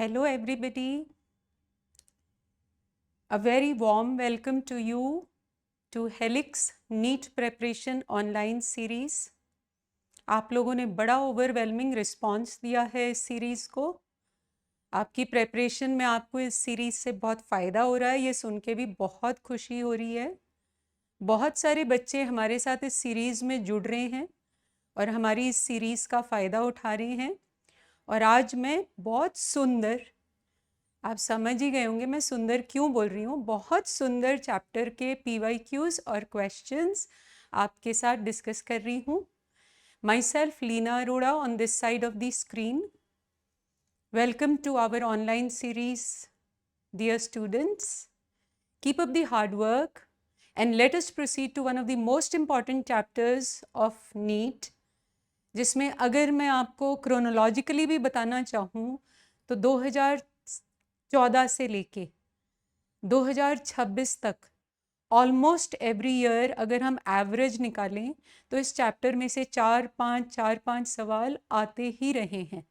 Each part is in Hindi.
Hello, everybody. A very warm welcome to you to Helix NEET Preparation Online Series. आप लोगों ने बड़ा ओवरवेलमिंग रिस्पांस दिया है इस सीरीज़ को. आपकी प्रेपरेशन में आपको इस सीरीज़ से बहुत फ़ायदा हो रहा है, ये सुन के भी बहुत खुशी हो रही है. बहुत सारे बच्चे हमारे साथ इस सीरीज़ में जुड़ रहे हैं और हमारी इस सीरीज़ का फ़ायदा उठा रहे हैं. और आज मैं बहुत सुंदर, आप समझ ही गए होंगे मैं सुंदर क्यों बोल रही हूँ, बहुत सुंदर चैप्टर के PYQs और क्वेश्चंस आपके साथ डिस्कस कर रही हूँ. Myself Leena Arora on this side of the screen. Welcome to our online series dear students. Keep up the hard work and let us proceed to one of the most important chapters of NEET, जिसमें अगर मैं आपको क्रोनोलॉजिकली भी बताना चाहूँ तो 2014 से लेके 2026 तक ऑलमोस्ट एवरी ईयर अगर हम एवरेज निकालें तो इस चैप्टर में से 4-5 सवाल आते ही रहे हैं.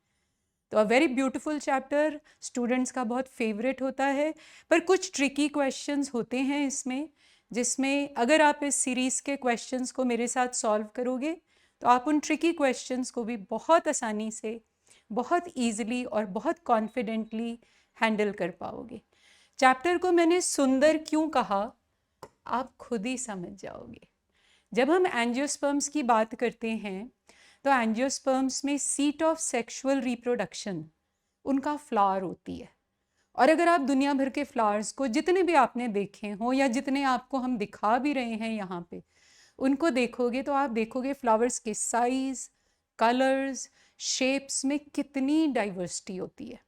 तो a very beautiful chapter, students का बहुत फेवरेट होता है. पर कुछ ट्रिकी क्वेश्चंस होते हैं इसमें, जिसमें अगर आप इस सीरीज़ के क्वेश्चंस को मेरे साथ सॉल्व करोगे तो आप उन ट्रिकी क्वेश्चंस को भी बहुत आसानी से, बहुत ईजिली और बहुत कॉन्फिडेंटली हैंडल कर पाओगे. चैप्टर को मैंने सुंदर क्यों कहा आप खुद ही समझ जाओगे. जब हम एंजियोस्पर्म्स की बात करते हैं तो एंजियोस्पर्म्स में सीट ऑफ सेक्सुअल रिप्रोडक्शन उनका फ्लावर होती है. और अगर आप दुनिया भर के फ्लावर्स को जितने भी आपने देखे हों या जितने आपको हम दिखा भी रहे हैं यहाँ पे, उनको देखोगे तो आप देखोगे फ्लावर्स के साइज, कलर्स, शेप्स में कितनी डाइवर्सिटी होती है.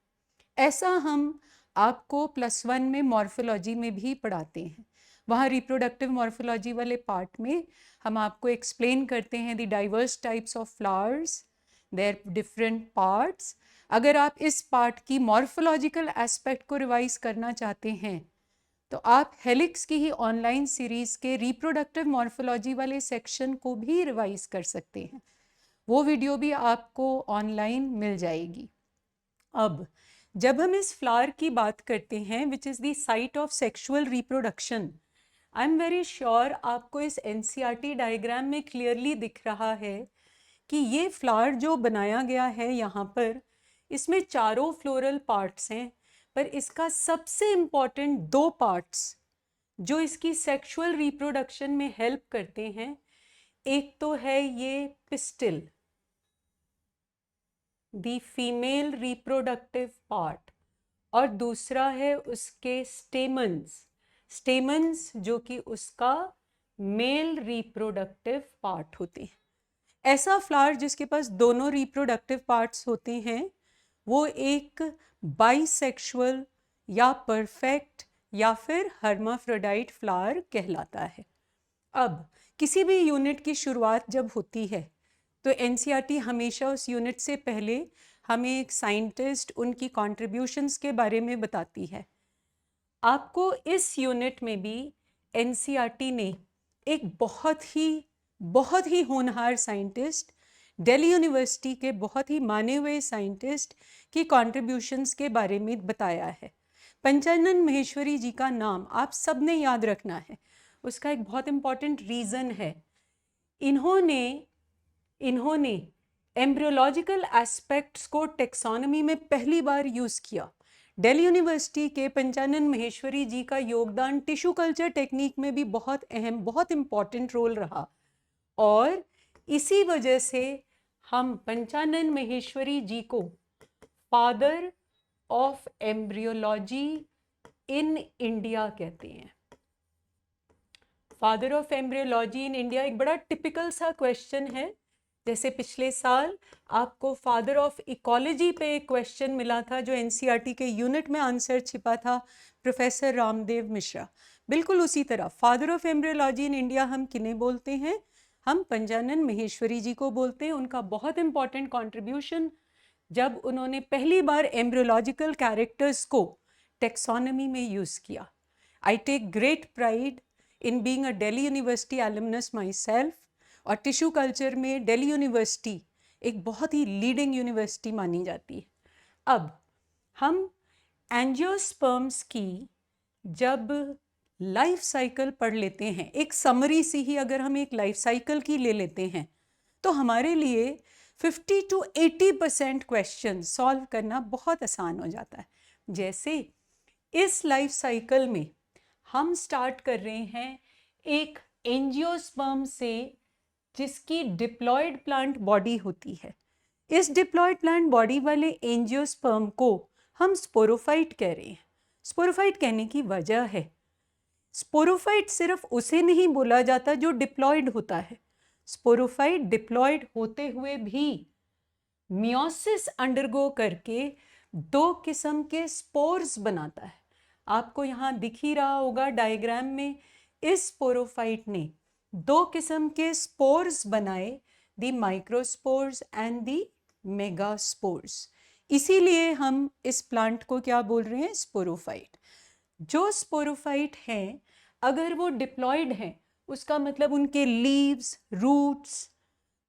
ऐसा हम आपको +1 में मॉर्फोलॉजी में भी पढ़ाते हैं. वहाँ रिप्रोडक्टिव मॉर्फोलॉजी वाले पार्ट में हम आपको एक्सप्लेन करते हैं the diverse types of flowers, their different parts. अगर आप इस पार्ट की मॉर्फोलॉजिकल एस्पेक्ट को रिवाइज करना चाहते हैं तो आप हेलिक्स की ही ऑनलाइन सीरीज के रिप्रोडक्टिव मॉर्फोलॉजी वाले सेक्शन को भी रिवाइज कर सकते हैं. वो वीडियो भी आपको ऑनलाइन मिल जाएगी. अब जब हम इस फ्लावर की बात करते हैं which is the site of sexual reproduction, I am very sure आपको इस NCERT डायग्राम में क्लियरली दिख रहा है कि ये फ्लावर जो बनाया गया है यहाँ पर, इसमें चारों फ्लोरल पार्ट्स हैं, पर इसका सबसे इम्पॉर्टेंट 2 पार्ट्स जो इसकी सेक्सुअल रिप्रोडक्शन में हेल्प करते हैं, एक तो है ये pistil, the female reproductive part, और दूसरा है उसके स्टेमन्स जो कि उसका मेल रिप्रोडक्टिव पार्ट होते हैं. ऐसा फ्लावर जिसके पास दोनों रिप्रोडक्टिव पार्ट्स होते हैं वो एक बाइसेक्सुअल या परफेक्ट या फिर हर्माफ्रोडाइट फ्लावर कहलाता है. अब किसी भी यूनिट की शुरुआत जब होती है तो NCERT हमेशा उस यूनिट से पहले हमें एक साइंटिस्ट, उनकी कॉन्ट्रीब्यूशंस के बारे में बताती है. आपको इस यूनिट में भी NCERT ने एक बहुत ही होनहार साइंटिस्ट, दिल्ली यूनिवर्सिटी के बहुत ही माने हुए साइंटिस्ट की कॉन्ट्रीब्यूशंस के बारे में बताया है. पंचानन महेश्वरी जी का नाम आप सब ने याद रखना है. उसका एक बहुत इम्पॉर्टेंट रीज़न है. इन्होंने एम्ब्रियोलॉजिकल एस्पेक्ट्स को टेक्सोनॉमी में पहली बार यूज़ किया. दिल्ली यूनिवर्सिटी के पंचानन महेश्वरी जी का योगदान टिश्यू कल्चर टेक्निक में भी बहुत अहम, बहुत इम्पॉर्टेंट रोल रहा. और इसी वजह से हम पंचानन महेश्वरी जी को father of embryology in India कहते हैं. Father of embryology in India एक बड़ा टिपिकल सा क्वेश्चन है. जैसे पिछले साल आपको फादर ऑफ इकोलॉजी पे एक क्वेश्चन मिला था जो NCERT के यूनिट में आंसर छिपा था, प्रोफेसर रामदेव मिश्रा. बिल्कुल उसी तरह father of embryology in India हम किन्हें बोलते हैं? हम पंचानन महेश्वरी जी को बोलते हैं. उनका बहुत इंपॉर्टेंट कॉन्ट्रीब्यूशन जब उन्होंने पहली बार एम्ब्रियोलॉजिकल कैरेक्टर्स को टेक्सोनॉमी में यूज़ किया. I take great pride in being a Delhi university alumnus myself. और टिश्यू कल्चर में दिल्ली यूनिवर्सिटी एक बहुत ही लीडिंग यूनिवर्सिटी मानी जाती है. अब हम एंजियोस्पर्म्स की जब लाइफ साइकिल पढ़ लेते हैं, एक समरी से ही अगर हम एक लाइफ साइकिल की ले लेते हैं, तो हमारे लिए 50 to 80% क्वेश्चन सॉल्व करना बहुत आसान हो जाता है। जैसे इस लाइफ साइकिल में हम स्टार्ट कर रहे हैं एक एंजियोस्पर्म से, जिसकी डिप्लॉयड प्लांट बॉडी होती है। इस डिप्लॉयड प्लांट बॉडी वाले एंजियोस्पर्म को हम स्पोरोफाइट कह रहे हैं। स्पोरोफाइट कहने की वजह है, स्पोरोफाइट सिर्फ उसे नहीं बोला जाता जो डिप्लॉयड होता है। स्पोरोफाइट डिप्लॉयड होते हुए भी मियोसिस अंडरगो करके दो किस्म के स्पोर्स बनाता है। आपको यहाँ दिख ही रहा होगा डायग्राम में, इस स्पोरोफाइट ने दो किस्म के स्पोर्स बनाए, the microspores and the megaspores. इसीलिए हम इस प्लांट को क्या बोल रहे हैं? स्पोरोफाइट। जो स्पोरोफाइट हैं, अगर वो डिप्लॉयड हैं, उसका मतलब उनके लीव्स, रूट्स,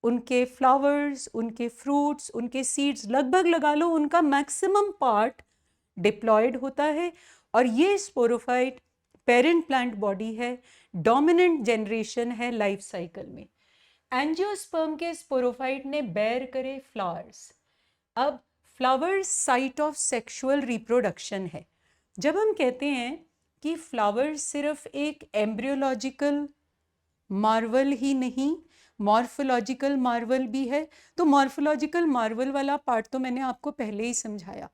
उनके फ्लावर्स, उनके फ्रूट्स, उनके सीड्स, लगभग लगा लो उनका मैक्सिमम पार्ट डिप्लॉयड होता है। और ये स्पोरोफाइट पेरेंट प्लांट बॉडी है, डोमिनेंट जनरेशन है लाइफ साइकिल में। एंजियोस्पर्म के स्पोरोफाइट ने बेयर करे फ्लावर्स। अब flowers site of sexual reproduction है। जब हम कहते हैं कि फ्लावर सिर्फ एक एम्ब्रियोलॉजिकल मार्वल ही नहीं, मॉर्फोलॉजिकल मार्वल भी है, तो मॉर्फोलॉजिकल मार्वल वाला पार्ट तो मैंने आपको पहले ही समझाया।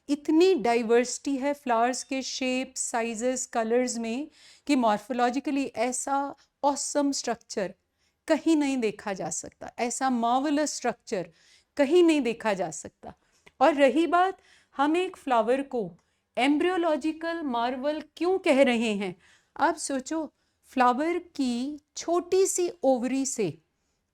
इतनी डाइवर्सिटी है फ्लावर्स के शेप, साइजेस, कलर्स में कि मॉर्फोलॉजिकली ऐसा ऑसम स्ट्रक्चर कहीं नहीं देखा जा सकता, ऐसा मार्वलस स्ट्रक्चर कहीं नहीं देखा जा सकता। और रही बात, हम एक फ्लावर को एम्ब्रियोलॉजिकल मार्वल क्यों कह रहे हैं? आप सोचो, फ्लावर की छोटी सी ओवरी से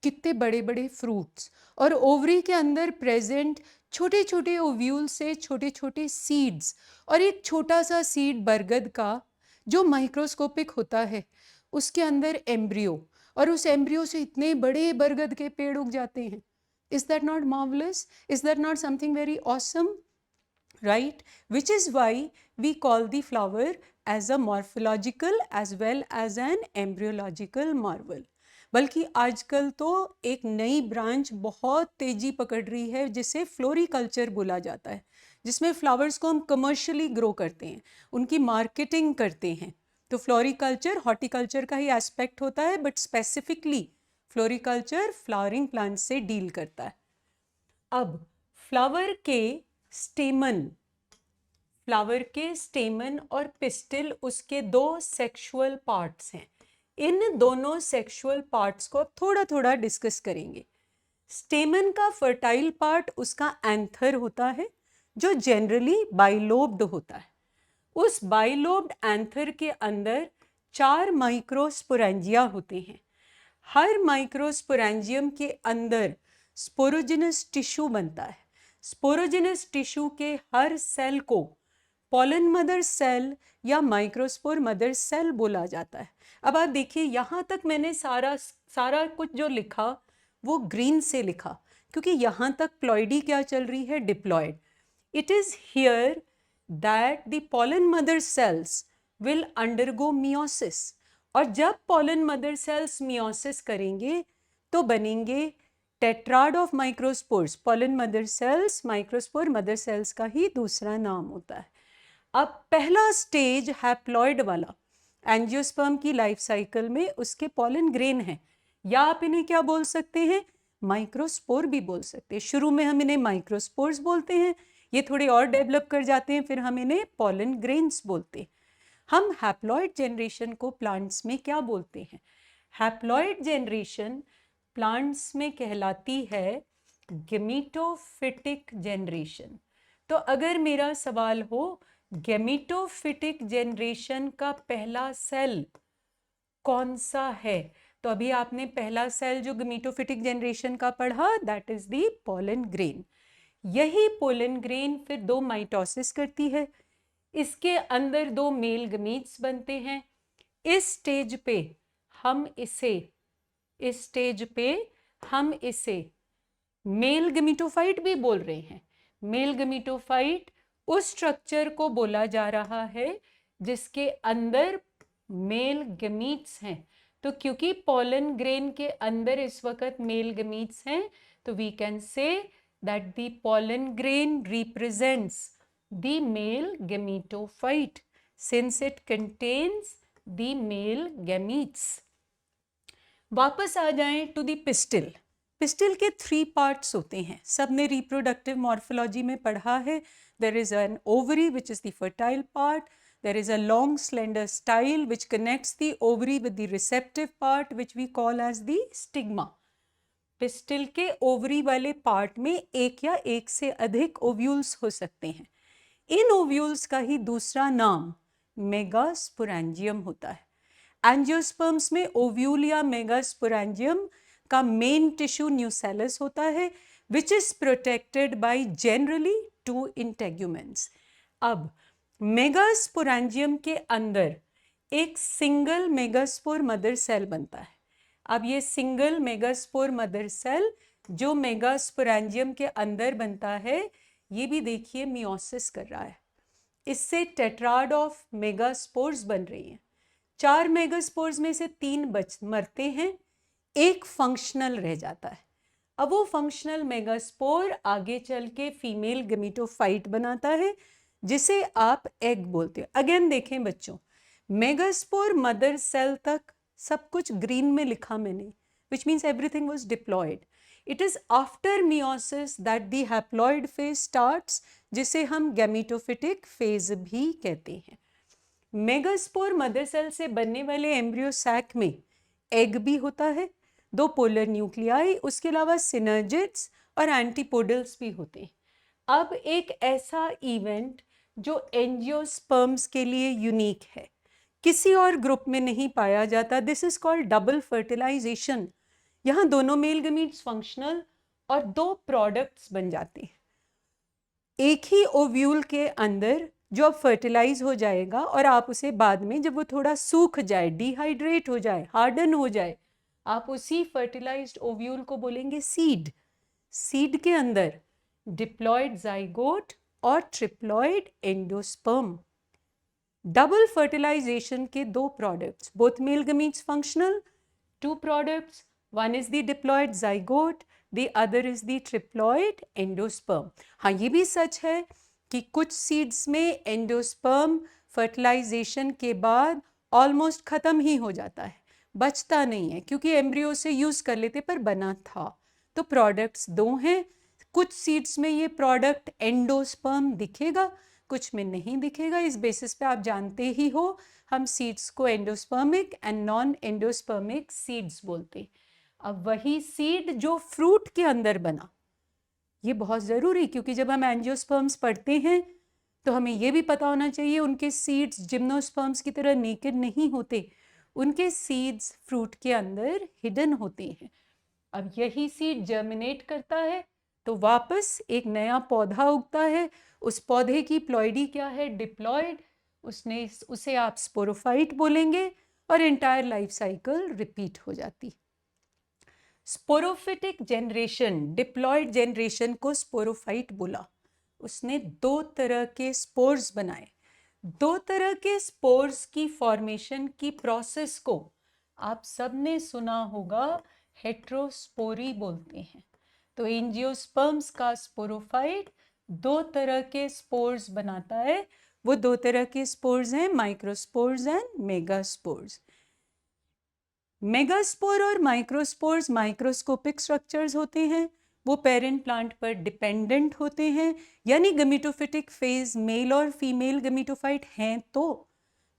कितने बड़े बड़े फ्रूट्स, और ओवरी के अंदर प्रेजेंट छोटे छोटे ओव्यूल से छोटे छोटे सीड्स, और एक छोटा सा सीड बरगद का जो माइक्रोस्कोपिक होता है, उसके अंदर एम्ब्रियो, और उस एम्ब्रियो से इतने बड़े बरगद के पेड़ उग जाते हैं। Is that not marvelous? Is that not something very awesome? Right? Which is why we call the flower as a morphological as well as an embryological marvel. बल्कि आजकल तो एक नई ब्रांच बहुत तेजी पकड़ रही है, जिसे फ्लोरिकल्चर बोला जाता है, जिसमें फ्लावर्स को हम कमर्शियली ग्रो करते हैं, उनकी मार्केटिंग करते हैं। तो फ्लोरिकल्चर हॉर्टिकल्चर का ही एस्पेक्ट होता है, but specifically floriculture flowering plant से डील करता है। अब फ्लावर के स्टेमन और पिस्टिल उसके दो सेक्सुअल पार्ट्स हैं। इन दोनों सेक्सुअल पार्ट्स को थोड़ा थोड़ा डिस्कस करेंगे। स्टेमन का फर्टाइल पार्ट उसका एंथर होता है, जो जनरली बाइलोब्ड होता है। उस बाइलोब्ड एंथर के अंदर 4 माइक्रोस्पोरेंजिया होते हैं। हर माइक्रोस्पोरेंजियम के अंदर स्पोरोजिनस टिश्यू बनता है। स्पोरोजिनस टिश्यू के हर सेल को पॉलन मदर सेल या माइक्रोस्पोर मदर सेल बोला जाता है। अब आप देखिए, यहाँ तक मैंने सारा कुछ जो लिखा वो ग्रीन से लिखा, क्योंकि यहाँ तक प्लॉइडी क्या चल रही है? Diploid. It is here that the pollen mother cells will undergo meiosis, और जब पॉलन मदर सेल्स मियोसिस करेंगे तो बनेंगे tetrad of microspores. Pollen mother cells microspore mother cells का ही दूसरा नाम होता है। अब पहला स्टेज हैप्लॉइड वाला एंजियोस्पर्म की लाइफ साइकिल में उसके पॉलन ग्रेन है, या आप इन्हें क्या बोल सकते हैं? माइक्रोस्पोर भी बोल सकते हैं। शुरू में हम इन्हें माइक्रोस्पोर्स बोलते हैं, ये थोड़े और डेवलप कर जाते हैं, फिर हम इन्हें पॉलन ग्रेन्स बोलते हैं। हम हैप्लॉइड जनरेशन को प्लांट्स में क्या बोलते हैं? हैप्लॉइड जनरेशन प्लांट्स में कहलाती है गेमीटोफिटिक जनरेशन। तो अगर मेरा सवाल हो गेमीटोफिटिक जनरेशन का पहला सेल कौन सा है, तो अभी आपने पहला सेल जो गेमीटोफिटिक जनरेशन का पढ़ा, that is the pollen grain. यही पोलन ग्रेन फिर 2 माइटोसिस करती है, इसके अंदर 2 मेल गमीट्स बनते हैं। इस स्टेज पे हम इसे मेल गमीटोफाइट भी बोल रहे हैं। मेल गमीटोफाइट उस स्ट्रक्चर को बोला जा रहा है जिसके अंदर मेल गमीट्स हैं। तो क्योंकि पोलन ग्रेन के अंदर इस वक्त मेल गमीट्स हैं, तो we can say that the pollen grain represents the male gametophyte since it contains the male gametes. वापस आ जाएं टू द पिस्टिल। पिस्टिल के 3 पार्ट्स होते हैं, सबने रिप्रोडक्टिव मॉर्फोलॉजी में पढ़ा है। There is an ovary which is the fertile part, there is a long slender style which connects the ovary with the receptive part which we call as the stigma. Pistil के ओवरी वाले पार्ट में एक या एक से अधिक ओव्यूल्स हो सकते हैं। इन ओव्यूल्स का ही दूसरा नाम मेगास्पोरेंजियम होता है। एंजियोस्पर्म्स में ओव्यूल या मेगास्पोरेंजियम का मेन टिश्यू न्यूसेलस होता है which is protected by generally 2 integuments. अब मेगास्पोरेंजियम के अंदर एक सिंगल मेगास्पोर मदर सेल बनता है। अब ये सिंगल मेगास्पोर मदर सेल जो मेगास्पोरेंजियम के अंदर बनता है, ये भी देखिए मियोसिस कर रहा है। इससे टेट्राड ऑफ मेगास्पोर्स बन रही हैं। 4 मेगास्पोर्स में से 3 मरते हैं, एक फंक्शनल रह जाता है। अब वो फंक्शनल मेगास्पोर आगे चल के फीमेल गमीटोफाइट बनाता है जिसे आप एग बोलते हैं। अगेन देखें बच्चों, मेगास्पोर मदर सेल तक सब कुछ ग्रीन में लिखा मैंने, which means everything was diploid. It is after meiosis that the haploid phase starts, जिसे हम गैमीटोफिटिक फेज भी कहते हैं। मेगास्पोर मदर सेल से बनने वाले एम्ब्रियो सैक में एग भी होता है, 2 पोलर न्यूक्लियाई, उसके अलावा सिनर्जिड्स और एंटीपोडल्स भी होते हैं। अब एक ऐसा इवेंट जो एंजियोस्पर्म्स के लिए यूनिक है, किसी और ग्रुप में नहीं पाया जाता, this is called double fertilization. यहाँ दोनों मेल गमीट्स फंक्शनल और 2 प्रोडक्ट्स बन जाते हैं एक ही ओव्यूल के अंदर, जो अब फर्टिलाइज हो जाएगा और आप उसे बाद में जब वो थोड़ा सूख जाए, डिहाइड्रेट हो जाए, हार्डन हो जाए, आप उसी फर्टिलाइज्ड ओव्यूल को बोलेंगे सीड। सीड के अंदर डिप्लॉयड जाइगोट और ट्रिप्लॉयड एंडोस्पर्म। डबल फर्टिलाइजेशन के 2 products, both male gametes functional, 2 products, one is the diploid zygote, the other is the triploid endosperm. हाँ, ये भी सच है कि कुछ सीड्स में एंडोस्पर्म फर्टिलाइजेशन के बाद ऑलमोस्ट खत्म ही हो जाता है, बचता नहीं है, क्योंकि एम्ब्रियो से यूज कर लेते पर बना था। तो प्रोडक्ट्स 2 हैं। कुछ सीड्स में ये प्रोडक्ट एंडोस्पर्म दिखेगा, कुछ में नहीं दिखेगा। इस बेसिस पे आप जानते ही हो, हम सीड्स को endospermic and non endospermic seeds बोलते हैं। अब वही सीड जो फ्रूट के अंदर बना, ये बहुत ज़रूरी, क्योंकि जब हम एंजियोस्पर्म्स पढ़ते हैं तो हमें ये भी पता होना चाहिए उनके सीड्स जिम्नोस्पर्म्स की तरह नेकेड नहीं होते, उनके सीड्स फ्रूट के अंदर हिडन होते हैं। अब यही सीड जर्मिनेट करता है तो वापस एक नया पौधा उगता है। उस पौधे की प्लॉइडी क्या है? डिप्लॉयड। उसे आप स्पोरोफाइट बोलेंगे और एंटायर लाइफ साइकिल रिपीट हो जाती। स्पोरोफिटिक जनरेशन, डिप्लॉयड जनरेशन को स्पोरोफाइट बोला। उसने 2 तरह के स्पोर्स बनाए। 2 तरह के स्पोर्स की फॉर्मेशन की प्रोसेस को आप सबने सुना होगा, हेट्रोस्पोरी बोलते हैं। तो एंजियोस्पर्म्स का स्पोरोफाइट 2 तरह के स्पोर्स बनाता है। वो 2 तरह के स्पोर्स हैं, माइक्रोस्पोर्स एंड मेगास्पोर्स। मेगास्पोर और माइक्रोस्पोर्स माइक्रोस्कोपिक स्ट्रक्चर्स होते हैं, वो पेरेंट प्लांट पर डिपेंडेंट होते हैं, यानी गमीटोफिटिक फेज मेल और फीमेल गमीटोफाइट हैं तो,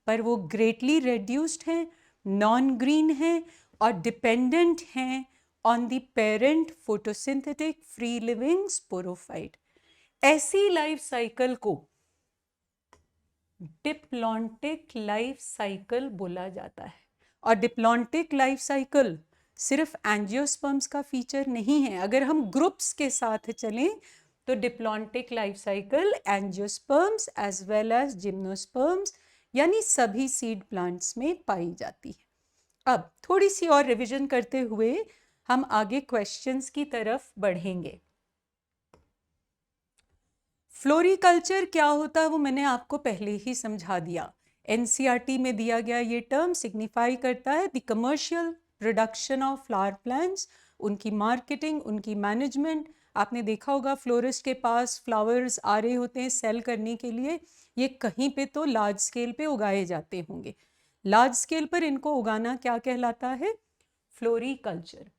पर वो ग्रेटली रेड्यूस्ड हैं, नॉन ग्रीन हैं और डिपेंडेंट हैं on the parent photosynthetic free living sporophyte. ऐसी लाइफ साइकिल को डिप्लॉन्टिक लाइफ साइकिल बोला जाता है। और डिप्लॉन्टिक लाइफ साइकिल सिर्फ एंजियोस्पर्म्स का फीचर नहीं है। अगर हम ग्रुप्स के साथ चलें तो diplontic life cycle angiosperms as well as gymnosperms यानी सभी सीड प्लांट्स में पाई जाती है। अब थोड़ी सी और रिवीजन करते हुए हम आगे क्वेश्चंस की तरफ बढ़ेंगे। फ्लोरिकल्चर क्या होता है वो मैंने आपको पहले ही समझा दिया। एनसीईआरटी में दिया गया ये टर्म सिग्निफाई करता है the commercial production of flower plants, उनकी मार्केटिंग, उनकी मैनेजमेंट। आपने देखा होगा फ्लोरिस्ट के पास फ्लावर्स आ रहे होते हैं सेल करने के लिए, ये कहीं पे तो लार्ज स्केल पे उगाए जाते होंगे। लार्ज स्केल पर इनको उगाना क्या कहलाता है? फ्लोरिकल्चर।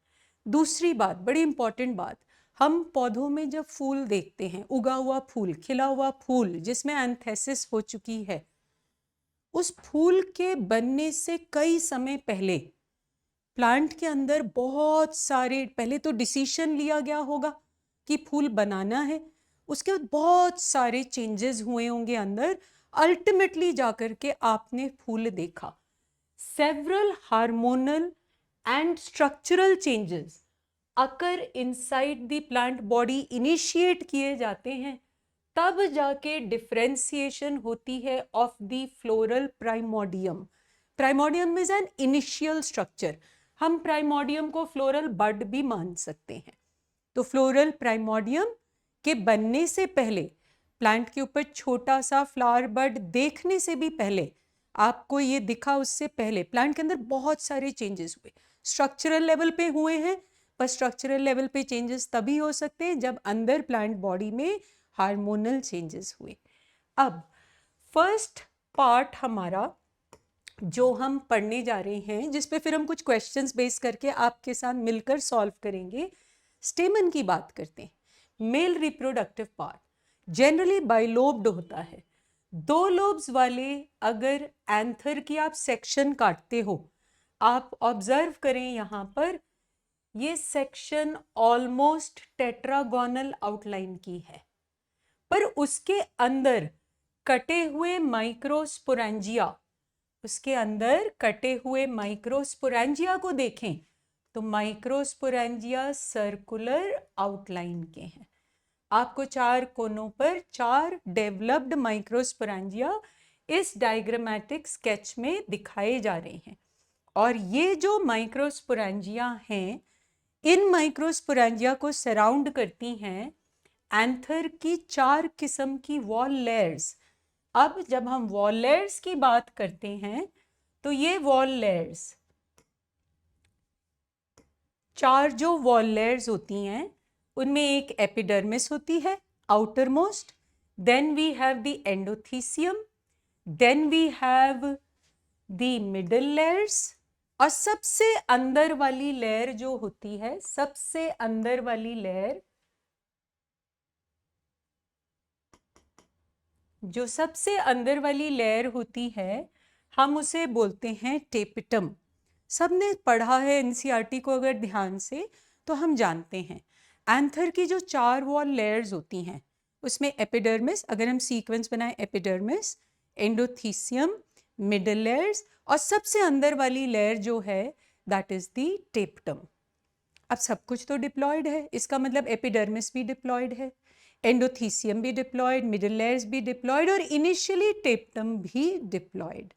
दूसरी बात, बड़ी इंपॉर्टेंट बात, हम पौधों में जब फूल देखते हैं, उगा हुआ फूल, खिला हुआ फूल जिसमें एंथेसिस हो चुकी है, उस फूल के बनने से कई समय पहले प्लांट के अंदर बहुत सारे, पहले तो डिसीजन लिया गया होगा कि फूल बनाना है, उसके बाद बहुत सारे चेंजेस हुए होंगे अंदर, अल्टीमेटली जाकर के आपने फूल देखा। Several hormonal and structural changes occur inside the plant body initiate किए जाते हैं, तब जाके डिफरेंशिएशन होती है of the floral primordium. Primordium is an initial structure. हम प्राइमोडियम को फ्लोरल बड भी मान सकते हैं। तो फ्लोरल प्राइमोडियम के बनने से पहले, प्लांट के ऊपर छोटा सा फ्लावर बड देखने से भी पहले, आपको ये दिखा उससे पहले प्लांट के अंदर बहुत सारे चेंजेस हुए। स्ट्रक्चरल लेवल पे हुए हैं, पर स्ट्रक्चरल लेवल पे चेंजेस तभी हो सकते हैं जब अंदर प्लांट बॉडी में हार्मोनल चेंजेस हुए। अब फर्स्ट पार्ट हमारा जो हम पढ़ने जा रहे हैं, जिस पे फिर हम कुछ क्वेश्चंस बेस करके आपके साथ मिलकर सॉल्व करेंगे, स्टेमन की बात करते हैं। Male reproductive part generally bilobed होता है। 2 लोब्स वाले अगर एंथर की आप सेक्शन काटते हो, आप ऑब्जर्व करें यहाँ पर, ये सेक्शन ऑलमोस्ट टेट्रागोनल आउटलाइन की है, पर उसके अंदर कटे हुए माइक्रोस्पोरेंजिया, उसके अंदर कटे हुए माइक्रोस्पोरेंजिया को देखें तो माइक्रोस्पोरेंजिया सर्कुलर आउटलाइन के हैं। आपको 4 कोनों पर 4 डेवलप्ड माइक्रोस्पोरेंजिया इस डायग्रामेटिक स्केच में दिखाए जा रहे हैं। और ये जो माइक्रोस्पोरेंजिया हैं, इन माइक्रोस्पोरेंजिया को सराउंड करती हैं एंथर की 4 किस्म की वॉल लेयर्स। अब जब हम वॉल लेयर्स की बात करते हैं तो ये वॉल लेयर्स, 4 जो वॉल लेयर्स होती हैं उनमें एक एपिडर्मिस होती है outermost, then we have the endothecium, then we have the middle layers, और सबसे अंदर वाली लेयर जो होती है, सबसे अंदर वाली लेयर, जो सबसे अंदर वाली लेयर होती है, हम उसे बोलते हैं टेपिटम। सबने पढ़ा है एनसीईआरटी को अगर ध्यान से, तो हम जानते हैं एंथर की जो 4 वॉल लेयर्स होती हैं, उसमें एपिडर्मिस, अगर हम सीक्वेंस बनाएं, एपिडर्मिस, एंडोथीसियम, मिडल लेयर्स, और सबसे अंदर वाली लेयर जो है दैट इज द टेपिटम। अब सब कुछ तो डिप्लॉयड है, इसका मतलब एपिडर्मिस भी डिप्लॉयड है, एंडोथीसियम भी डिप्लॉयड, मिडल लेयर्स भी डिप्लॉयड, और इनिशियली टेपिटम भी diploid.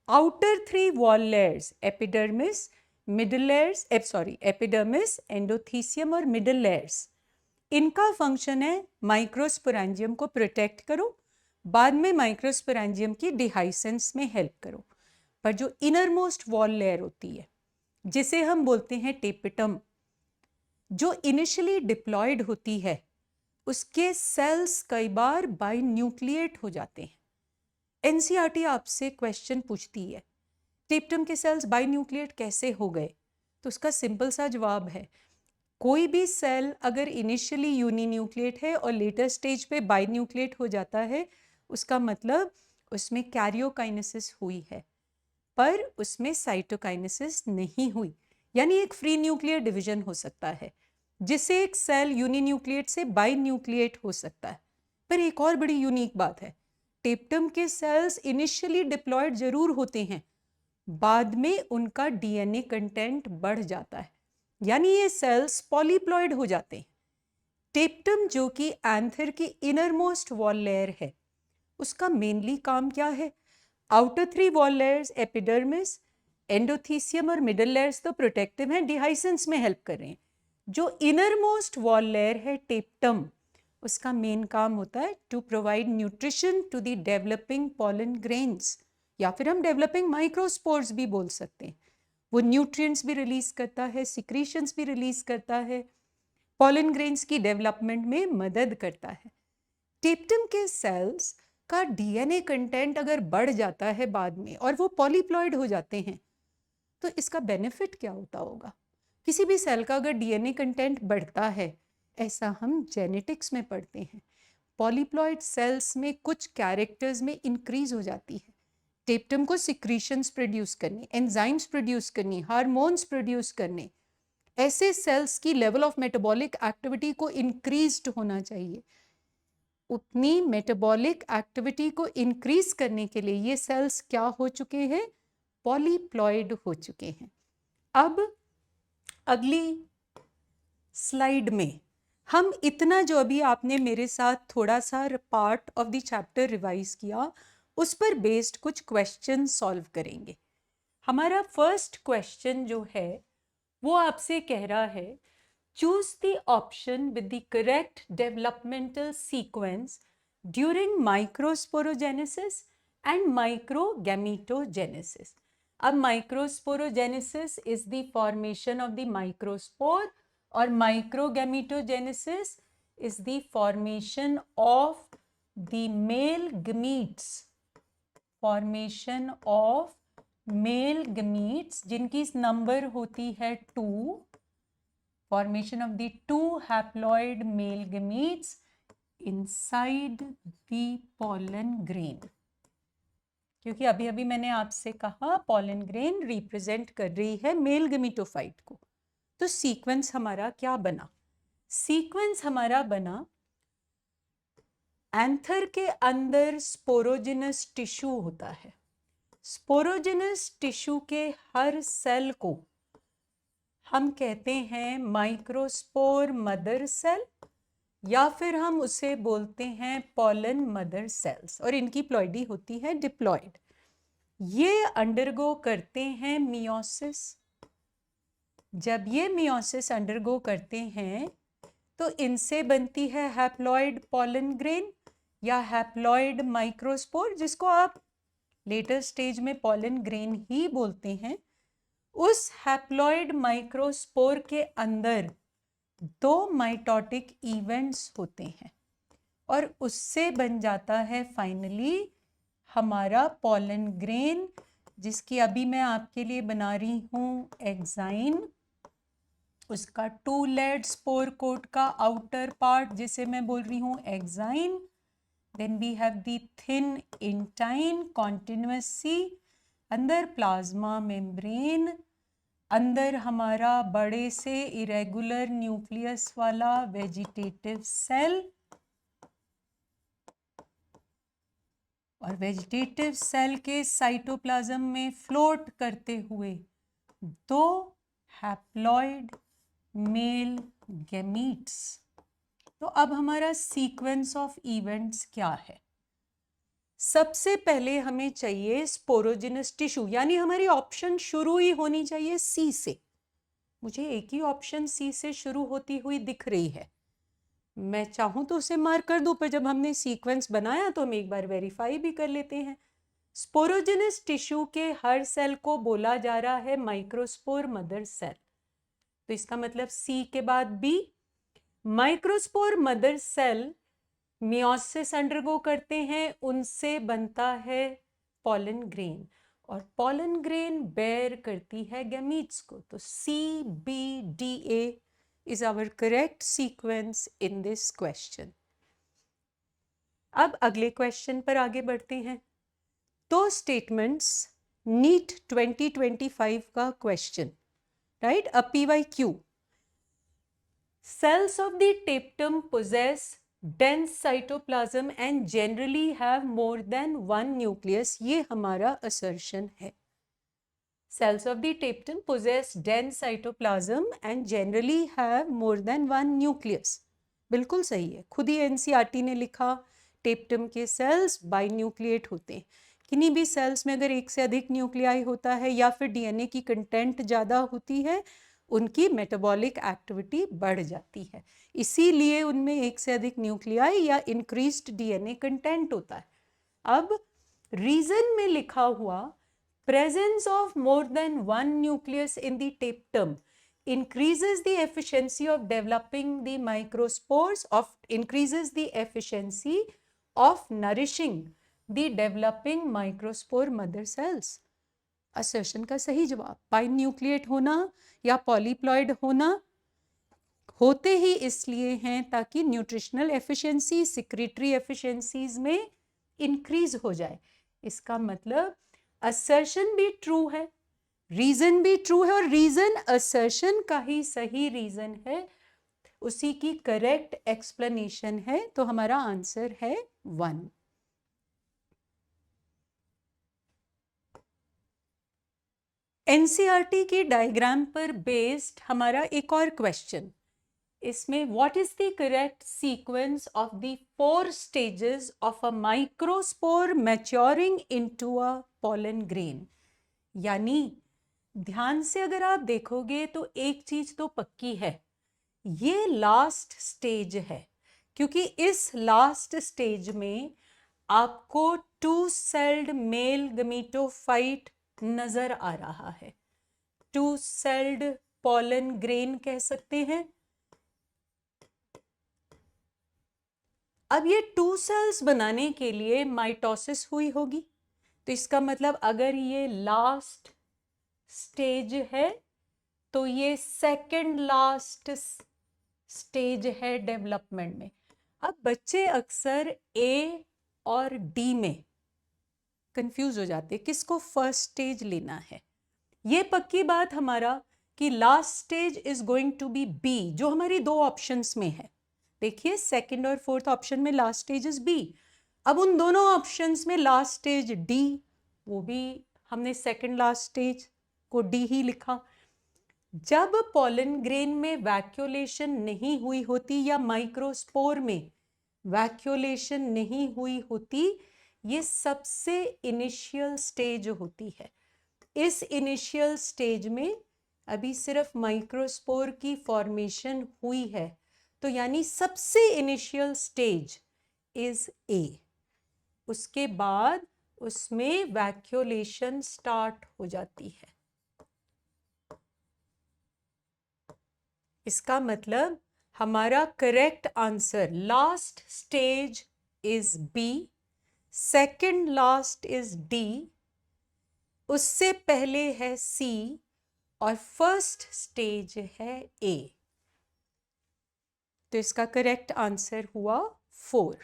Outer 3 wall layers, epidermis, middle layers, epidermis, endothecium और मिडल लेयर्स, इनका फंक्शन है माइक्रोस्पोरेंजियम को प्रोटेक्ट करो, बाद में माइक्रोस्पोरेंजियम की डिहाइसेंस में हेल्प करो। पर जो इनर मोस्ट वॉल लेयर होती है, जिसे हम बोलते हैं टेपिटम, जो इनिशियली डिप्लॉयड होती है, उसके सेल्स कई बार बाइन्यूक्लिएट हो जाते हैं। एनसीईआरटी आपसे क्वेश्चन पूछती है टेपिटम के सेल्स बाइन्यूक्लिएट कैसे हो गए, तो उसका सिंपल सा जवाब है, कोई भी सेल अगर इनिशियली यूनिन्यूक्लिएट है और लेटर स्टेज पे बाइन्यूक्लिएट हो जाता है, उसका मतलब उसमें कैरियोकाइनेसिस हुई है, पर उसमें साइटोकाइनेसिस नहीं हुई। यानी एक फ्री न्यूक्लियर डिवीजन हो सकता है, जिससे एक सेल यूनिन्यूक्लिएट से बाइन्यूक्लिएट हो सकता है। पर एक और बड़ी यूनिक बात है, टेपिटम के सेल्स इनिशियली डिप्लॉयड जरूर होते हैं, बाद में उनका डीएनए कंटेंट बढ़ जाता है, यानी ये सेल्स पॉलीप्लॉयड हो जाते हैं। टेपिटम जो कि एंथर की इनर मोस्ट वॉल लेयर है, उसका मेनली काम क्या है? Outer 3 wall layers, epidermis, endothecium और मिडल लेयर्स तो प्रोटेक्टिव हैं, डिहाइसेंस में हेल्प कर रहे हैं। जो इनर मोस्ट वॉल लेयर है टेपिटम, उसका मेन काम होता है to provide nutrition to the developing pollen grains, या फिर हम डेवलपिंग माइक्रोस्पोर्स भी बोल सकते हैं। वो न्यूट्रिएंट्स भी रिलीज करता है, सिक्रीशंस भी रिलीज करता है, पॉलन ग्रेन्स की डेवलपमेंट में मदद करता है। टेप्टम के सेल्स का डीएनए कंटेंट अगर बढ़ जाता है बाद में और वो पॉलीप्लॉइड हो जाते हैं, तो इसका बेनिफिट क्या होता होगा? किसी भी सेल का अगर डीएनए कंटेंट बढ़ता है, ऐसा हम जेनेटिक्स में पढ़ते हैं, पॉलीप्लॉइड सेल्स में कुछ कैरेक्टर्स में इंक्रीज हो जाती है। टेप्टम को सिक्रीशंस प्रोड्यूस करनी, एंजाइम्स प्रोड्यूस करनी, हार्मोन्स प्रोड्यूस करने, ऐसे सेल्स की लेवल ऑफ मेटाबॉलिक एक्टिविटी को इंक्रीज्ड होना चाहिए। उतनी मेटाबॉलिक एक्टिविटी को इंक्रीज करने के लिए ये सेल्स क्या हो चुके हैं? पॉलीप्लॉइड हो चुके हैं। अब अगली स्लाइड में हम इतना जो अभी आपने मेरे साथ थोड़ा सा part of the chapter revise किया, उस पर बेस्ड कुछ क्वेश्चन सॉल्व करेंगे। हमारा फर्स्ट क्वेश्चन जो है वो आपसे कह रहा है, choose the option with the correct developmental sequence during microsporogenesis and microgametogenesis. अब microsporogenesis is the formation of the microspore और microgametogenesis is the formation of the male gametes. Formation of male gametes जिनकी नंबर होती है 2. Formation of the 2 haploid male gametes inside the pollen grain. क्योंकि अभी अभी मैंने आपसे कहा pollen grain रिप्रेजेंट कर रही है मेल गमीटोफाइट को। तो सीक्वेंस हमारा क्या बना? सीक्वेंस हमारा बना, एंथर के अंदर स्पोरोजिनस टिश्यू होता है। स्पोरोजिनस टिश्यू के हर सेल को हम कहते हैं माइक्रोस्पोर मदर सेल, या फिर हम उसे बोलते हैं पॉलन मदर सेल्स, और इनकी प्लॉइडी होती है डिप्लॉइड। ये अंडरगो करते हैं मियोसिस। जब ये मियोसिस अंडरगो करते हैं तो इनसे बनती है हैप्लॉइड पॉलन ग्रेन या हैप्लॉइड माइक्रोस्पोर, जिसको आप लेटर स्टेज में पॉलन ग्रेन ही बोलते हैं। उस हैप्लॉइड माइक्रोस्पोर के अंदर 2 माइटोटिक इवेंट्स होते हैं और उससे बन जाता है फाइनली हमारा पॉलन ग्रेन, जिसकी अभी मैं आपके लिए बना रही हूँ एक्साइन। उसका 2 लेयर्ड स्पोर कोट का आउटर पार्ट जिसे मैं बोल रही हूँ exine. Then we have the thin intine continuous see, अंदर प्लाज्मा मेम्ब्रेन, अंदर हमारा बड़े से इरेगुलर न्यूक्लियस वाला वेजिटेटिव सेल, और वेजिटेटिव सेल के साइटोप्लाज्म में फ्लोट करते हुए 2 हैप्लॉइड मेल गैमीट्स। तो अब हमारा सीक्वेंस ऑफ इवेंट्स क्या है? सबसे पहले हमें चाहिए स्पोरोजिनस टिश्यू, यानी हमारी ऑप्शन शुरू ही होनी चाहिए सी से। मुझे एक ही ऑप्शन सी से शुरू होती हुई दिख रही है, मैं चाहूं तो उसे मार्क कर दूं, पर जब हमने सीक्वेंस बनाया तो हम एक बार वेरीफाई भी कर लेते हैं। स्पोरोजिनस टिश्यू के हर सेल को बोला जा रहा है माइक्रोस्पोर मदर सेल, तो इसका मतलब सी के बाद B. Microspore mother cell meiosis undergo करते हैं, उनसे बनता है पॉलन ग्रेन, और पॉलन ग्रेन बेयर करती है गैमीट्स को। तो C B D A is our correct sequence in this question. अब अगले क्वेश्चन पर आगे बढ़ते हैं। तो स्टेटमेंट्स नीट 2025 का question, right? A PYQ. Cells of the tapetum possess dense cytoplasm and generally have more than one nucleus. ये हमारा assertion है। Cells of the tapetum possess dense cytoplasm and generally have more than one nucleus. बिल्कुल सही है, खुद ही NCERT ने लिखा टेप्टम के सेल्स बाइन्यूक्लिएट होते हैं। किन्हीं भी सेल्स में अगर एक से अधिक न्यूक्लियाई होता है या फिर DNA की कंटेंट ज़्यादा होती है, उनकी मेटाबॉलिक एक्टिविटी बढ़ जाती है, इसीलिए उनमें एक से अधिक न्यूक्लियाई या इंक्रीज्ड डीएनए कंटेंट होता है। अब रीजन में लिखा हुआ presence of more than one nucleus in the tapetum increases the efficiency of developing the microspores, increases the efficiency of nourishing the developing microspore mother cells. assertion का सही जवाब binucleate होना या polyploid होना होते ही इसलिए हैं ताकि न्यूट्रिशनल एफिशिएंसी, सिक्रीटरी एफिशिएंसीज में इंक्रीज हो जाए। इसका मतलब असर्शन भी ट्रू है, रीजन भी ट्रू है, और रीजन असर्शन का ही सही रीजन है, उसी की करेक्ट एक्सप्लेनेशन है। तो हमारा आंसर है 1। एनसीईआरटी की डायग्राम पर बेस्ड हमारा एक और क्वेश्चन, इसमें what is the correct sequence of the 4 stages of a microspore maturing into a pollen grain. यानी ध्यान से अगर आप देखोगे तो एक चीज तो पक्की है, ये लास्ट स्टेज है, क्योंकि इस लास्ट स्टेज में आपको 2 सेल्ड मेल गमीटोफाइट नजर आ रहा है, 2 सेल्ड पॉलन ग्रेन कह सकते हैं। अब ये 2 सेल्स बनाने के लिए माइटोसिस हुई होगी, तो इसका मतलब अगर ये लास्ट स्टेज है तो ये सेकंड लास्ट स्टेज है डेवलपमेंट में। अब बच्चे अक्सर ए और डी में कंफ्यूज हो जाते हैं, किसको फर्स्ट स्टेज लेना है। ये पक्की बात हमारा कि last stage is going to be B, जो हमारी 2 ऑप्शंस में है। देखिए सेकंड और फोर्थ ऑप्शन में लास्ट स्टेज इज बी। अब उन दोनों ऑप्शंस में लास्ट स्टेज डी, वो भी हमने सेकंड लास्ट स्टेज को डी ही लिखा। जब पॉलन ग्रेन में वैक्यूलेशन नहीं हुई होती या माइक्रोस्पोर में वैक्यूलेशन नहीं हुई होती, ये सबसे इनिशियल स्टेज होती है। इस इनिशियल स्टेज में अभी सिर्फ माइक्रोस्पोर की फॉर्मेशन हुई है, तो यानी सबसे इनिशियल स्टेज इज ए। उसके बाद उसमें वैक्यूलेशन स्टार्ट हो जाती है। इसका मतलब हमारा correct answer last stage is B, second last is D, उससे पहले है सी और फर्स्ट स्टेज है ए। तो इसका करेक्ट आंसर हुआ 4।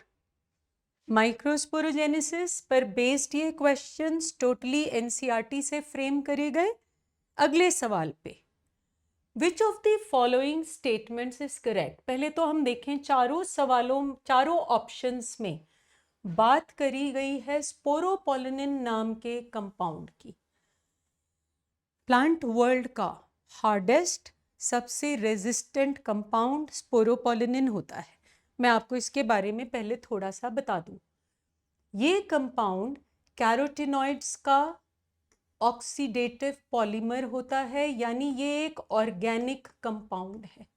माइक्रोस्पोरोजेनेसिस पर बेस्ड ये क्वेश्चंस टोटली एनसीईआरटी से फ्रेम करे गए। अगले सवाल पे, which of the following statements is correct. पहले तो हम देखें चारों ऑप्शंस में बात करी गई है स्पोरोपोलिनिन नाम के कंपाउंड की। प्लांट वर्ल्ड का हार्डेस्ट सबसे रेजिस्टेंट कंपाउंड स्पोरोपोलिनिन होता है। मैं आपको इसके बारे में पहले थोड़ा सा बता दूं। ये कंपाउंड कैरोटीनॉइड्स का ऑक्सीडेटिव पॉलीमर होता है, यानी ये एक ऑर्गेनिक कंपाउंड है।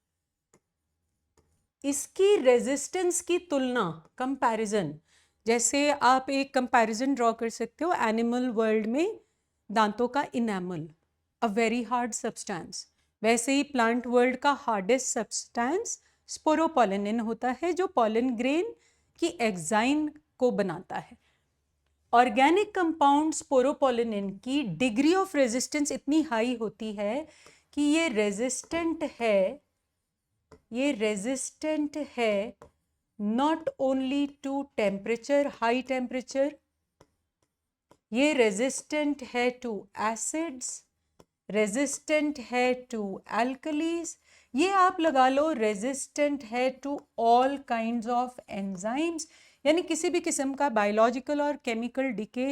इसकी रेजिस्टेंस की तुलना, कंपैरिजन, जैसे आप एक कंपैरिजन ड्रॉ कर सकते हो एनिमल वर्ल्ड में दांतों का enamel, a very hard substance, वैसे ही प्लांट वर्ल्ड का हार्डेस्ट सब्सटेंस स्पोरोपोलिनिन होता है, जो पॉलन ग्रेन की एग्जाइन को बनाता है। ऑर्गेनिक कंपाउंड स्पोरोपोलिनिन की डिग्री ऑफ रेजिस्टेंस इतनी हाई होती है कि ये रेजिस्टेंट है not only to temperature, high temperature, ये रेजिस्टेंट है टू एसिड्स, रेजिस्टेंट है टू एल्कलीज, ये आप लगा लो रेजिस्टेंट है to all kinds of enzymes. यानी किसी भी किस्म का बायोलॉजिकल और केमिकल डिके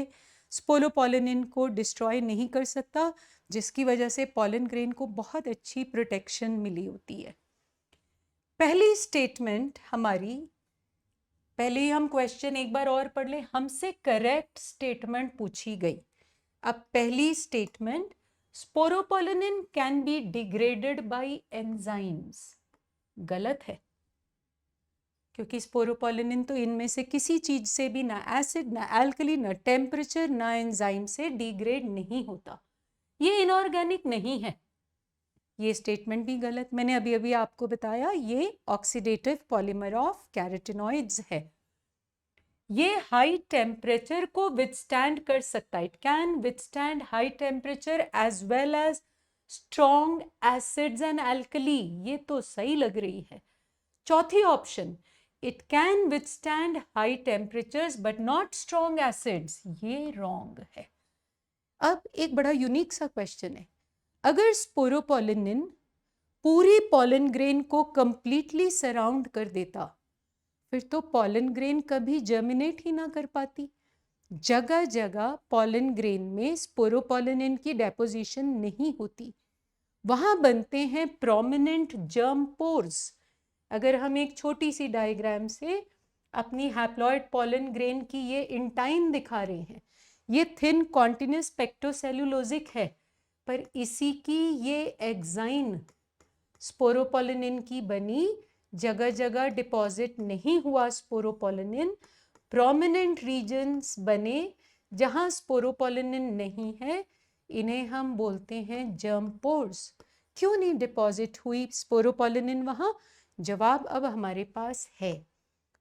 स्पोरोपोलिनिन को डिस्ट्रॉय नहीं कर सकता, जिसकी वजह से पॉलन ग्रेन को बहुत अच्छी प्रोटेक्शन मिली होती है। पहली स्टेटमेंट हमारी, पहले ही हम क्वेश्चन एक बार और पढ़ लें, हमसे करेक्ट स्टेटमेंट पूछी गई। अब पहली statement, sporopollenin can be degraded by enzymes. गलत है, क्योंकि स्पोरोपोलिन तो इनमें से किसी चीज से भी, ना एसिड ना एल्कली ना टेम्परेचर ना एंजाइम से डिग्रेड नहीं होता। ये इनऑर्गेनिक नहीं है। ये स्टेटमेंट भी गलत। मैंने अभी अभी आपको बताया ये ऑक्सीडेटिव पॉलीमर ऑफ कैरोटीनॉइड्स है। ये हाई टेम्परेचर को विथस्टैंड कर सकता है। It can withstand high temperature as well as strong acids and alkali. ये तो सही लग रही है। चौथी option, it can withstand high temperatures but not strong acids, ये रॉन्ग है। अब एक बड़ा यूनिक सा क्वेश्चन है, अगर स्पोरोपोलिन पूरी पॉलन ग्रेन को कंप्लीटली सराउंड कर देता, फिर तो पॉलन ग्रेन कभी जर्मिनेट ही ना कर पाती। जगह जगह पॉलन ग्रेन में स्पोरोपोलिन की डेपोजिशन नहीं होती, वहां बनते हैं प्रोमिनेंट जर्म पोर्स। अगर हम एक छोटी सी डायग्राम से अपनी हैप्लॉइड पॉलन ग्रेन की ये इंटाइन दिखा रहे हैं, ये थिन कॉन्टिन्यूस पेक्टोसेलुलोजिक है, पर इसी की ये एक्साइन स्पोरोपोलिन की बनी, जगह जगह डिपॉजिट नहीं हुआ स्पोरोपोलिन, प्रोमिनेंट रीजन्स बने जहां स्पोरोपोलिन नहीं है, इन्हें हम बोलते हैं जर्म पोर्स। क्यों नहीं डिपॉजिट हुई स्पोरोपोलिन वहां? जवाब अब हमारे पास है।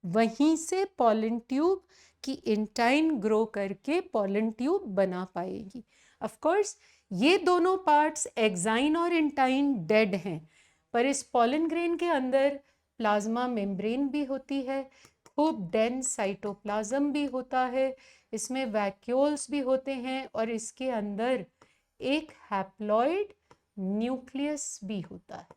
वहीं से पॉलन ट्यूब की इंटाइन ग्रो करके पॉलन ट्यूब बना पाएगी। ऑफ कोर्स ये दोनों पार्ट्स एक्साइन और इंटाइन डेड हैं, पर इस पॉलन ग्रेन के अंदर प्लाज्मा मेम्ब्रेन भी होती है, खूब डेंस साइटोप्लाज्म भी होता है, इसमें वैक्यूल्स भी होते हैं और इसके अंदर एक हैप्लॉइड न्यूक्लियस भी होता है।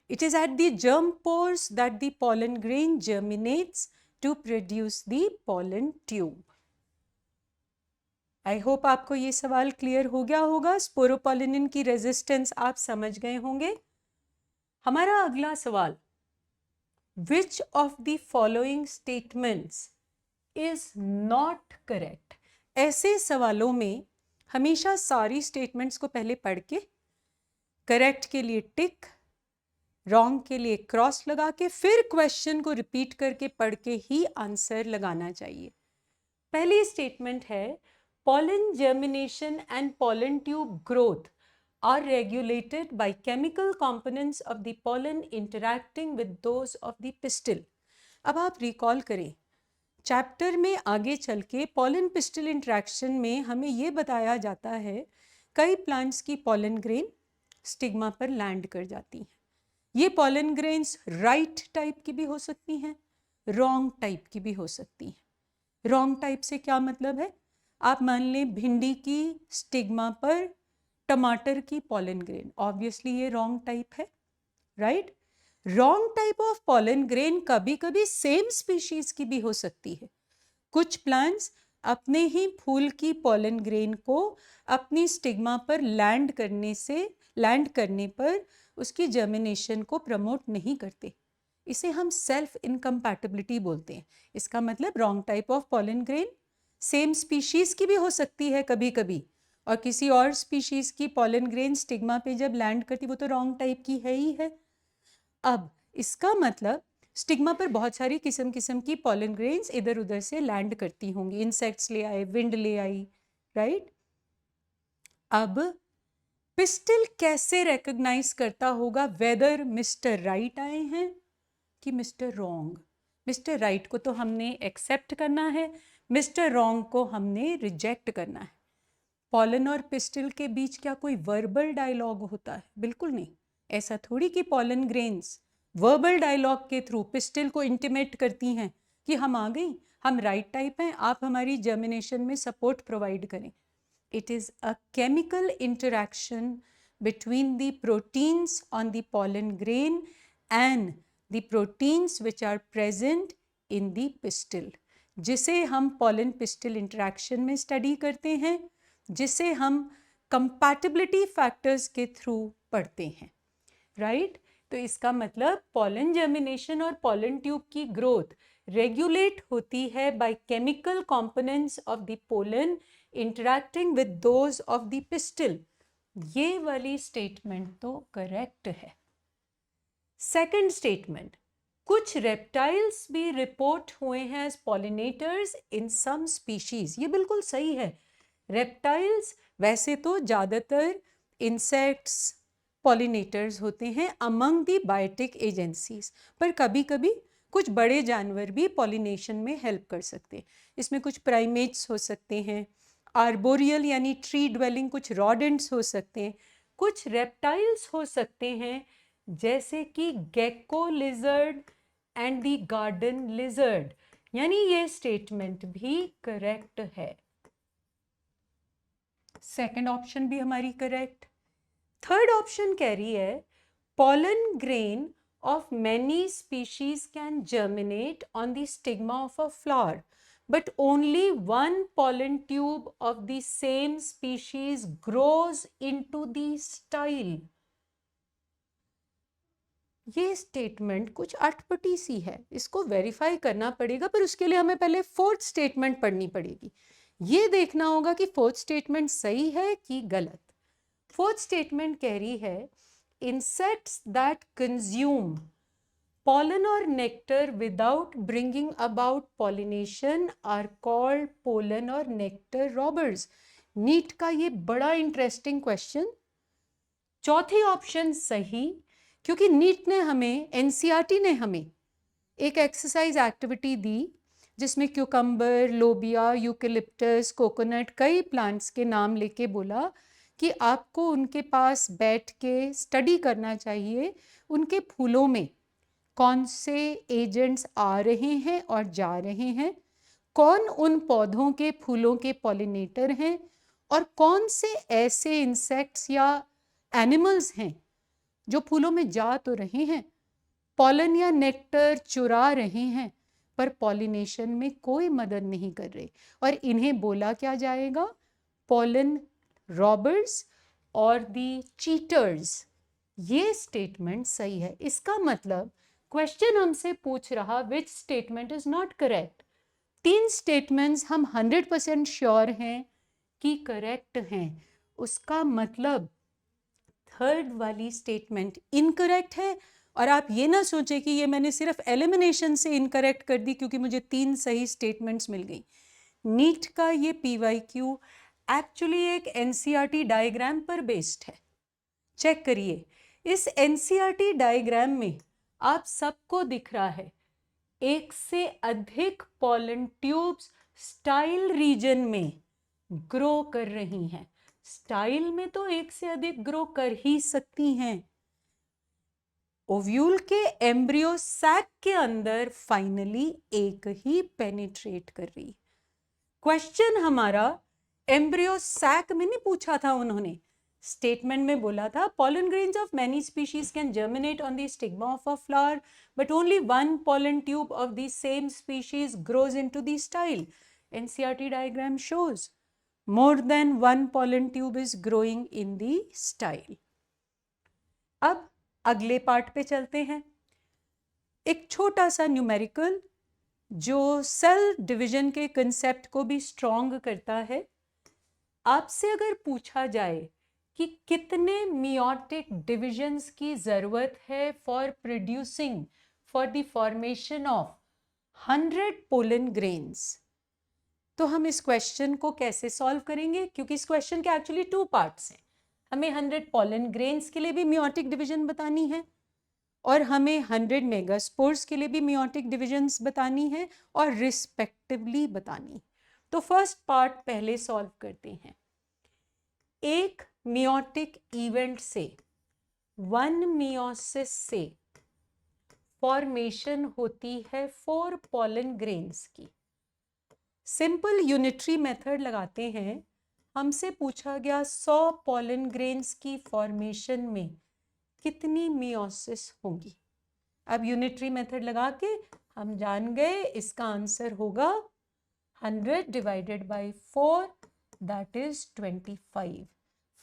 It is at the germ pores that the pollen grain germinates to produce the pollen tube. I hope आपको ये सवाल क्लियर हो गया होगा। स्पोरोपोलिन की रेजिस्टेंस आप समझ गए होंगे। हमारा अगला सवाल, Which of the following statements is not correct? ऐसे सवालों में हमेशा सारी स्टेटमेंट्स को पहले पढ़ के करेक्ट के लिए टिक, रॉन्ग के लिए क्रॉस लगा के फिर क्वेश्चन को रिपीट करके पढ़ के ही आंसर लगाना चाहिए। पहली स्टेटमेंट है, pollen germination and pollen tube growth are regulated by chemical components of the pollen interacting with those of the pistil. अब आप रिकॉल करें, चैप्टर में आगे चल के pollen pistil इंटरेक्शन में हमें ये बताया जाता है कई प्लांट्स की pollen ग्रेन स्टिग्मा पर लैंड कर जाती हैं। ये पॉलन ग्रेन्स राइट टाइप की भी हो सकती हैं, रॉन्ग टाइप की भी हो सकती हैं। रॉन्ग टाइप से क्या मतलब है? आप मान लें भिंडी की स्टिग्मा पर टमाटर की पॉलन ग्रेन, ऑब्वियसली ये रॉन्ग टाइप है, right? Wrong type of pollen grain कभी कभी सेम स्पीशीज की भी हो सकती है। कुछ प्लांट्स अपने ही फूल की पॉलन ग्रेन को अपनी स्टिग्मा पर लैंड करने पर उसकी जर्मिनेशन को प्रमोट नहीं करते। इसे हम सेल्फ इनकम्पैटिबिलिटी बोलते हैं। इसका मतलब wrong type of pollen grain same species की भी हो सकती है कभी कभी, और किसी और स्पीशीज की पॉलन ग्रेन स्टिग्मा पे जब लैंड करती वो तो रॉन्ग टाइप की है ही है। अब इसका मतलब स्टिग्मा पर बहुत सारी किस्म किस्म की पॉलन ग्रेन्स इधर उधर से लैंड करती होंगी, इंसेक्ट्स ले आए, विंड ले आई, राइट? अब पिस्टिल कैसे रिकॉग्नाइज करता होगा वेदर मिस्टर राइट आए हैं कि मिस्टर रॉन्ग? मिस्टर राइट को तो हमने एक्सेप्ट करना है, मिस्टर रॉन्ग को हमने रिजेक्ट करना है। पॉलन और पिस्टिल के बीच क्या कोई वर्बल डायलॉग होता है? बिल्कुल नहीं। ऐसा थोड़ी कि पॉलन ग्रेन्स वर्बल डायलॉग के थ्रू पिस्टिल को इंटिमेट करती हैं कि हम आ गई, हम राइट टाइप हैं, आप हमारी जर्मिनेशन में सपोर्ट प्रोवाइड करें। It is a chemical interaction between the proteins on the pollen grain and the proteins which are present in the pistil, जिसे हम pollen pistil interaction में स्टडी करते हैं, जिसे हम compatibility factors के थ्रू पढ़ते हैं, राइट? तो इसका मतलब pollen germination और pollen tube की growth रेगुलेट होती है by chemical components of the pollen interacting with those of the pistol. ये वाली स्टेटमेंट तो करेक्ट है। सेकंड स्टेटमेंट, कुछ रेप्टाइल्स भी रिपोर्ट हुए हैं एज पॉलिनेटर्स इन सम स्पीशीज, ये बिल्कुल सही है। रेप्टाइल्स वैसे तो ज़्यादातर इंसेक्ट्स पॉलिनेटर्स होते हैं अमंग दी बायोटिक एजेंसीज, पर कभी कभी कुछ बड़े जानवर भी पॉलिनेशन में हेल्प कर सकते हैं। इसमें कुछ प्राइमेट्स हो सकते हैं, आर्बोरियल यानी ट्री ड्वेलिंग कुछ रॉडेंट्स हो सकते हैं, कुछ रेप्टाइल्स हो सकते हैं जैसे कि gecko lizard and the garden lizard, यानी ये स्टेटमेंट भी करेक्ट है। सेकंड ऑप्शन भी हमारी करेक्ट। थर्ड ऑप्शन कह रही है pollen grain of many species can germinate on the stigma of a flower, but only one pollen tube of the same species grows into the style। ये स्टेटमेंट कुछ अटपटी सी है, इसको वेरीफाई करना पड़ेगा, पर उसके लिए हमें पहले फोर्थ स्टेटमेंट पढ़नी पड़ेगी। ये देखना होगा कि फोर्थ स्टेटमेंट सही है कि गलत। फोर्थ स्टेटमेंट कह रही है insects that consume pollen or nectar without bringing about pollination are called pollen or nectar robbers। NEET का ये बड़ा इंटरेस्टिंग क्वेश्चन। चौथी ऑप्शन सही, क्योंकि नीट ने हमें, एनसीईआरटी ने हमें एक एक्सरसाइज एक्टिविटी दी जिसमें क्यूकम्बर, लोबिया, यूकेलिप्टस, कोकोनट, कई प्लांट्स के नाम लेके बोला कि आपको उनके पास बैठ के स्टडी करना चाहिए उनके फूलों में कौन से एजेंट्स आ रहे हैं और जा रहे हैं, कौन उन पौधों के फूलों के पॉलिनेटर हैं, और कौन से ऐसे इंसेक्ट्स या एनिमल्स हैं जो फूलों में जा तो रहे हैं, पॉलन या नेक्टर चुरा रहे हैं, पर पॉलिनेशन में कोई मदद नहीं कर रहे, और इन्हें बोला क्या जाएगा, पॉलन रॉबर्स और दी चीटर्स। ये स्टेटमेंट सही है। इसका मतलब क्वेश्चन हमसे पूछ रहा which statement is not correct. 3 statements हम 100% श्योर हैं कि करेक्ट हैं, उसका मतलब थर्ड वाली स्टेटमेंट इनकरेक्ट है। और आप ये ना सोचें कि ये मैंने सिर्फ एलिमिनेशन से इनकरेक्ट कर दी क्योंकि मुझे 3 सही स्टेटमेंट्स मिल गई। नीट का ये PYQ एक्चुअली एक एनसीईआरटी डायग्राम पर बेस्ड है। चेक करिए, इस एनसीईआरटी डायग्राम में आप सबको दिख रहा है 1 से अधिक पॉलन ट्यूब्स स्टाइल रीजन में ग्रो कर रही हैं। स्टाइल में तो 1 से अधिक ग्रो कर ही सकती हैं। ओव्यूल के एम्ब्रियो सैक के अंदर फाइनली एक ही पेनिट्रेट कर रही। क्वेश्चन हमारा एम्ब्रियो सैक में नहीं पूछा था उन्होंने, स्टेटमेंट में बोला था pollen grains of many species can germinate on the stigma of a flower, but only one pollen tube of the same species grows into the style। NCERT diagram shows more than one pollen tube is growing in the style। अब अगले पार्ट पे चलते हैं। एक छोटा सा न्यूमेरिकल जो सेल डिवीजन के कंसेप्ट को भी स्ट्रॉन्ग करता है। आपसे अगर पूछा जाए कि कितने मियोटिक डिविजन्स की जरूरत है for producing for the formation of 100 pollen grains, तो हम इस क्वेश्चन को कैसे सॉल्व करेंगे, क्योंकि इस क्वेश्चन के एक्चुअली 2 पार्ट्स हैं। हमें 100 पोलन ग्रेन्स के लिए भी मियोटिक डिवीजन बतानी है और हमें 100 मेगास्पोर्स के लिए भी मियोटिक डिविजन्स बतानी है और रिस्पेक्टिवली बतानी। तो फर्स्ट पार्ट पहले सॉल्व करते हैं। एक मियोटिक इवेंट से, 1 मियोसिस से फॉर्मेशन होती है 4 पोलन ग्रेन्स की। सिंपल यूनिटरी मेथड लगाते हैं। हमसे पूछा गया 100 पोलन ग्रेन्स की फॉर्मेशन में कितनी मियोसिस होंगी। अब यूनिटरी मेथड लगा के हम जान गए इसका आंसर होगा 100 divided by 4, that is 25।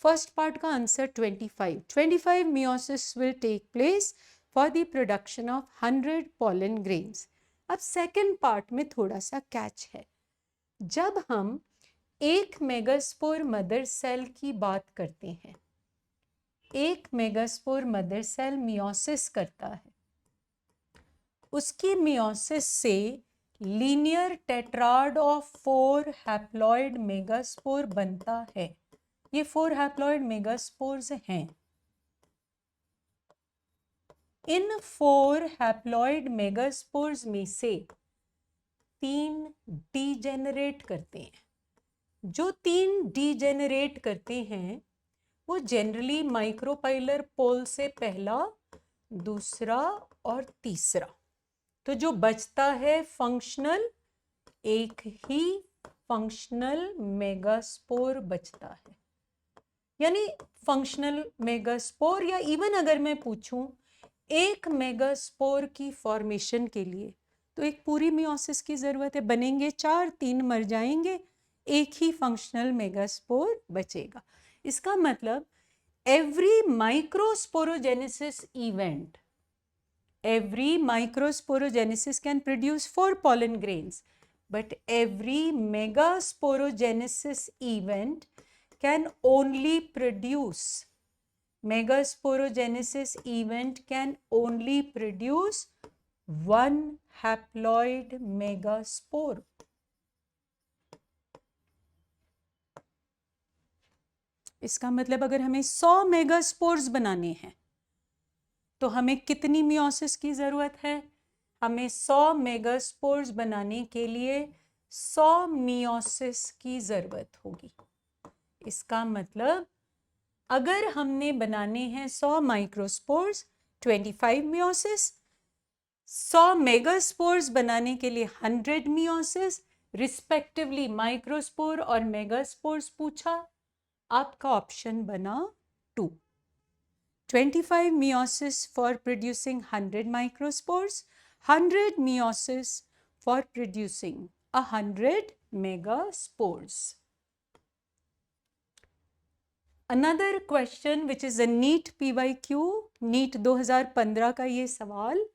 First part का answer 25 meiosis will take place for the production of 100 pollen grains. अब सेकेंड पार्ट में थोड़ा सा कैच है। जब हम एक मेगास्पोर मदर सेल की बात करते हैं। एक मेगास्पोर मदर सेल मियोसिस करता है, उसकी मियोसिस से linear tetrad of 4 haploid megaspore बनता है। ये 4 हैप्लॉइड मेगास्पोर्स हैं। इन 4 हैप्लॉइड मेगास्पोर्स में से 3 डीजेनरेट करते हैं। जो 3 डीजेनरेट करते हैं वो जनरली माइक्रोपाइलर पोल से पहला, दूसरा और तीसरा। तो जो बचता है फंक्शनल, एक ही फंक्शनल मेगास्पोर बचता है। यानी फंक्शनल मेगास्पोर, या इवन अगर मैं पूछूं एक मेगास्पोर की फॉर्मेशन के लिए तो एक पूरी मियोसिस की जरूरत है। बनेंगे 4, 3 मर जाएंगे, एक ही फंक्शनल मेगास्पोर बचेगा। इसका मतलब every microsporogenesis can produce 4 pollen grains, but every megasporogenesis event can only produce one haploid megaspore. इसका मतलब अगर हमें 100 मेगास्पोर्स बनाने हैं तो हमें कितनी मियोसिस की जरूरत है? हमें 100 मेगास्पोर्स बनाने के लिए 100 मियोसिस की जरूरत होगी। इसका मतलब अगर हमने बनाने हैं 100 माइक्रोस्पोर्स, 25 मियोसिस, 100 मेगास्पोर्स बनाने के लिए 100 मियोसिस, रिस्पेक्टिवली माइक्रोस्पोर और मेगास्पोर्स पूछा, आपका ऑप्शन बना 2। 25 meiosis for producing 100 microspores, 100 meiosis for producing 100 megaspores. Another question which is a NEET PYQ, NEET 2015 का ये सवाल,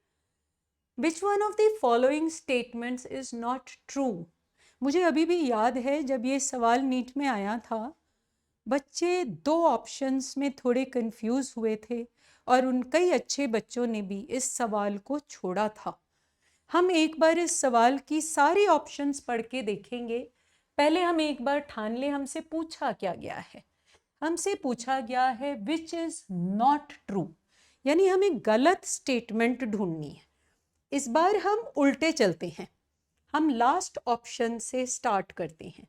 which one of the following statements is not true? मुझे अभी भी याद है जब ये सवाल नीट में आया था, बच्चे 2 ऑप्शंस में थोड़े कंफ्यूज हुए थे और उन कई अच्छे बच्चों ने भी इस सवाल को छोड़ा था। हम एक बार इस सवाल की सारी ऑप्शंस पढ़ के देखेंगे। पहले हम एक बार ठान ले हमसे पूछा क्या गया है। हमसे पूछा गया है विच इज नॉट ट्रू, यानी हमें गलत स्टेटमेंट ढूंढनी है। इस बार हम उल्टे चलते हैं, हम लास्ट ऑप्शन से स्टार्ट करते हैं।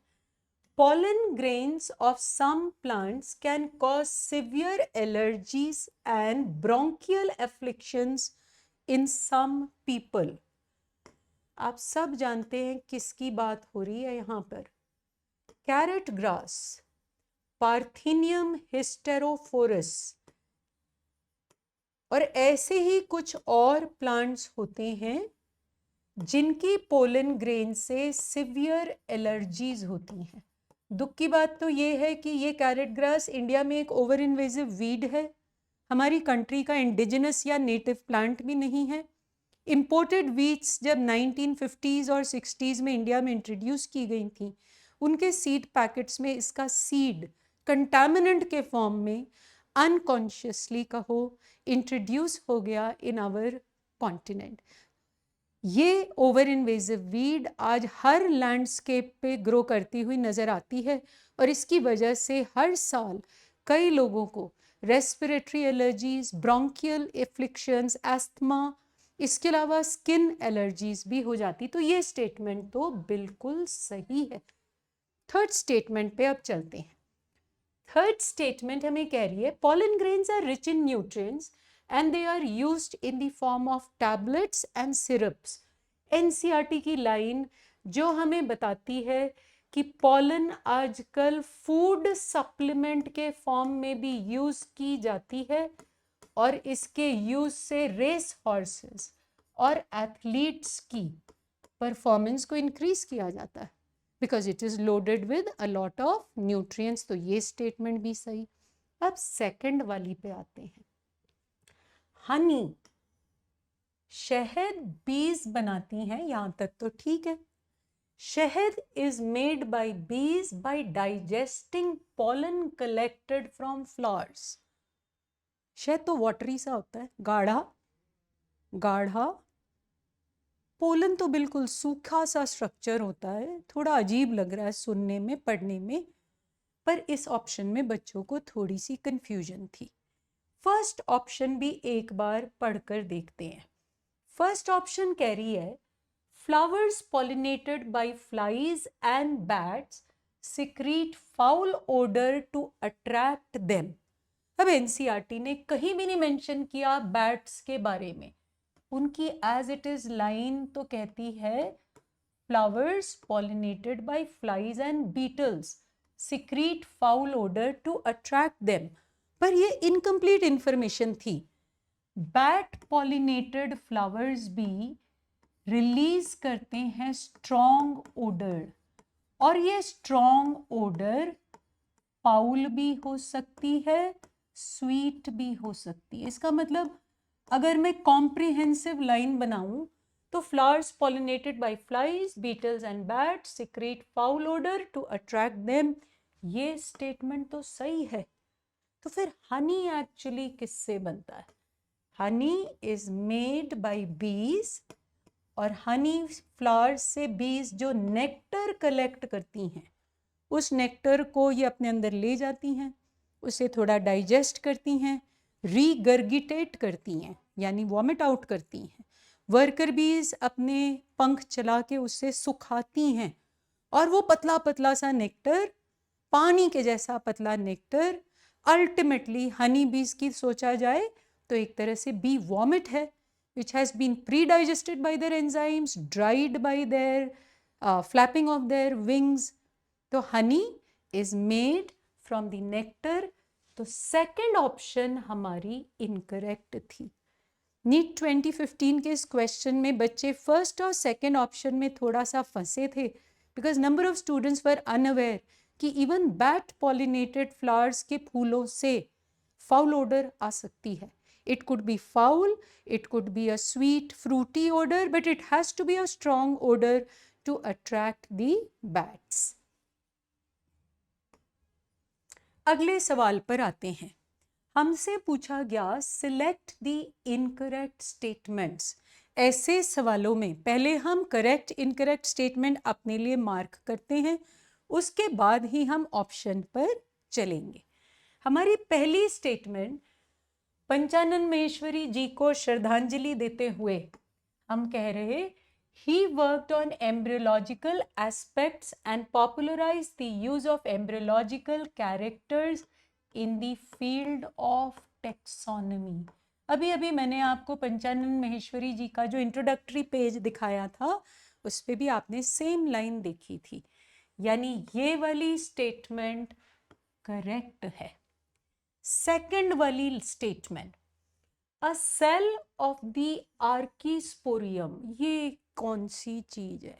Pollen grains of some plants can cause severe allergies and bronchial afflictions in some people. आप सब जानते हैं किसकी बात हो रही है यहाँ पर। कैरेट ग्रास, पार्थिनियम हिस्टेरोफोरस और ऐसे ही कुछ और प्लांट्स होते हैं जिनकी पोलन ग्रेन से सिवियर एलर्जीज होती हैं। दुख की बात तो ये है कि ये कैरेट ग्रास इंडिया में एक ओवर इन्वेजिव वीड है, हमारी कंट्री का इंडिजिनस या नेटिव प्लांट भी नहीं है। इंपोर्टेड वीड्स जब 1950s और 60s में इंडिया में इंट्रोड्यूस की गई थी, उनके सीड पैकेट्स में इसका सीड कंटामिनेंट के फॉर्म में अनकॉन्शियसली कहो इंट्रोड्यूस हो गया इन आवर कॉन्टिनेंट। ये ओवर इन्वेजिव वीड आज हर लैंडस्केप पे ग्रो करती हुई नजर आती है और इसकी वजह से हर साल कई लोगों को respiratory allergies, bronchial afflictions, asthma, इसके अलावा स्किन एलर्जीज भी हो जाती। तो ये स्टेटमेंट तो बिल्कुल सही है। थर्ड स्टेटमेंट पे अब चलते हैं। थर्ड स्टेटमेंट हमें कह रही है pollen grains are rich in nutrients and they are used in the form of tablets and syrups. NCERT की लाइन जो हमें बताती है कि पॉलन आजकल फूड सप्लीमेंट के फॉर्म में भी यूज की जाती है और इसके यूज से रेस हॉर्सेस और एथलीट्स की परफॉर्मेंस को इंक्रीज किया जाता है because it is loaded with a lot of nutrients. तो ये स्टेटमेंट भी सही। अब सेकंड वाली पे आते हैं। हनी, शहद बीज बनाती हैं, यहां तक तो ठीक है। शहद is made by bees by digesting pollen collected from flowers. शहद तो वाटरी सा होता है, गाढ़ा गाढ़ा। पोलन तो बिल्कुल सूखा सा स्ट्रक्चर होता है, थोड़ा अजीब लग रहा है सुनने में, पढ़ने में, पर इस ऑप्शन में बच्चों को थोड़ी सी कंफ्यूजन थी। फर्स्ट ऑप्शन भी एक बार पढ़कर देखते हैं। फर्स्ट ऑप्शन कह रही है flowers pollinated by flies and bats secrete foul odour to attract them. अब एनसीईआरटी ने कहीं भी नहीं मेंशन किया बैट्स के बारे में, उनकी एज इट इज लाइन तो कहती है flowers pollinated by flies and beetles secrete foul odour to attract them, पर ये इनकम्प्लीट इंफॉर्मेशन थी। बैट पॉलिनेटेड फ्लावर्स भी रिलीज करते हैं स्ट्रॉन्ग ओडर, और ये स्ट्रॉन्ग ओडर फाउल भी हो सकती है, स्वीट भी हो सकती है। इसका मतलब अगर मैं कॉम्प्रिहेंसिव लाइन बनाऊं तो flowers pollinated by flies, beetles and bats secrete foul odour to attract them, ये स्टेटमेंट तो सही है। तो फिर हनी एक्चुअली किससे बनता है? हनी इज मेड बाय बीज, और हनी फ्लावर्स से बीज जो नेक्टर कलेक्ट करती हैं, उस नेक्टर को ये अपने अंदर ले जाती हैं, उसे थोड़ा डाइजेस्ट करती हैं, रीगर्गिटेट करती हैं यानी वॉमिट आउट करती हैं। वर्कर बीज अपने पंख चला के उससे सुखाती हैं, और वो पतला पतला सा नेक्टर, पानी के जैसा पतला नेक्टर, अल्टीमेटली हनी बीज की सोचा जाए तो एक तरह से बी वॉमिट है, which has been pre-digested by their enzymes, dried by their flapping of their wings. तो honey is made from the nectar. तो सेकेंड ऑप्शन हमारी इनकरेक्ट थी। नीट 2015 के इस क्वेश्चन में बच्चे फर्स्ट और सेकेंड ऑप्शन में थोड़ा सा फंसे थे, because number of students were unaware कि इवन बैट पॉलिनेटेड फ्लावर्स के फूलों से फाउल ओडर आ सकती है। It could be foul, it could be a sweet, fruity odor, but it has to be a strong odor to attract the bats. अगले सवाल पर आते हैं। हमसे पूछा गया select the incorrect statements। ऐसे सवालों में पहले हम करेक्ट इनकरेक्ट स्टेटमेंट अपने लिए मार्क करते हैं, उसके बाद ही हम ऑप्शन पर चलेंगे। हमारी पहली स्टेटमेंट पंचानन महेश्वरी जी को श्रद्धांजलि देते हुए हम कह रहे, he worked on embryological aspects and popularized the use of embryological characters in the field of taxonomy। अभी अभी मैंने आपको पंचानन महेश्वरी जी का जो इंट्रोडक्टरी पेज दिखाया था, उस पे भी आपने सेम लाइन देखी थी, यानी ये वाली स्टेटमेंट करेक्ट है। सेकेंड वाली statement, a cell of the archesporium, ये कौन सी चीज है?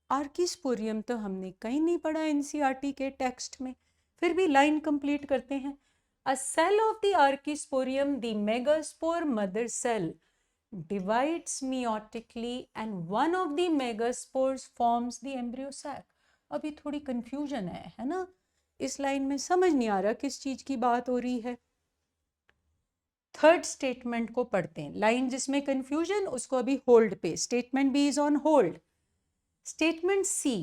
आर्कीस्पोरियम तो हमने कहीं नहीं पढ़ा एनसीईआरटी के टेक्स्ट में, फिर भी लाइन कंप्लीट करते हैं। A cell of the archesporium, the megaspore mother cell divides meiotically and one of the megaspores forms the embryo sac। अभी थोड़ी कंफ्यूजन है ना, इस लाइन में समझ नहीं आ रहा किस चीज की बात हो रही है। थर्ड स्टेटमेंट को पढ़ते हैं, लाइन जिसमें कंफ्यूजन उसको अभी होल्ड पे, statement B is on hold. Statement C,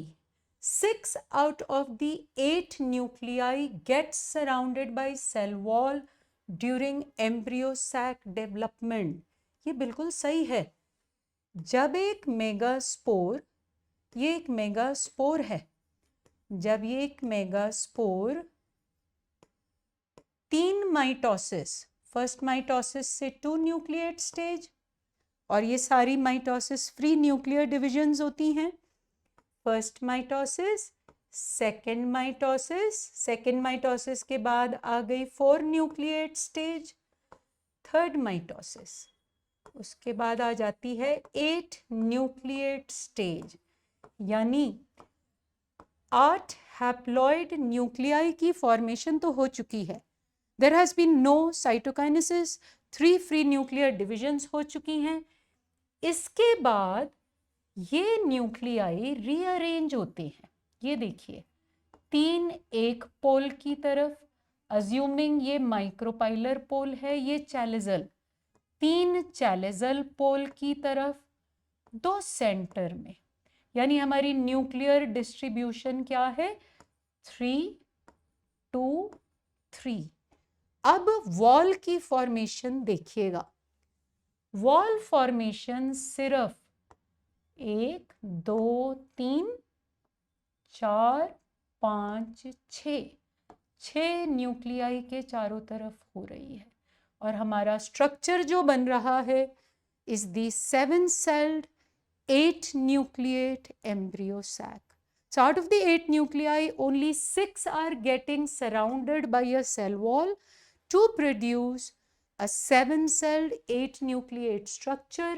6 out of the 8 nuclei get surrounded by cell wall during embryo sac development। ये बिल्कुल सही है। जब एक मेगास्पोर, ये एक मेगास्पोर है, जब ये एक मेगास्पोर 3 माइटोसिस, फर्स्ट माइटोसिस से 2 न्यूक्लिएट स्टेज, और ये सारी माइटोसिस फ्री न्यूक्लियर डिविजन्स होती हैं। First mitosis, second mitosis, second mitosis के बाद आ गई 4 न्यूक्लिएट स्टेज, थर्ड माइटोसिस, उसके बाद आ जाती है 8 न्यूक्लिएट स्टेज, यानी 8 हैप्लॉइड न्यूक्लियाई की फॉर्मेशन तो हो चुकी है। There has been no cytokinesis, 3 free nuclear divisions हो चुकी हैं। इसके बाद ये न्यूक्लियाई रीअरेंज होते हैं। ये देखिए 3 एक पोल की तरफ, अज्यूमिंग ये माइक्रोपाइलर पोल है, ये चैलेजल, 3 चैलेजल पोल की तरफ, 2 सेंटर में, यानी हमारी न्यूक्लियर डिस्ट्रीब्यूशन क्या है 3 2 3। अब वॉल की फॉर्मेशन देखिएगा, वॉल फॉर्मेशन सिर्फ 1 2 3 4 5 6 न्यूक्लियाई के चारों तरफ हो रही है। और हमारा स्ट्रक्चर जो बन रहा है is the 7-celled 8-nucleate embryo sac. So out of the 8 nuclei, only 6 are getting surrounded by a cell wall to produce a 7-celled 8-nucleate structure,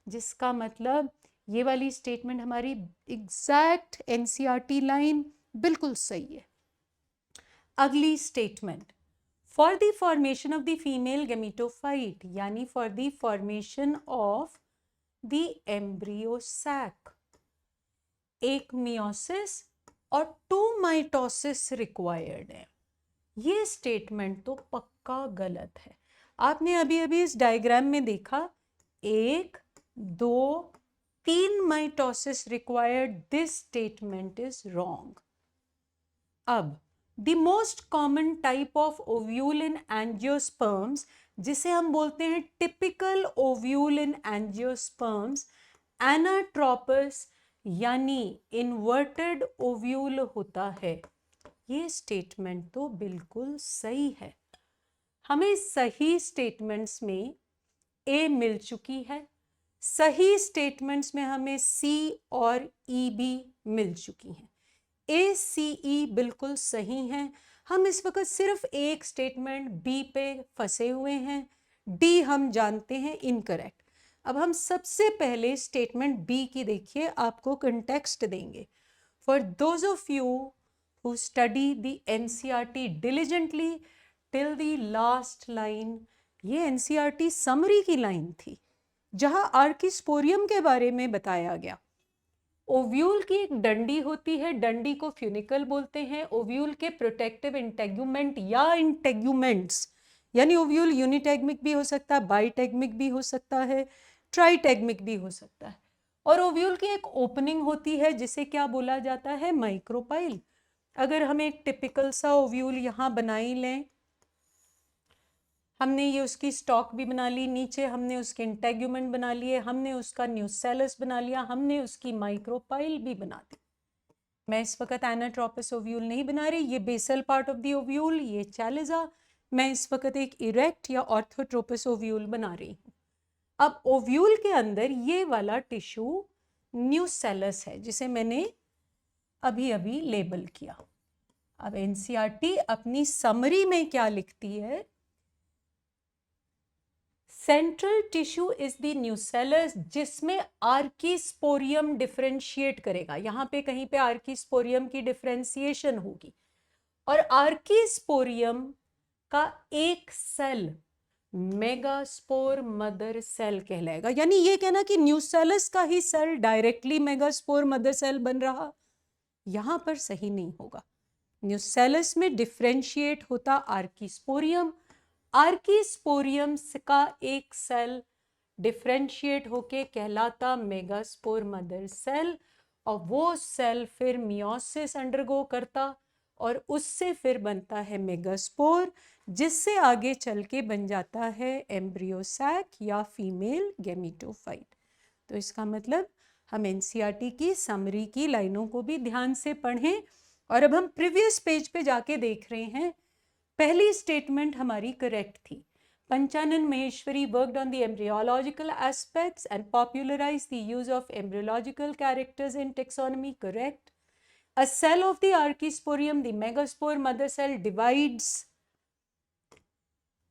जिसका मतलब ये वाली स्टेटमेंट हमारी एग्जैक्ट एनसीईआरटी लाइन बिल्कुल सही है। अगली statement, for the formation of the female gametophyte, यानी for the formation of the embryo sac, एक मियोसिस और 2 माइटोसिस रिक्वायर्ड है। ये स्टेटमेंट तो पक्का गलत है। आपने अभी अभी इस डायग्राम में देखा 1 2 3 mitosis required, this statement is wrong. अब the most common type of ovule in angiosperms, जिसे हम बोलते हैं typical ovule in angiosperms, anatropous यानी इन्वर्टेड ओव्यूल होता है। ये स्टेटमेंट तो बिल्कुल सही है। हमें सही स्टेटमेंट्स में ए मिल चुकी है, सही स्टेटमेंट्स में हमें सी और ई भी मिल चुकी हैं। ए सी ई बिल्कुल सही हैं। हम इस वक्त सिर्फ एक स्टेटमेंट बी पे फंसे हुए हैं, डी हम जानते हैं इनकरेक्ट। अब हम सबसे पहले स्टेटमेंट बी की देखिए, आपको कंटेक्स्ट देंगे। For those of you who study the NCERT diligently till the last line, ये NCERT समरी की लाइन थी जहां आर्किस्पोरियम के बारे में बताया गया। ओव्यूल की एक डंडी होती है, डंडी को फ्यूनिकल बोलते हैं। ओव्यूल के प्रोटेक्टिव इंटेग्यूमेंट या इंटेग्यूमेंट्स, यानी ओव्यूल यूनिटेग्मिक भी हो सकता है, बाईटेग्मिक भी हो सकता है, ट्राईटेग्मिक भी हो सकता है। और ओव्यूल की एक ओपनिंग होती है जिसे क्या बोला जाता है, माइक्रोपाइल। अगर हम एक टिपिकल सा ओव्यूल यहाँ बना ही लें, हमने ये उसकी स्टॉक भी बना ली, नीचे हमने उसके इंटेग्यूमेंट बना लिए, हमने उसका न्यूसेलस बना लिया, हमने उसकी माइक्रोपाइल भी बना दी। मैं इस वक्त एनाट्रोपस ओव्यूल नहीं बना रही, ये basal part of the ovule, ये चैलिजा। मैं इस वक्त एक इरेक्ट या ऑर्थोट्रोपस ओव्यूल बना रही हूँ। अब ओव्यूल के अंदर ये वाला टिश्यू न्यूसेलस है जिसे मैंने अभी अभी लेबल किया। अब एनसीईआरटी अपनी समरी में क्या लिखती है, central tissue is the nucellus जिसमें आर्किस्पोरियम डिफरेंशिएट करेगा। यहाँ पे कहीं पे आर्किस्पोरियम की डिफरेंशिएशन होगी और आर्किस्पोरियम का एक सेल मेगास्पोर मदर सेल कहलाएगा। यानी ये कहना कि न्यूसेलस का ही cell directly megaspore mother cell बन रहा, यहां पर सही नहीं होगा। न्यूसेलस में डिफरेंशिएट होता आर्किस्पोरियम, आर्किस्पोरियम का एक सेल डिफरेंशिएट होके कहलाता मेगास्पोर मदर सेल, और वो सेल फिर मियोसिस अंडरगो करता और उससे फिर बनता है मेगास्पोर, जिससे आगे चल के बन जाता है एम्ब्रियो सैक या फीमेल गेमेटोफाइट। तो इसका मतलब हम एनसीईआरटी की समरी की लाइनों को भी ध्यान से पढ़ें। और अब हम प्रीवियस पेज पे जाके देख रहे हैं, पहली स्टेटमेंट हमारी करेक्ट थी। Panchanan Maheshwari worked on the embryological aspects and popularized the use of embryological characters in taxonomy. Correct. A cell of the archisporium, the megaspore mother cell, divides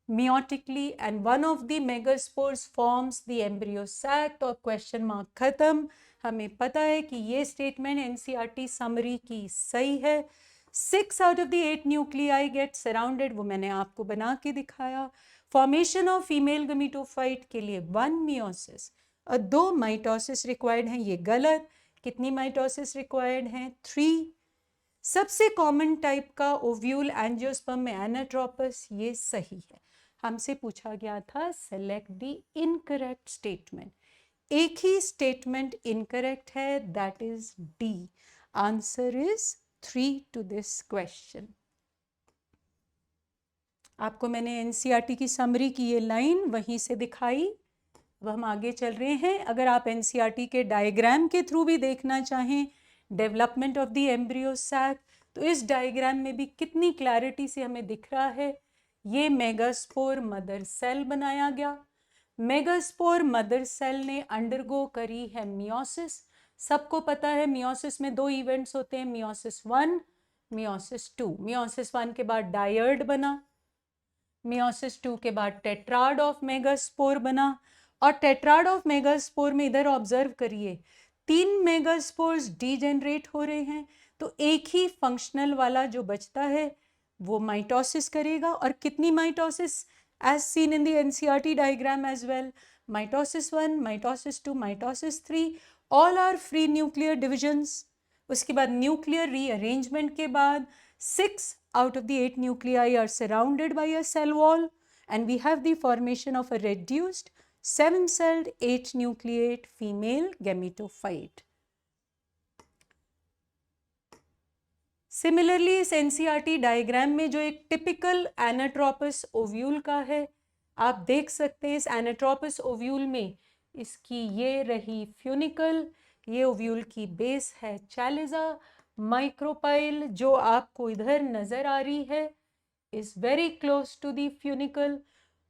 meiotically and one of the megaspores forms the embryo sac. तो क्वेश्चन मार्क खत्म। हमें पता है कि ये स्टेटमेंट एनसीईआरटी समरी की सही है। 6 out of the 8 nuclei get surrounded, वो मैंने आपको बना के दिखाया। फॉर्मेशन ऑफ फीमेल गेमेटोफाइट के लिए 1 मियोसिस, 2 माइटोसिस रिक्वायर्ड हैं, ये गलत। कितनी माइटोसिस रिक्वायर्ड हैं? 3। सबसे कॉमन टाइप का ओव्यूल एंजियोस्पर्म में एनाट्रोपस, ये सही है। हमसे पूछा गया था सेलेक्ट द इनकरेक्ट स्टेटमेंट, एक ही स्टेटमेंट इनकरेक्ट है, that is D. Answer is 3 to this question. आपको मैंने एनसीईआरटी की समरी की ये लाइन वहीं से दिखाई। अब हम आगे चल रहे हैं। अगर आप एनसीईआरटी के डायग्राम के थ्रू भी देखना चाहें development of the embryo sac, तो इस डायग्राम में भी कितनी क्लैरिटी से हमें दिख रहा है। ये मेगास्पोर मदर सेल बनाया गया। मेगास्पोर मदर सेल ने अंडरगो करी है मियोसिस। सबको पता है मियोसिस में 2 इवेंट्स होते हैं, मियोसिस 1, मियोसिस 2। मियोसिस 1 के बाद डायर्ड बना, मियोसिस 2 के बाद टेट्राड ऑफ मेगास्पोर बना। और टेट्राड ऑफ मेगास्पोर में इधर ऑब्जर्व करिए 3 मेगास्पोर्स डीजेनरेट हो रहे हैं, तो एक ही फंक्शनल वाला जो बचता है वो माइटोसिस करेगा। और कितनी mitosis? As seen in the NCERT diagram as well, mitosis 1, mitosis 2, mitosis 3, all are free nuclear divisions. उसके बाद न्यूक्लियर रीअरेंजमेंट के बाद 6 out of the 8 nuclei are surrounded by a cell wall, and we have the formation of a reduced 7-celled 8-nucleate female gametophyte. Similarly, इस एनसीईआरटी डायग्राम में जो एक टिपिकल एनाट्रोपस ओव्यूल का है, आप देख सकते हैं इस एनाट्रोपस ओव्यूल में इसकी ये रही फ्यूनिकल, ये ओव्यूल की बेस है चैलिजा। माइक्रोपाइल जो आपको इधर नजर आ रही है is very close to the funicle.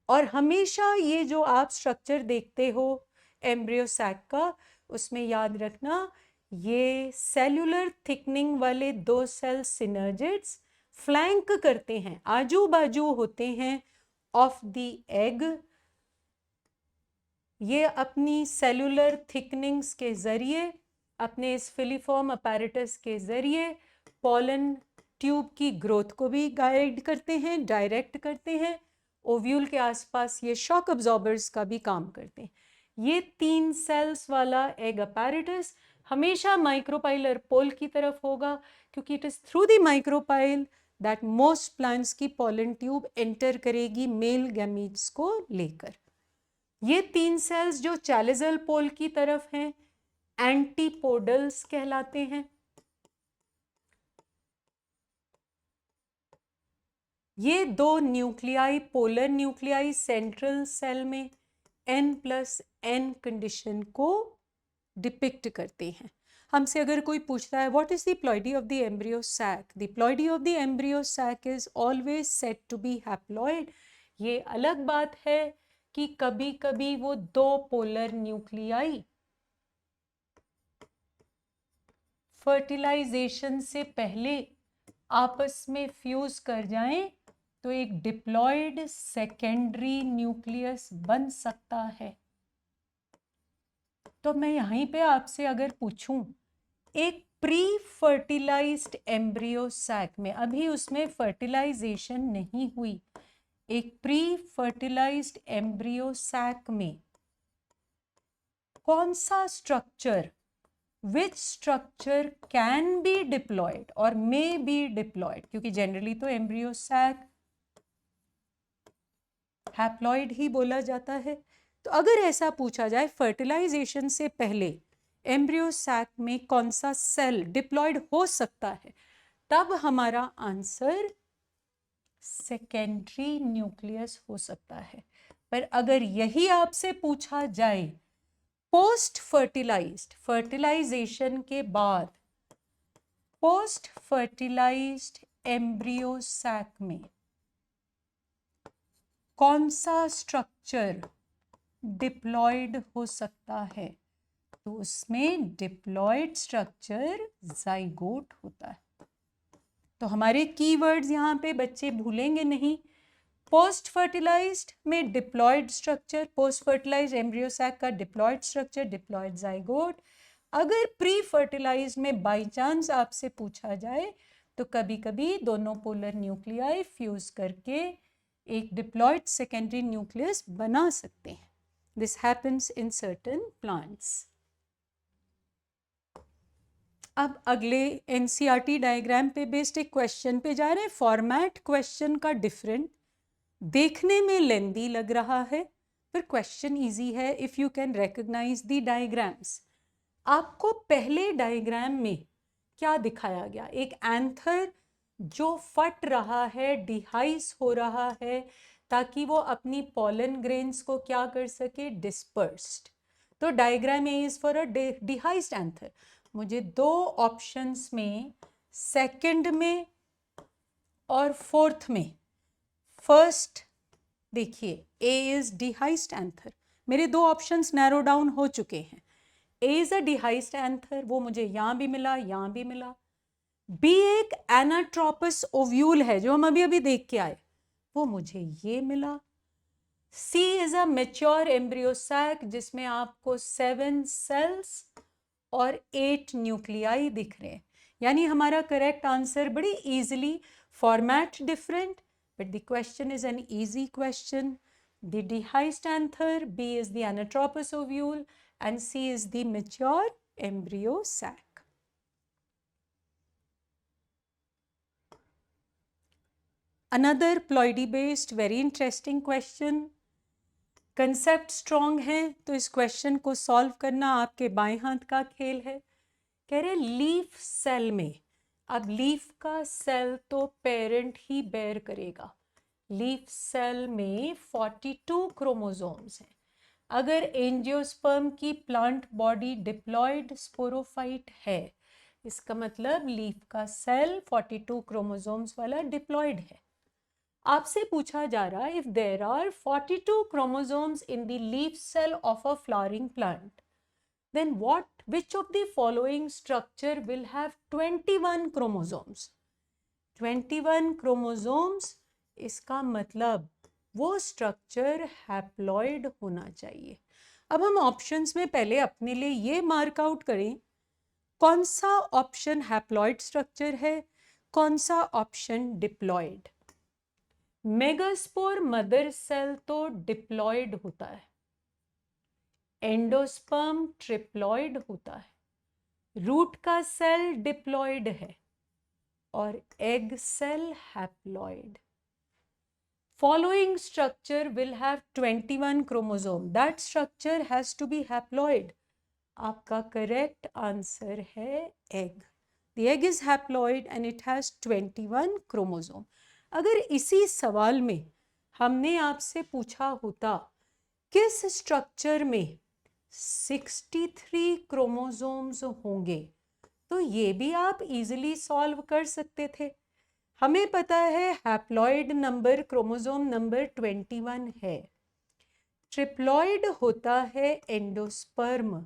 और हमेशा ये जो आप स्ट्रक्चर देखते हो एम्ब्रियो सैक का, उसमें याद रखना ये सेल्यूलर थिकनिंग वाले 2 सेल सिनर्जिड्स फ्लैंक करते हैं, आजू बाजू होते हैं ऑफ द एग। ये अपनी सेल्यूलर थिकनिंग्स के जरिए, अपने इस फिलीफॉर्म अपैरेटस के जरिए पॉलन ट्यूब की ग्रोथ को भी गाइड करते हैं, डायरेक्ट करते हैं। ओव्यूल के आसपास ये शॉक अब्जॉर्बर्स का भी काम करते हैं। ये 3 सेल्स वाला एग अपैरेटस हमेशा माइक्रोपाइलर पोल की तरफ होगा, क्योंकि it is through the micropyle that most plants की पॉलन ट्यूब एंटर करेगी मेल गैमीट्स को लेकर। ये 3 सेल्स जो चैलिजल पोल की तरफ हैं एंटीपोडल्स कहलाते हैं। ये 2 nuclei, polar nuclei central cell में n+n कंडीशन को डिपिक्ट करते हैं। हमसे अगर कोई पूछता है what is the ploidy of the embryo sac, the ploidy of the embryo sac is always said to be haploid. ये अलग बात है कि कभी कभी वो 2 पोलर न्यूक्लियाई फर्टिलाइजेशन से पहले आपस में फ्यूज कर जाएं तो एक डिप्लॉयड सेकेंडरी न्यूक्लियस बन सकता है। तो मैं यहीं पे आपसे अगर पूछूं एक प्री फर्टिलाइज्ड एम्ब्रियो सैक में, अभी उसमें फर्टिलाइजेशन नहीं हुई, एक प्री फर्टिलाइज्ड एम्ब्रियो सैक में कौन सा structure, which structure can be diploid or may be diploid, क्योंकि जनरली तो एम्ब्रियो सैक हैप्लॉइड ही बोला जाता है। तो अगर ऐसा पूछा जाए फर्टिलाइजेशन से पहले एम्ब्रियो सैक में कौन सा सेल डिप्लॉयड हो सकता है, तब हमारा आंसर सेकेंडरी न्यूक्लियस हो सकता है। पर अगर यही आपसे पूछा जाए पोस्ट फर्टिलाइज्ड, फर्टिलाइजेशन के बाद पोस्ट फर्टिलाइज्ड एम्ब्रियो सैक में कौन सा स्ट्रक्चर डिप्लॉयड हो सकता है, तो उसमें डिप्लॉयड स्ट्रक्चर जाइगोट होता है। तो हमारे कीवर्ड्स यहाँ पे बच्चे भूलेंगे नहीं, पोस्ट फर्टिलाइज्ड में diploid structure, post fertilized embryo sac का डिप्लॉयड स्ट्रक्चर डिप्लॉयड जाइगोट। अगर प्री फर्टिलाइज्ड में बाय चांस आपसे पूछा जाए तो कभी कभी दोनों पोलर न्यूक्लियाई फ्यूज करके एक डिप्लॉयड सेकेंडरी न्यूक्लियस बना सकते हैं। This happens in certain plants. अब अगले NCERT डायग्राम पे बेस्ड एक क्वेश्चन पे जा रहे हैं. फॉर्मेट क्वेश्चन का डिफरेंट, देखने में लेंदी लग रहा है पर क्वेश्चन इजी है if you can recognise the diagrams. आपको पहले डायग्राम में क्या दिखाया गया? एक एंथर जो फट रहा है, डिहाइस हो रहा है, ताकि वो अपनी पॉलन ग्रेन्स को क्या कर सके? डिस्पर्स्ड. तो diagram A is for a dehisced anther. मुझे दो ऑप्शंस में, सेकंड में और फोर्थ में, फर्स्ट देखिए ए इज डिहाइस्ड एंथर. मेरे दो ऑप्शंस नैरो डाउन हो चुके हैं. ए इज अ डिहाइस्ड एंथर, वो मुझे यहाँ भी मिला, यहाँ भी मिला. बी एक एनाट्रोपस ओव्यूल है जो हम अभी अभी देख के आए, वो मुझे ये मिला. C is a mature embryo sac जिसमें आपको 7 सेल्स और 8 न्यूक्लियाई दिख रहे हैं. यानी हमारा करेक्ट आंसर बड़ी easily, format different but the question is an easy question. The dehisced anther, B is the anatropous ovule and C is the mature embryo sac. Another ploidy based very interesting question. Concept strong है तो इस क्वेश्चन को सॉल्व करना आपके बाएं हाथ का खेल है. कह रहे लीफ सेल में, अब लीफ का सेल तो पेरेंट ही बेयर करेगा. लीफ सेल में 42 क्रोमोसोम्स हैं. अगर एंजियोस्पर्म की प्लांट बॉडी डिप्लॉयड स्पोरोफाइट है, इसका मतलब लीफ का सेल 42 क्रोमोसोम्स वाला डिप्लॉयड है. आपसे पूछा जा रहा है, if there are 42 chromosomes in the leaf cell of a flowering plant, then which of the following structure will have 21 chromosomes? 21 chromosomes, इसका मतलब वो स्ट्रक्चर हैप्लॉइड होना चाहिए. अब हम ऑप्शंस में पहले अपने लिए ये मार्क आउट करें कौन सा ऑप्शन हैप्लॉइड स्ट्रक्चर है, कौन सा option diploid. Megaspore mother cell तो डिप्लॉइड होता है, एंडोस्पर्म ट्रिप्लॉइड होता है, रूट का सेल डिप्लॉइड है और egg cell haploid. Following structure will have 21 chromosome. That structure has to be haploid. आपका करेक्ट आंसर है egg. The egg is haploid and it has 21 chromosome. अगर इसी सवाल में हमने आपसे पूछा होता किस स्ट्रक्चर में 63 क्रोमोसोम्स होंगे, तो ये भी आप इजीली सॉल्व कर सकते थे. हमें पता है हैप्लॉइड नंबर, क्रोमोसोम नंबर 21 है. ट्रिप्लॉइड होता है एंडोस्पर्म,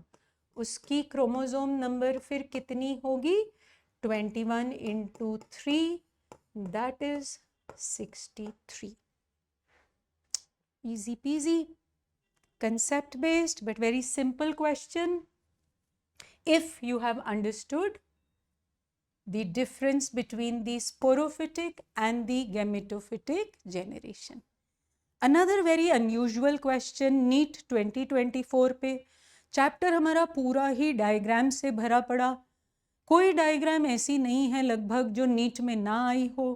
उसकी क्रोमोसोम नंबर फिर कितनी होगी? 21 into 3, that is 63. Easy peasy, concept based but very simple question if you have understood the difference between the sporophytic and the gametophytic generation. Another very unusual question NEET 2024 पे. चैप्टर हमारा पूरा ही डायग्राम से भरा पड़ा, कोई डायग्राम ऐसी नहीं है लगभग जो नीट में ना आई हो.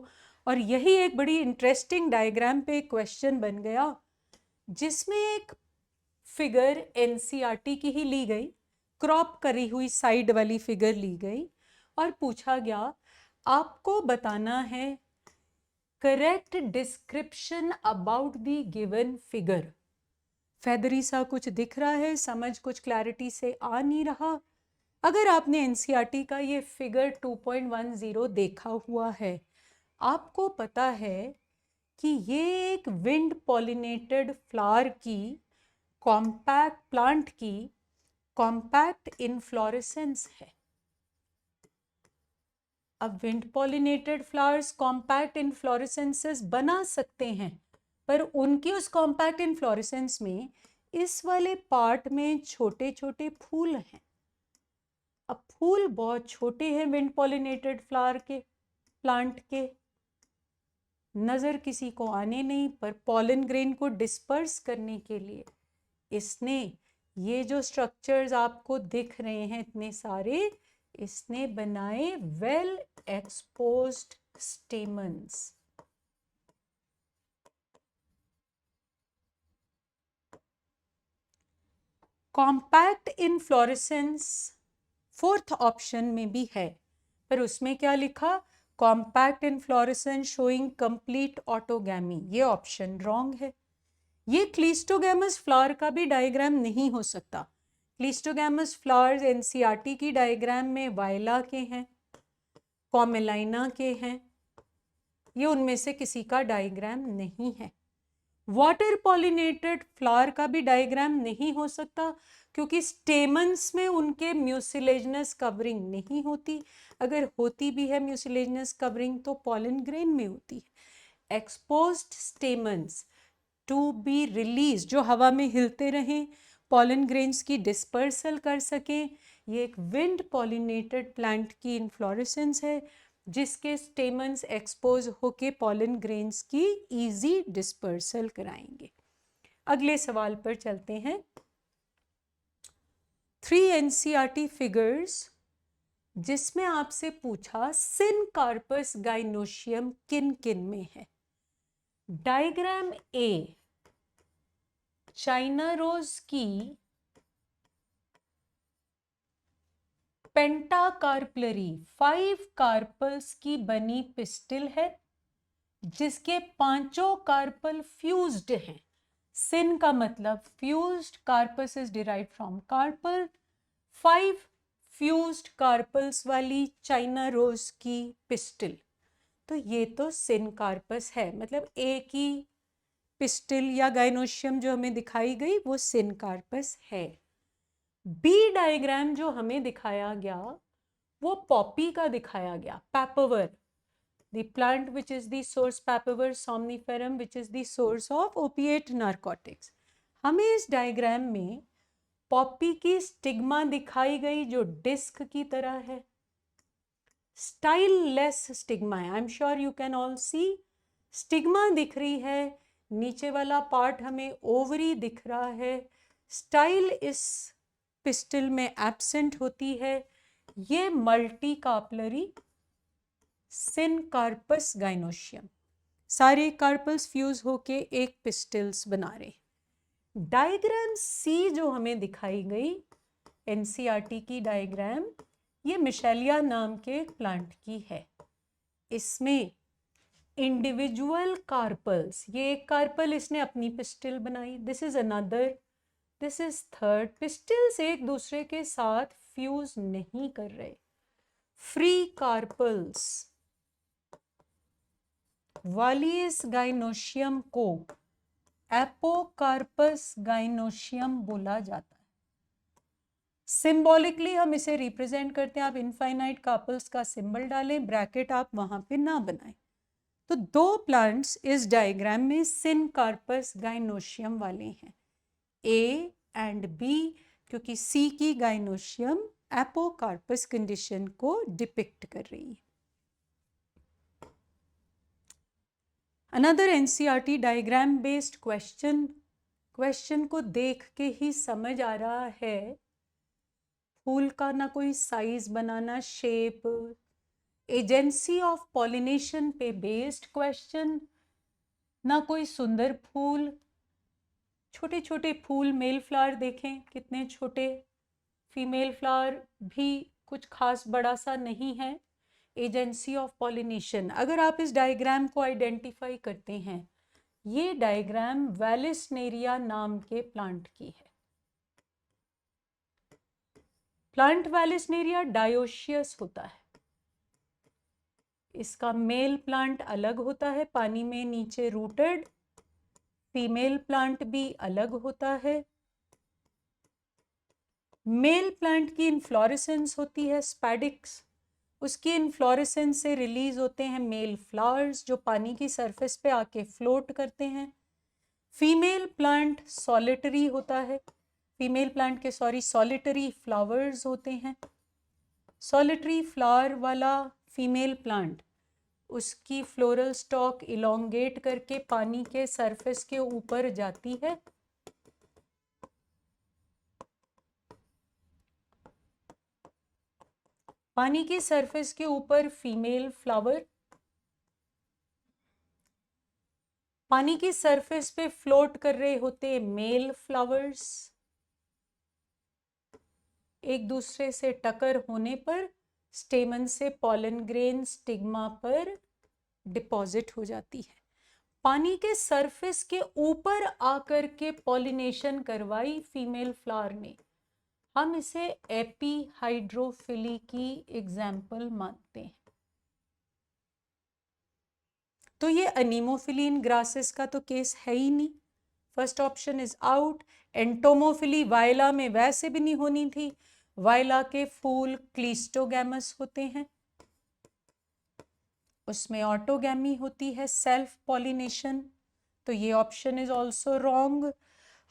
और यही एक बड़ी इंटरेस्टिंग डायग्राम पे क्वेश्चन बन गया जिसमें एक फिगर NCERT की ही ली गई, क्रॉप करी हुई साइड वाली फिगर ली गई और पूछा गया आपको बताना है correct description about the given figure. Feathery सा कुछ दिख रहा है, समझ कुछ क्लैरिटी से आ नहीं रहा. अगर आपने NCERT का ये फिगर 2.10 देखा हुआ है, आपको पता है कि ये एक विंड पॉलिनेटेड फ्लावर की कॉम्पैक्ट प्लांट की कॉम्पैक्ट इनफ्लोरेसेंस है. अब विंड पॉलिनेटेड फ्लावर्स कॉम्पैक्ट इनफ्लोरेसेंसेस बना सकते हैं, पर उनकी उस कॉम्पैक्ट इनफ्लोरेसेंस में इस वाले पार्ट में छोटे छोटे फूल हैं. अब फूल बहुत छोटे हैं विंड पॉलिनेटेड फ्लावर के, प्लांट के, नज़र किसी को आने नहीं, पर पॉलन ग्रेन को डिस्पर्स करने के लिए इसने ये जो स्ट्रक्चर्स आपको दिख रहे हैं इतने सारे, इसने बनाए well exposed stamens. Compact inflorescence fourth option में भी है, पर उसमें क्या लिखा, compact inflorescence showing complete autogamy. ये ऑप्शन रॉन्ग है। ये क्लीस्टोगैमस फ्लावर का भी डायग्राम नहीं हो सकता। क्लीस्टोगैमस फ्लावर्स एनसीईआरटी की डायग्राम में वायला के हैं, कॉमेलाइना के हैं, ये उनमें से किसी का डायग्राम नहीं है। वाटर पॉलिनेटेड फ्लावर का भी डायग्राम नहीं हो सकता, क्योंकि स्टेमन्स में उनके म्यूसिलेजनस कवरिंग नहीं होती। अगर होती भी है म्यूसिलेजनस कवरिंग तो पॉलन ग्रेन में होती है। Exposed stamens to be release, जो हवा में हिलते रहें, पॉलन ग्रेन्स की डिस्पर्सल कर सकें, ये एक विंड पॉलिनेटेड प्लांट की इन्फ्लोरेसेंस है, जिसके स्टेमन्स एक्सपोज होके पॉलन ग्रेन्स की इजी डिस्पर्सल कराएंगे। अगले सवाल पर चलते हैं। 3 एनसीईआरटी फिगर्स, जिसमें आपसे पूछा सिनकार्पस गाइनोशियम किन किन में है। डायग्राम ए, चाइना रोज की पेंटाकार्पलरी 5 कार्पल्स की बनी पिस्टिल है, जिसके पांचों कार्पल फ्यूज्ड हैं। सिन का मतलब fused, carpus is derived from carpal. 5 fused carpels वाली चाइना रोज की पिस्टिल, तो ये तो सिन कार्पस है, मतलब एक ही पिस्टिल या गाइनोशियम जो हमें दिखाई गई वो सिन कार्पस है। बी डायग्राम जो हमें दिखाया गया वो पॉपी का दिखाया गया, Papaver, the plant which is the source, papaver somniferum, which is the source of opiate narcotics। हमें इस डायग्राम में पॉपी की स्टिग्मा दिखाई गई जो डिस्क की तरह है, स्टाइल लेस स्टिग्मा है। I am sure you can all see, stigma दिख रही है, नीचे वाला पार्ट हमें ओवरी दिख रहा है, स्टाइल इस पिस्टिल में एब्सेंट होती है। ये मल्टी कार्पलरी सिनकार्पस गाइनोशियम, सारे कार्पल्स फ्यूज होके एक पिस्टिल्स बना रहे। डायग्राम सी जो हमें दिखाई गई एनसीईआरटी की डायग्राम, ये मिशेलिया नाम के प्लांट की है। इसमें इंडिविजुअल कार्पल्स, ये एक कार्पल इसने अपनी पिस्टिल बनाई, this is another, this is third, pistils एक दूसरे के साथ फ्यूज नहीं कर रहे। फ्री कार्पल्स वाली इस गाइनोशियम को एपोकार्पस गाइनोशियम बोला जाता है। सिंबॉलिकली हम इसे रिप्रेजेंट करते हैं, आप इनफाइनाइट कार्पल्स का सिंबल डालें, ब्रैकेट आप वहां पे ना बनाएं। तो 2 प्लांट्स इस डायग्राम में सिनकार्पस गाइनोशियम वाले हैं, ए एंड बी, क्योंकि सी की गाइनोशियम एपोकार्पस कंडीशन को डिपिक्ट कर रही है। Another NCERT diagram based question को देख के ही समझ आ रहा है फूल का ना कोई size banana, shape, agency of pollination पे बेस्ड क्वेश्चन, ना कोई सुंदर फूल, छोटे छोटे फूल, मेल फ्लावर देखें कितने छोटे, फीमेल फ्लावर भी कुछ खास बड़ा सा नहीं है। एजेंसी ऑफ पॉलिनेशन, अगर आप इस डायग्राम को आइडेंटिफाई करते हैं, ये डायग्राम वैलिसनेरिया नाम के प्लांट की है। प्लांट वैलिसनेरिया डायोशियस होता है, इसका मेल प्लांट अलग होता है, पानी में नीचे रूटेड, फीमेल प्लांट भी अलग होता है। मेल प्लांट की इन्फ्लोरेसेंस होती है स्पैडिक्स, उसकी इन्फ्लोरेसेंस से रिलीज होते हैं मेल फ्लावर्स जो पानी की सरफेस पे आके फ्लोट करते हैं। फीमेल प्लांट सॉलिटरी होता है, फीमेल प्लांट के सॉलिटरी फ्लावर्स होते हैं। सॉलिटरी फ्लावर वाला फीमेल प्लांट, उसकी फ्लोरल स्टॉक इलोंगेट करके पानी के सरफेस के ऊपर जाती है, पानी की सरफेस के ऊपर फीमेल फ्लावर, पानी की सरफेस पे फ्लोट कर रहे होते मेल फ्लावर्स, एक दूसरे से टक्कर होने पर स्टेमन से पॉलन ग्रेन स्टिग्मा पर डिपॉजिट हो जाती है। पानी के सरफेस के ऊपर आकर के पॉलिनेशन करवाई फीमेल फ्लावर ने, हम इसे एपीहाइड्रोफिली की एग्जाम्पल मानते हैं। तो ये अनीमोफिली इन ग्रासेस का तो केस है ही नहीं, first option is out. Entomophily viola में वैसे भी नहीं होनी थी, वायला के फूल क्लीस्टोगैमस होते हैं, उसमें ऑटोगैमी होती है, सेल्फ पॉलिनेशन, तो ये option is also wrong.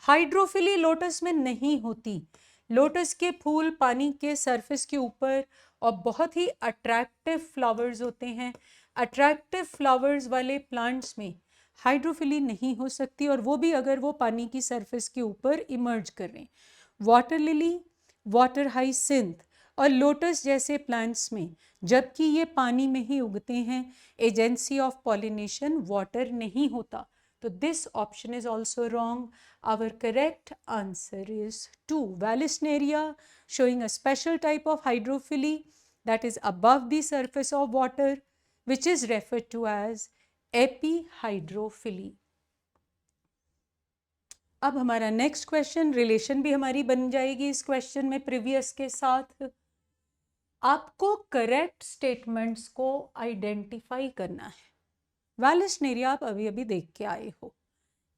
Hydrophily lotus में नहीं होती, लोटस के फूल पानी के सरफेस के ऊपर और बहुत ही अट्रैक्टिव फ्लावर्स होते हैं, अट्रैक्टिव फ्लावर्स वाले प्लांट्स में हाइड्रोफिली नहीं हो सकती, और वो भी अगर वो पानी की सरफेस के ऊपर इमर्ज कर रहे हैं। वाटर लिली, वाटर हाइसिंथ और लोटस जैसे प्लांट्स में, जबकि ये पानी में ही उगते हैं, एजेंसी ऑफ पॉलिनेशन वाटर नहीं होता, तो this option is also wrong. Our correct answer is 2. Vallisneria, showing a special type of hydrophily that is above the surface of water, which is referred to as epihydrophily. अब हमारा नेक्स्ट क्वेश्चन, रिलेशन भी हमारी बन जाएगी इस क्वेश्चन में प्रीवियस के साथ। आपको करेक्ट स्टेटमेंट्स को आइडेंटिफाई करना है। वैलिस्नेरिया आप अभी अभी देख के आए हो,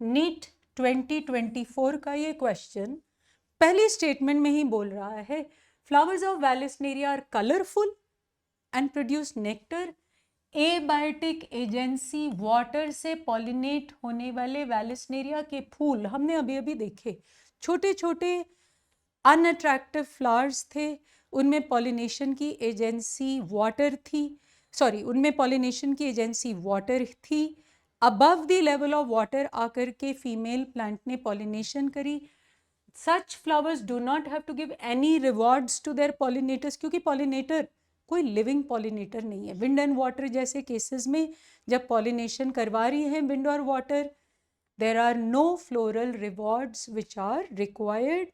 नीट 2024 का ये क्वेश्चन पहली स्टेटमेंट में ही बोल रहा है, flowers of vallisneria are colourful and produce nectar. Abiotic agency, water से पॉलिनेट होने वाले वैलिस्नेरिया के फूल हमने अभी अभी देखे, छोटे छोटे अनअट्रैक्टिव फ्लावर्स थे, उनमें पॉलिनेशन की एजेंसी वाटर थी, उनमें पॉलिनेशन की एजेंसी वाटर थी। Above the level of water आकर के फीमेल प्लांट ने पॉलिनेशन करी। Such flowers do not have to give any rewards to their pollinators, क्योंकि पॉलिनेटर कोई लिविंग पॉलिनेटर नहीं है। विंड एंड वाटर जैसे केसेस में जब पॉलिनेशन करवा रही है विंड और water, there are no floral rewards which are required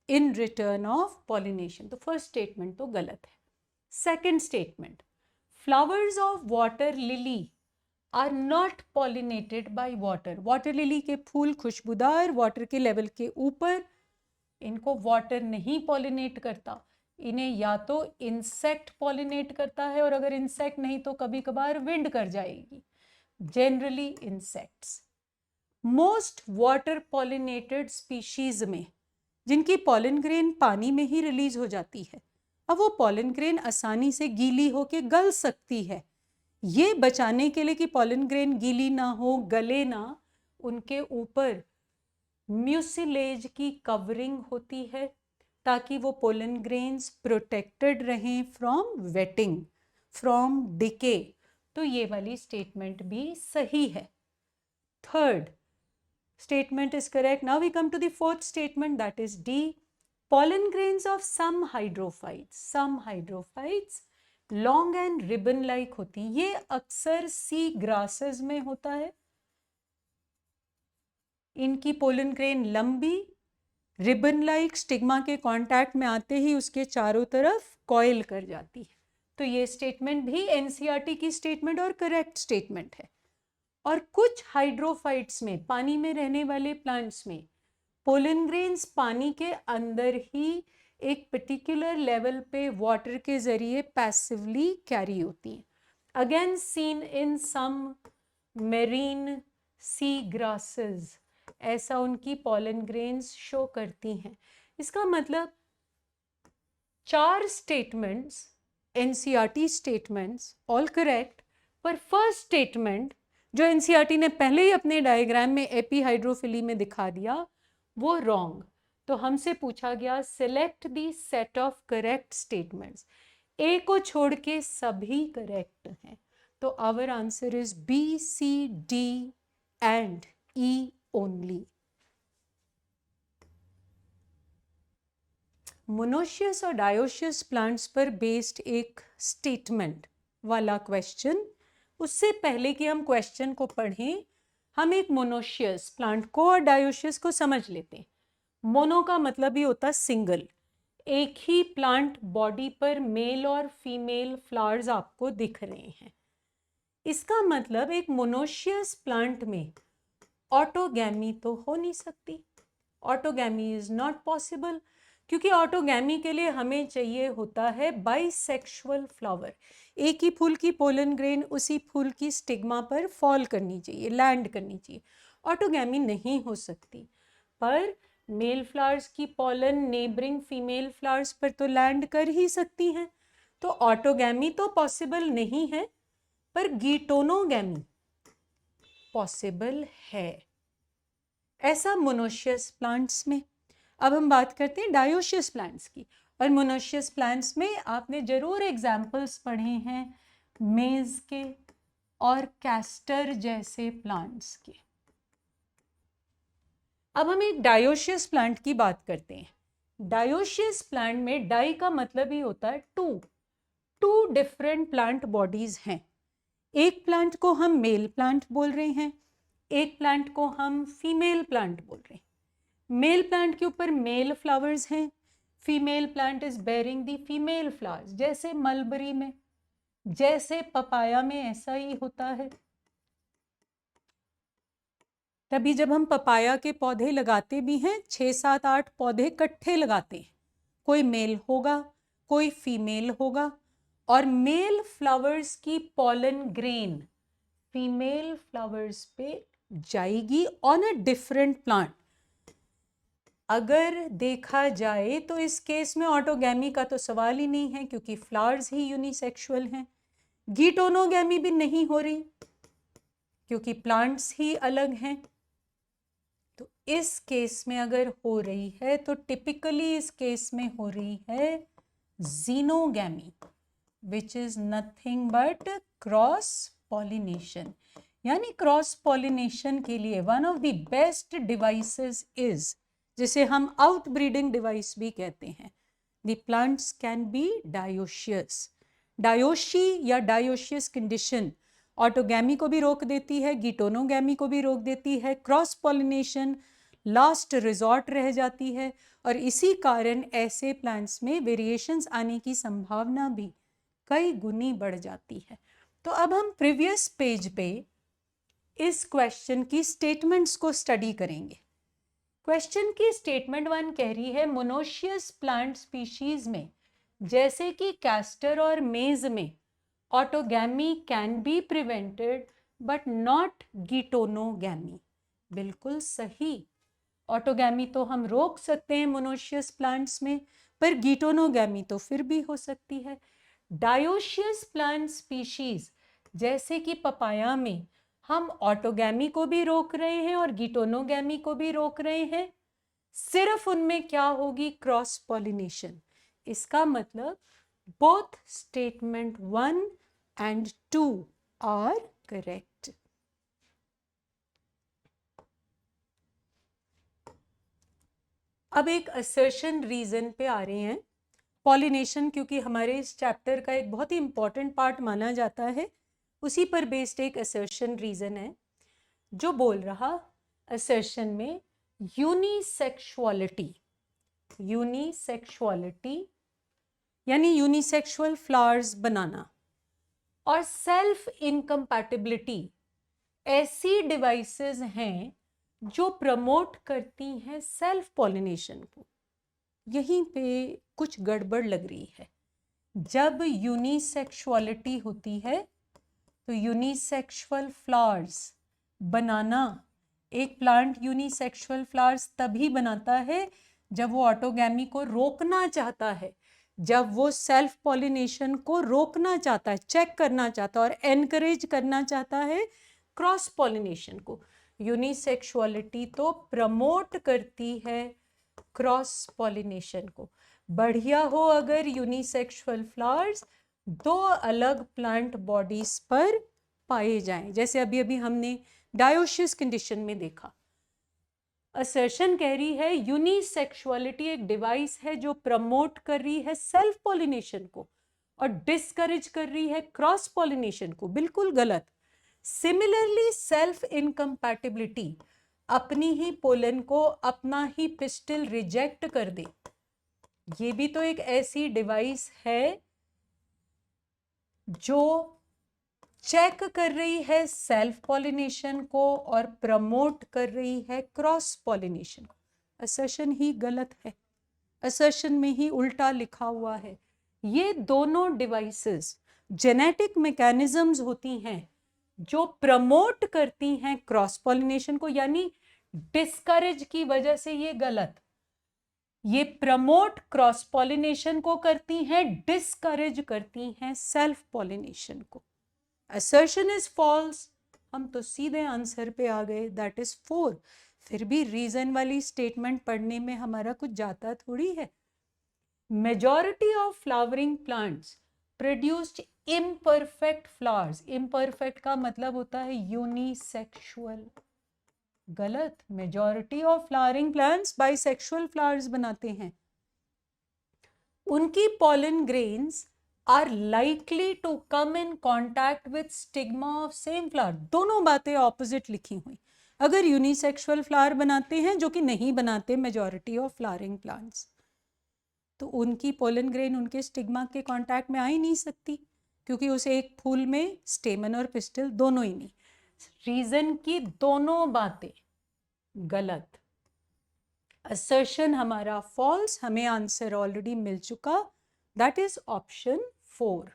in return of pollination. तो फर्स्ट स्टेटमेंट तो गलत है। Second statement, flowers of water lily are not pollinated by water. Water lily के फूल खुशबूदार, वाटर के लेवल के ऊपर, इनको वाटर नहीं पॉलिनेट करता, इन्हें या तो इंसेक्ट पॉलिनेट करता है, और अगर इंसेक्ट नहीं तो कभी कभार विंड कर जाएगी, generally insects. Most water pollinated species में जिनकी पॉलन ग्रेन पानी में ही रिलीज हो जाती है, अब वो पॉलन ग्रेन आसानी से गीली होके गल सकती है। ये बचाने के लिए कि पॉलन ग्रेन गीली ना हो, गले ना, उनके ऊपर म्यूसिलेज की कवरिंग होती है ताकि वो पोलन ग्रेन्स प्रोटेक्टेड रहें फ्रॉम वेटिंग, फ्रॉम डिके। तो ये वाली स्टेटमेंट भी सही है। Third statement is correct. Now we come to the fourth statement, that is D. Pollen grains of some hydrophytes long and ribbon like होती हैं। ये अक्सर सी ग्रासेस में होता है, इनकी पोलन ग्रेन लंबी, रिबन लाइक, स्टिग्मा के कांटेक्ट में आते ही उसके चारों तरफ कॉइल कर जाती है। तो ये स्टेटमेंट भी एनसीईआरटी की स्टेटमेंट और करेक्ट स्टेटमेंट है। और कुछ हाइड्रोफाइट्स में, पानी में रहने वाले प्लांट्स में, पोलन ग्रेन्स पानी के अंदर ही एक पर्टिकुलर लेवल पे वाटर के जरिए पैसिवली कैरी होती हैं। Again seen in some marine sea grasses, ऐसा उनकी पोलन ग्रेन्स शो करती हैं। इसका मतलब 4 statements NCERT statements all correct, पर फर्स्ट स्टेटमेंट जो एनसीईआरटी ने पहले ही अपने डायग्राम में एपीहाइड्रोफिली में दिखा दिया, वो रॉन्ग। तो हमसे पूछा गया select the set of correct statements, A को छोड़ के सभी करेक्ट हैं। तो our answer is B, C, D and E only. Monoecious और डायोशियस प्लांट्स पर बेस्ड एक स्टेटमेंट वाला क्वेश्चन। उससे पहले कि हम क्वेश्चन को पढ़ें, हम एक मोनोशियस प्लांट को और डायोशियस को समझ लेते हैं। मोनो का मतलब ही होता है सिंगल, एक ही प्लांट बॉडी पर मेल और फीमेल फ्लावर्स आपको दिख रहे हैं। इसका मतलब एक मोनोशियस प्लांट में ऑटोगैमी तो हो नहीं सकती। ऑटोगैमी इज नॉट पॉसिबल, क्योंकि ऑटोगैमी के लिए हमें चाहिए होता है बाइसेक्सुअल फ्लावर। एक ही फूल की पोलन ग्रेन उसी फूल की स्टिग्मा पर फॉल करनी चाहिए, लैंड करनी चाहिए। ऑटोगैमी नहीं हो सकती, पर मेल फ्लावर्स की पॉलन नेबरिंग फीमेल फ्लावर्स पर तो लैंड कर ही सकती हैं। तो ऑटोगैमी तो पॉसिबल नहीं है, पर गीटोनोगैमी पॉसिबल है, ऐसा मोनोशियस प्लांट्स में। अब हम बात करते हैं डायोशियस प्लांट्स की। और मोनोशियस प्लांट्स में आपने जरूर एग्जाम्पल्स पढ़े हैं मेज के और कैस्टर जैसे प्लांट्स के। अब हम एक डायोशियस प्लांट की बात करते हैं। डायोशियस प्लांट में डाई का मतलब ही होता है टू डिफरेंट प्लांट बॉडीज हैं। एक प्लांट को हम मेल प्लांट बोल रहे हैं, एक प्लांट को हम फीमेल प्लांट बोल रहे हैं। मेल प्लांट के ऊपर मेल फ्लावर्स हैं, female plant is bearing the female flowers, जैसे मलबरी में, जैसे पपाया में ऐसा ही होता है। तभी जब हम पपाया के पौधे लगाते भी हैं, 6, 7, 8 पौधे इकट्ठे लगाते हैं, कोई मेल होगा कोई फीमेल होगा, और मेल फ्लावर्स की पॉलन ग्रेन फीमेल फ्लावर्स पे जाएगी ऑन अ डिफरेंट प्लांट। अगर देखा जाए तो इस केस में ऑटोगैमी का तो सवाल ही नहीं है, क्योंकि फ्लावर्स ही यूनिसेक्सुअल हैं। गीटोनोगैमी भी नहीं हो रही, क्योंकि प्लांट्स ही अलग हैं। तो इस केस में अगर हो रही है तो टिपिकली इस केस में हो रही है xenogamy, which is nothing but cross pollination. यानी क्रॉस पॉलिनेशन के लिए one of the best devices is, जिसे हम आउटब्रीडिंग डिवाइस भी कहते हैं, the plants can be dioecious. Dioecious या डायोशियस कंडीशन ऑटोगैमी को भी रोक देती है, गीटोनोगैमी को भी रोक देती है, क्रॉस पॉलिनेशन लास्ट रिजॉर्ट रह जाती है, और इसी कारण ऐसे प्लांट्स में वेरिएशंस आने की संभावना भी कई गुनी बढ़ जाती है। तो अब हम प्रीवियस पेज पे इस क्वेश्चन की स्टेटमेंट्स को स्टडी करेंगे। क्वेश्चन की स्टेटमेंट 1 कह रही है मोनोशियस प्लांट स्पीशीज में, जैसे कि कैस्टर और मेज में, autogamy can be prevented but not geitonogamy. बिल्कुल सही, ऑटोगैमी तो हम रोक सकते हैं मोनोशियस प्लांट्स में, पर गीटोनोगैमी तो फिर भी हो सकती है। डायोशियस प्लांट स्पीशीज जैसे कि पपाया में हम ऑटोगैमी को भी रोक रहे हैं और गीटोनोगैमी को भी रोक रहे हैं, सिर्फ उनमें क्या होगी, क्रॉस पॉलिनेशन। इसका मतलब both statement 1 and 2 are correct. अब एक असर्शन रीजन पे आ रहे हैं। पॉलिनेशन क्योंकि हमारे इस चैप्टर का एक बहुत ही इंपॉर्टेंट पार्ट माना जाता है, उसी पर बेस्ड एक असर्शन रीजन है जो बोल रहा असर्शन में यूनिसेक्सुअलिटी यानी यूनिसेक्सुअल फ्लावर्स बनाना और सेल्फ इनकम्पैटिबिलिटी ऐसी डिवाइसेस हैं जो प्रमोट करती हैं सेल्फ पॉलिनेशन को। यहीं पे कुछ गड़बड़ लग रही है। जब यूनिसेक्सुअलिटी होती है तो यूनिसेक्सुअल फ्लावर्स बनाना, एक प्लांट यूनिसेक्सुअल फ्लावर्स तभी बनाता है जब वो ऑटोगैमी को रोकना चाहता है, जब वो सेल्फ पॉलिनेशन को रोकना चाहता है, चेक करना चाहता है और एनकरेज करना चाहता है क्रॉस पॉलिनेशन को। यूनिसेक्सुअलिटी तो प्रमोट करती है क्रॉस पॉलिनेशन को। बढ़िया हो अगर यूनिसेक्सुअल फ्लावर्स 2 अलग प्लांट बॉडीज पर पाए जाएं, जैसे अभी अभी हमने डायोशियस कंडीशन में देखा। असर्शन कह रही है यूनिसेक्सुअलिटी एक डिवाइस है जो प्रमोट कर रही है सेल्फ पॉलिनेशन को और डिस्करेज कर रही है क्रॉस पॉलिनेशन को। बिल्कुल गलत। सिमिलरली सेल्फ इनकम्पैटिबिलिटी, अपनी ही पोलन को अपना ही पिस्टल रिजेक्ट कर दे, ये भी तो एक ऐसी डिवाइस है जो चेक कर रही है सेल्फ पॉलिनेशन को और प्रमोट कर रही है क्रॉस पॉलिनेशन को। असर्शन ही गलत है, असर्शन में ही उल्टा लिखा हुआ है। ये दोनों डिवाइसेस जेनेटिक मैकेनिज्म्स होती हैं जो प्रमोट करती हैं क्रॉस पॉलिनेशन को, यानी डिस्करेज की वजह से ये गलत। ये प्रमोट क्रॉस पॉलिनेशन को करती हैं, डिस्करेज करती हैं सेल्फ पॉलिनेशन को। Assertion is false. हम तो सीधे आंसर पे आ गए, दैट इज 4। फिर भी रीजन वाली स्टेटमेंट पढ़ने में हमारा कुछ जाता थोड़ी है। Majority of flowering plants produced imperfect flowers. Imperfect का मतलब होता है यूनिसेक्सुअल। गलत। Majority of flowering plants bisexual flowers बनाते हैं। उनकी pollen grains are likely to come in contact with stigma of same flower। दोनों बातें ऑपोजिट लिखी हुई। अगर यूनिसेक्सुअल फ्लावर बनाते हैं, जो कि नहीं बनाते मेजॉरिटी ऑफ फ्लावरिंग प्लांट्स, तो उनकी पोलन ग्रेन उनके स्टिग्मा के कांटेक्ट में आ ही नहीं सकती, क्योंकि उस एक फूल में स्टेमन और पिस्टल दोनों ही नहीं। रीजन की दोनों बातें गलत। असर्शन हमारा फॉल्स। हमें आंसर ऑलरेडी मिल चुका, दैट इज ऑप्शन 4।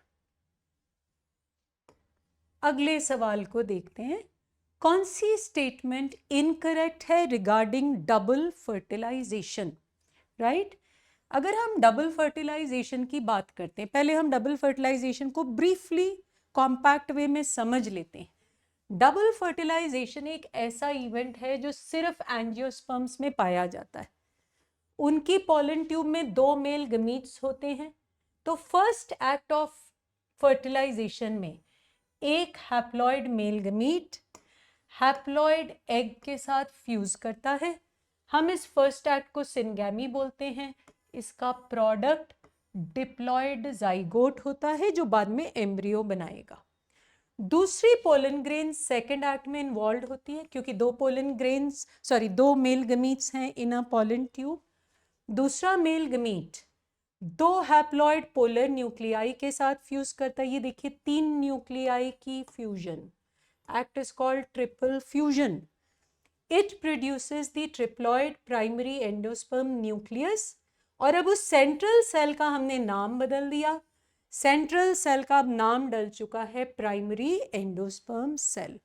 अगले सवाल को देखते हैं। कौन सी स्टेटमेंट इनकरेक्ट है रिगार्डिंग डबल फर्टिलाइजेशन? राइट। अगर हम डबल फर्टिलाइजेशन की बात करते हैं, पहले हम डबल फर्टिलाइजेशन को ब्रीफली कॉम्पैक्ट वे में समझ लेते हैं। डबल फर्टिलाइजेशन एक ऐसा इवेंट है जो सिर्फ एंजियोस्पर्म्स में पाया जाता है। उनकी पॉलन ट्यूब में 2 मेल गमीट्स होते हैं। तो फर्स्ट एक्ट ऑफ फर्टिलाइजेशन में एक haploid male gamete haploid egg के साथ फ्यूज करता है। हम इस फर्स्ट एक्ट को सिनगैमी बोलते हैं। इसका प्रोडक्ट डिप्लॉयड जाइगोट होता है जो बाद में एम्ब्रियो बनाएगा। दूसरी पोलन ग्रेन सेकेंड एक्ट में इन्वॉल्व होती है, क्योंकि 2 मेल गमीट्स हैं इन अ पोलन ट्यूब। दूसरा male gamete 2 haploid polar nuclei के साथ फ्यूज करता है। ये देखिए 3 न्यूक्लियाई की fusion, act is called triple fusion. It produces the triploid primary endosperm nucleus. और अब उस सेंट्रल सेल का हमने नाम बदल दिया। सेंट्रल सेल का अब नाम डल चुका है primary endosperm cell.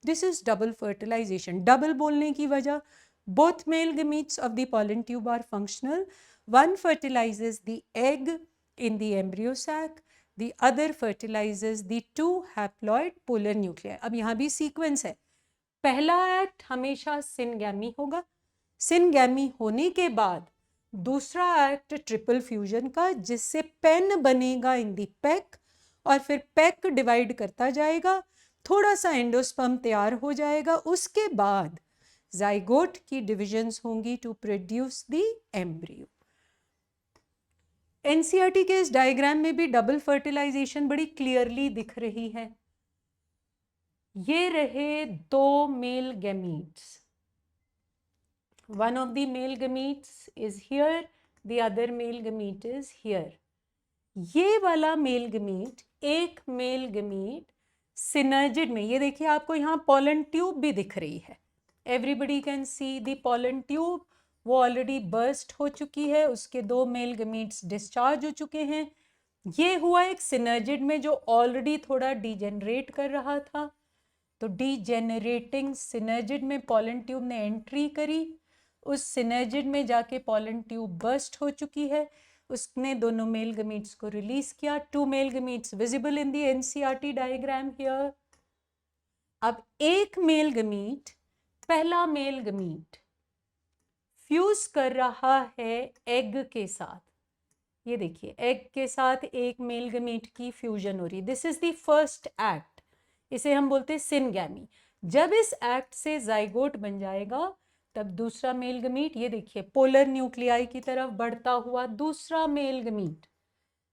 This is double fertilization. Double बोलने की वजह, both male gametes of the pollen tube are functional. One fertilizes the egg in the embryo sac, the other fertilizes the 2 haploid polar nuclei। अब यहाँ भी सीक्वेंस है। पहला एक्ट हमेशा सिनगैमी होगा। सिनगैमी होने के बाद दूसरा एक्ट ट्रिपल फ्यूजन का, जिससे पेन बनेगा इन दी पैक, और फिर पैक डिवाइड करता जाएगा, थोड़ा सा एंडोस्पर्म तैयार हो जाएगा। उसके बाद जाइगोट की डिविजन्स होंगी to produce the embryo. NCERT के इस डायग्राम में भी डबल फर्टिलाइजेशन बड़ी क्लियरली दिख रही है। ये रहे 2 male gametes. One of the male gametes is here, the other male gamete is here। ये वाला मेल गमीट, एक मेल गमीट सिनर्जिड में, ये देखिए आपको यहाँ पोलन ट्यूब भी दिख रही है। Everybody can see the pollen tube. वो ऑलरेडी बर्स्ट हो चुकी है, उसके 2 मेल गमीट्स डिस्चार्ज हो चुके हैं। ये हुआ एक सिनर्जिड में जो ऑलरेडी थोड़ा डिजेनरेट कर रहा था। तो डिजेनरेटिंग सिनर्जिड में पोलन ट्यूब ने एंट्री करी। उस सिनर्जिड में जाके पोलन ट्यूब बर्स्ट हो चुकी है। उसने दोनों मेल गमीट्स को रिलीज किया। 2 mail gametes visible in the NCERT diagram here. अब एक मेल गमीट, पहला मेल गमीट फ्यूज कर रहा है एग के साथ। ये देखिए एग के साथ एक मेल गमीट की फ्यूजन हो रही। This is the first act. इसे हम बोलते हैं सिनगैमी। जब इस एक्ट से जाइगोट बन जाएगा तब दूसरा मेल गमीट, ये देखिए पोलर न्यूक्लियाई की तरफ बढ़ता हुआ दूसरा male gamete,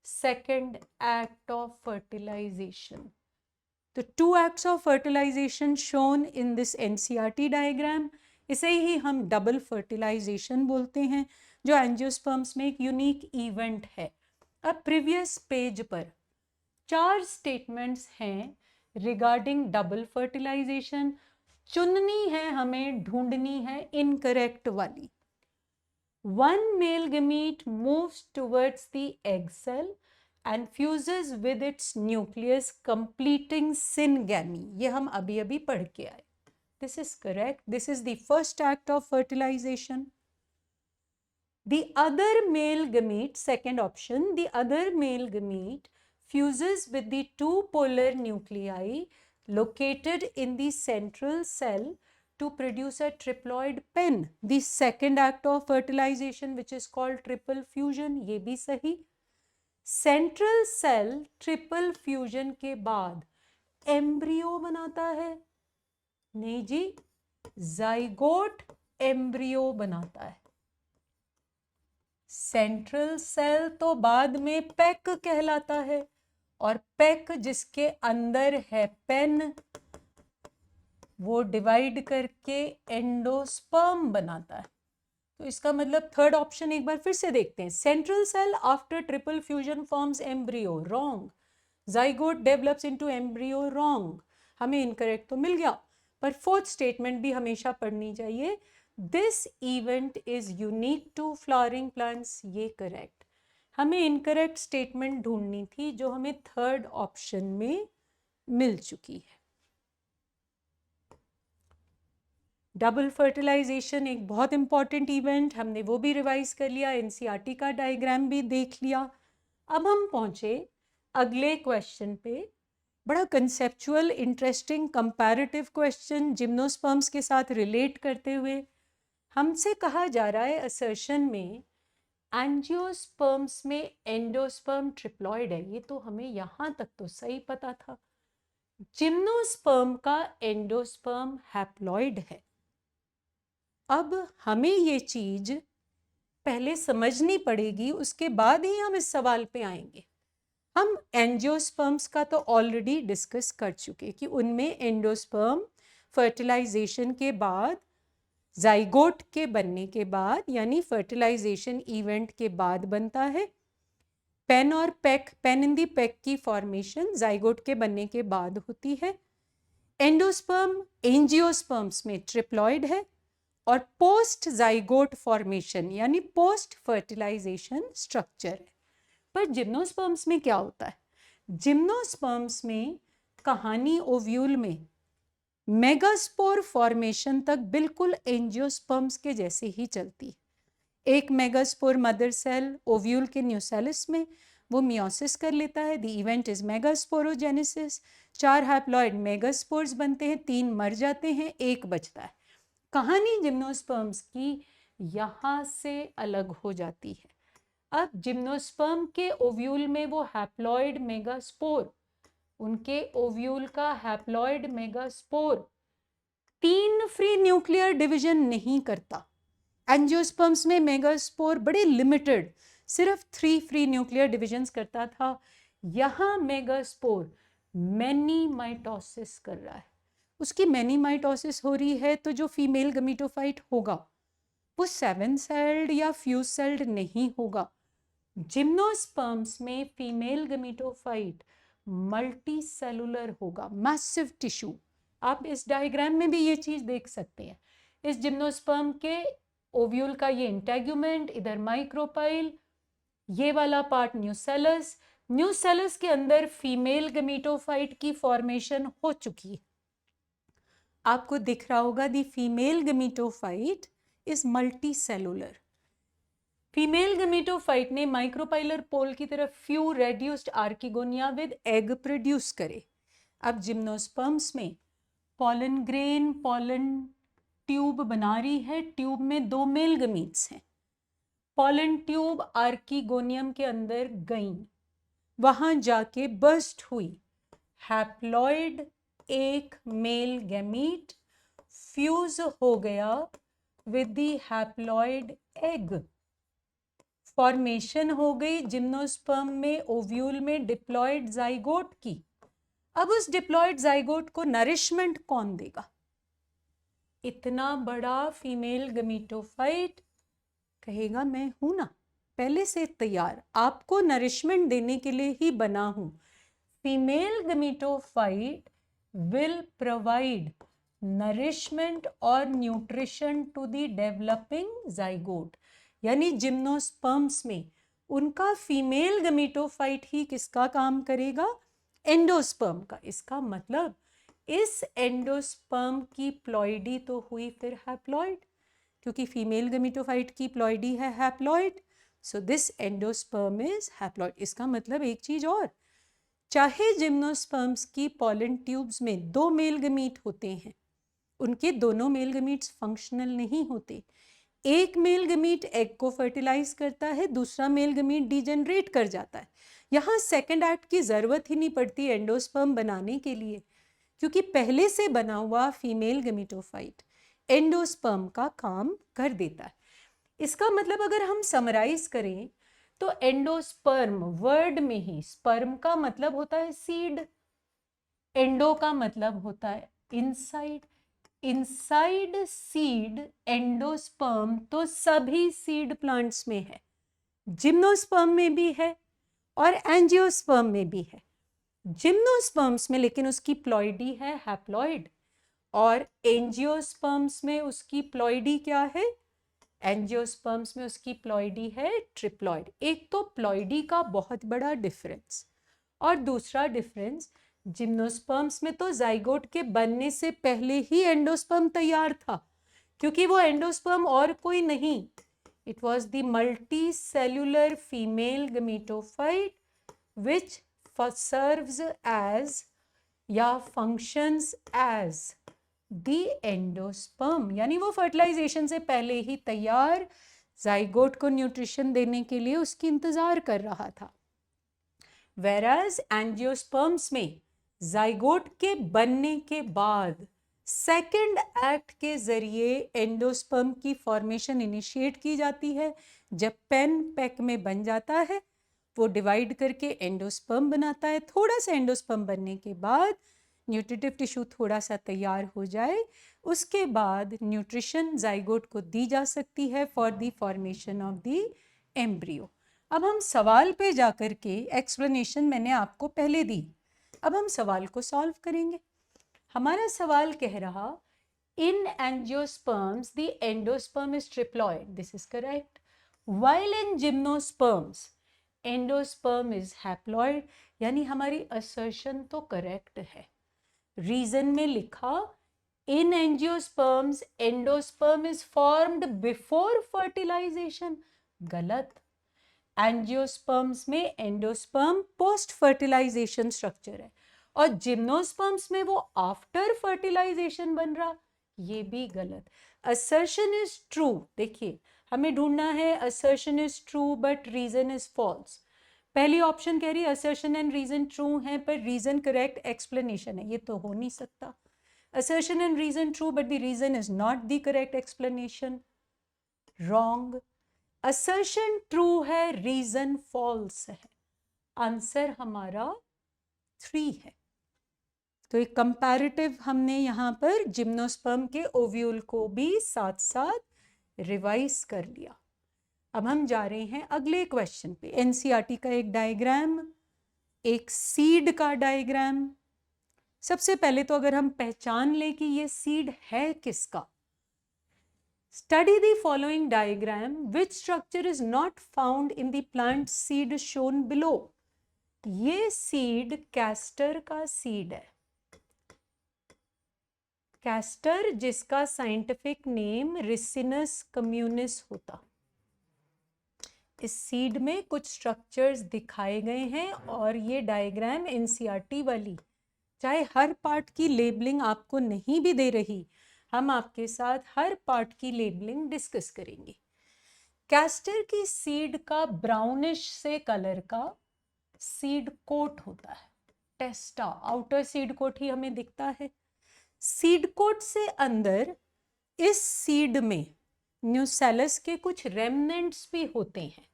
second act of fertilisation. तो 2 acts of fertilization shown in this NCERT diagram, इसे ही हम डबल फर्टिलाइजेशन बोलते हैं, जो एंजियोस्पर्म्स में एक यूनिक इवेंट है. अब प्रीवियस पेज पर 4 स्टेटमेंट्स हैं रिगार्डिंग डबल फर्टिलाइजेशन. चुननी है हमें, ढूंढनी है इनकरेक्ट वाली. 1 male gamete moves towards the egg cell and fuses with its nucleus, completing syngamy. ये हम अभी अभी पढ़ के आए. This is correct. This is the first act of fertilization. The other male gamete, second option, the other male gamete fuses with the 2 polar nuclei located in the central cell to produce a triploid pen. The second act of fertilization, which is called triple fusion, ये भी सही. सेंट्रल सेल ट्रिपल फ्यूजन के बाद एम्ब्रियो बनाता है. नहीं जी, जाइगोट एम्ब्रियो बनाता है. सेंट्रल सेल तो बाद में पेक कहलाता है, और पेक जिसके अंदर है पेन, वो डिवाइड करके एंडोस्पर्म बनाता है. तो इसका मतलब थर्ड ऑप्शन एक बार फिर से देखते हैं. Central cell after triple fusion forms embryo, wrong. Zygote develops into embryo, wrong. हमें इनकरेक्ट तो मिल गया, पर फोर्थ स्टेटमेंट भी हमेशा पढ़नी चाहिए. This event is unique to flowering plants, ये करेक्ट. हमें इनकरेक्ट स्टेटमेंट ढूंढनी थी जो हमें थर्ड ऑप्शन में मिल चुकी है. डबल फर्टिलाइजेशन एक बहुत इंपॉर्टेंट इवेंट, हमने वो भी रिवाइज कर लिया, एनसीईआरटी का डायग्राम भी देख लिया. अब हम पहुंचे अगले क्वेश्चन पे. बड़ा conceptual, interesting, comparative question gymnosperms के साथ रिलेट करते हुए. हमसे कहा जा रहा है असर्शन में एंजियोस्पर्म्स में एंडोस्पर्म ट्रिप्लॉइड है. ये तो हमें यहाँ तक तो सही पता था. जिम्नोस्पर्म का एंडोस्पर्म हैप्लॉइड है. अब हमें ये चीज पहले समझनी पड़ेगी, उसके बाद ही हम इस सवाल पे आएंगे. हम एंजियोस्पर्म्स का तो ऑलरेडी डिस्कस कर चुके कि उनमें एंडोस्पर्म फर्टिलाइजेशन के बाद, जाइगोट के बनने के बाद, यानी फर्टिलाइजेशन इवेंट के बाद बनता है. पेन और pack, pain in the pack की फॉर्मेशन जाइगोट के बनने के बाद होती है. एंडोस्पर्म एंजियोस्पर्म्स में ट्रिप्लॉइड है, और पोस्ट जाइगोट फॉर्मेशन यानी पोस्ट फर्टिलाइजेशन स्ट्रक्चर है. पर जिम्नोस्पर्म्स में क्या होता है? जिम्नोस्पर्म्स में कहानी ओव्यूल में मेगास्पोर फॉर्मेशन तक बिल्कुल एंजियोस्पर्म्स के जैसे ही चलती है. एक मेगास्पोर मदर सेल ओव्यूल के न्यूसेलस में, वो मियोसिस कर लेता है. The event is megasporogenesis. 4 haploid megaspores बनते हैं, 3 मर जाते हैं, 1 बचता है. कहानी जिम्नोस्पर्म्स की यहाँ से अलग हो जाती है. अब जिम्नोस्पर्म के ओव्यूल में वो हैप्लॉइड मेगास्पोर, उनके ओव्यूल का haploid megaspore 3 free nuclear division नहीं करता. एंजियोस्पर्म्स में मेगास्पोर बड़े लिमिटेड, सिर्फ 3 फ्री न्यूक्लियर डिविजन्स करता था. यहाँ मेगास्पोर मैनी माइटोसिस कर रहा है. उसकी मैनी माइटोसिस हो रही है, तो जो फीमेल गमीटोफाइट होगा वो 7 सेल्ड या फ्यूज सेल्ड नहीं होगा. जिम्नोस्पर्म्स में फीमेल गमीटोफाइट मल्टी सेलुलर होगा, मैसिव टिश्यू. आप इस डायग्राम में भी ये चीज देख सकते हैं. इस जिम्नोस्पर्म के ओव्यूल का ये इंटेगुमेंट, इधर माइक्रोपाइल, ये वाला पार्ट न्यूसेलस. न्यूसेलस के अंदर फीमेल गमीटोफाइट की फॉर्मेशन हो चुकी है. आपको दिख रहा होगा the female gametophyte is multicellular. Female gametophyte ने माइक्रोपाइलर पोल की तरफ few reduced archegonia with egg produce करे. अब जिम्नोस्पर्म्स में पॉलन ग्रेन, पॉलन ट्यूब बना रही है. ट्यूब में 2 मेल गमीट्स हैं. पॉलन ट्यूब आर्किगोनियम के अंदर गई, वहां जाके बर्स्ट हुई. हैप्लॉइड एक मेल गैमीट फ्यूज हो गया with the haploid egg. Formation हो गई जिम्नोस्पर्म में, ओव्यूल में डिप्लॉयड जाइगोट की। अब उस डिप्लॉयड जाइगोट को नरिशमेंट कौन देगा? इतना बड़ा फीमेल गमीटोफाइट कहेगा मैं हूं ना, पहले से तैयार, आपको नरिशमेंट देने के लिए ही बना हूं। Female gametophyte will provide nourishment or nutrition to the developing zygote, यानी जिम्नोस्पर्म्स में उनका फीमेल गमीटोफाइट ही किसका काम करेगा? एंडोस्पर्म का। इसका मतलब इस एंडोस्पर्म की प्लॉइडी तो हुई फिर हैप्लॉइड, क्योंकि फीमेल गमीटोफाइट की प्लॉइडी है haploid, so this endosperm is haploid. इसका मतलब एक चीज और, चाहे जिम्नोस्पर्म्स की पॉलन ट्यूब्स में 2 मेल गमीट होते हैं, उनके दोनों मेल गमीट्स फंक्शनल नहीं होते। एक मेल गमीट एग को फर्टिलाइज करता है, दूसरा मेल गमीट डिजेनरेट कर जाता है। यहाँ सेकंड एक्ट की जरूरत ही नहीं पड़ती एंडोस्पर्म बनाने के लिए, क्योंकि पहले से बना हुआ फीमेल गमीटोफाइट एंडोस्पर्म का काम कर देता है। इसका मतलब अगर हम समराइज करें तो एंडोस्पर्म वर्ड में ही, स्पर्म का मतलब होता है सीड, एंडो का मतलब होता है इनसाइड, इनसाइड सीड एंडोस्पर्म तो सभी सीड प्लांट्स में है, जिम्नोस्पर्म में भी है और एंजियोस्पर्म में भी है। जिम्नोस्पर्म्स में लेकिन उसकी प्लॉइडी है हैप्लॉइड, और एंजियोस्पर्म्स में उसकी प्लॉइडी क्या है? एंजियोस्पर्म्स में उसकी प्लॉइडी है ट्रिप्लॉइड। एक तो प्लॉइडी का बहुत बड़ा डिफरेंस, और दूसरा डिफरेंस जिम्नोस्पर्म्स में तो जाइगोट के बनने से पहले ही एंडोस्पर्म तैयार था, क्योंकि वो एंडोस्पर्म और कोई नहीं, it was the multi cellular female gametophyte which serves as या फंक्शंस एज दी एंडोस्पर्म, यानी वो फर्टिलाइजेशन से पहले ही तैयार जाइगोट को न्यूट्रिशन देने के लिए उसकी इंतजार कर रहा था। वेराज एंजियोस्पर्म्स में जाइगोट के बनने के बाद सेकंड एक्ट के जरिए एंडोस्पर्म की फॉर्मेशन इनिशिएट की जाती है। जब पेन पैक में बन जाता है, वो डिवाइड करके एंडोस्पर्म बनाता है। थोड़ा सा एंडोस्पर्म बनने के बाद न्यूट्रिटिव टिश्यू थोड़ा सा तैयार हो जाए, उसके बाद न्यूट्रिशन जाइगोट को दी जा सकती है for the formation of the embryo. अब हम सवाल पे जाकर के, एक्सप्लेनेशन मैंने आपको पहले दी, अब हम सवाल को सॉल्व करेंगे। हमारा सवाल कह रहा in angiosperms the endosperm is triploid, this is correct, while in gymnosperms endosperm is haploid, यानी हमारी असर्शन तो करेक्ट है। रीजन में लिखा in angiosperms endosperm is formed before fertilisation, गलत। एंजियोस्पर्म्स में एंडोस्पर्म पोस्ट फर्टिलाइजेशन स्ट्रक्चर है, और जिम्नोस्पर्म्स में वो आफ्टर फर्टिलाइजेशन बन रहा, ये भी गलत। असर्शन इज ट्रू, देखिए हमें ढूंढना है assertion is true but reason is false. पहली ऑप्शन कह रही है असर्शन एंड रीजन ट्रू है पर रीजन करेक्ट एक्सप्लेनेशन है, ये तो हो नहीं सकता। Assertion and reason true but the reason is not the correct explanation, wrong. Assertion true है, रीजन फॉल्स है, आंसर हमारा 3 है। तो एक कंपैरेटिव हमने यहाँ पर जिम्नोस्पर्म के ओव्यूल को भी साथ साथ रिवाइज कर लिया। अब हम जा रहे हैं अगले क्वेश्चन पे। एनसीईआरटी का एक डायग्राम, एक सीड का डायग्राम। सबसे पहले तो अगर हम पहचान लें कि ये सीड है किसका, study the following diagram, which structure is not found in the plant seed shown below. ये सीड कैस्टर का सीड है, कैस्टर जिसका साइंटिफिक नेम रिसिनस कम्युनिस होता। इस सीड में कुछ स्ट्रक्चर्स दिखाए गए हैं, और ये डायग्राम एनसीईआरटी वाली, चाहे हर पार्ट की लेबलिंग आपको नहीं भी दे रही, हम आपके साथ हर पार्ट की लेबलिंग डिस्कस करेंगे। कैस्टर की सीड का ब्राउनिश से कलर का सीड कोट होता है, टेस्टा, आउटर सीड कोट ही हमें दिखता है। सीड कोट से अंदर इस सीड में न्यूसेलस के कुछ रेमनेंट्स भी होते हैं।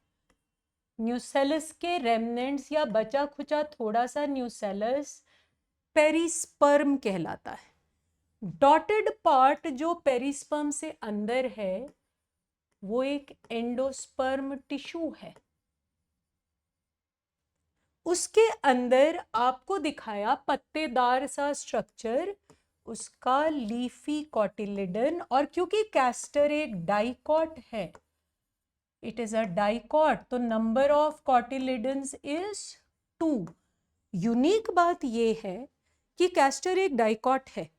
न्यूसेलस के रेमनेंट्स या बचा खुचा थोड़ा सा न्यूसेलस पेरिस्पर्म कहलाता है। डॉटेड पार्ट जो पेरिस्पर्म से अंदर है वो एक एंडोस्पर्म टिश्यू है। उसके अंदर आपको दिखाया पत्तेदार सा स्ट्रक्चर, उसका लीफी कॉटिलिडन, और क्योंकि कैस्टर एक डाइकॉट है, इट इज अ डाइकॉट, तो number of cotyledons is 2। Unique बात यह है कि कैस्टर एक डाइकॉट है।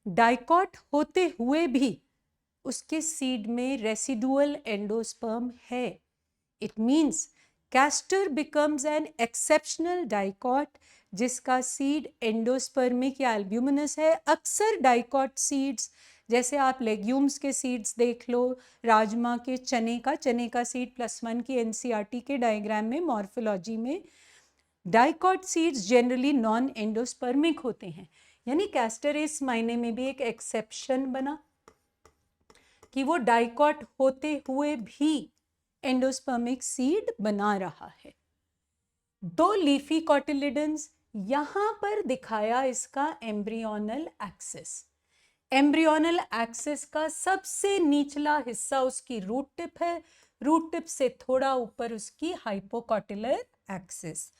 डाइकॉट होते हुए भी उसके सीड में रेसिडुअल एंडोस्पर्म है। It means castor becomes an exceptional dicot जिसका सीड एंडोस्पर्मिक या एल्ब्यूमिनस है। अक्सर डाइकॉट सीड्स, जैसे आप लेग्यूम्स के सीड्स देख लो, राजमा के, चने का सीड +1 की एनसीईआरटी के डायग्राम में, मॉर्फोलॉजी में, dicot seeds generally non endospermic होते हैं। यानी कैस्टर इस मायने में भी एक एक्सेप्शन बना कि वो डाइकॉट होते हुए भी एंडोस्पर्मिक सीड बना रहा है। 2 लीफी कॉटिलिडन्स, यहां पर दिखाया इसका एम्ब्रियोनल एक्सिस। एम्ब्रियोनल एक्सिस का सबसे निचला हिस्सा उसकी रूट टिप है, रूट टिप से थोड़ा ऊपर उसकी हाइपोकॉटिलर एक्सिस।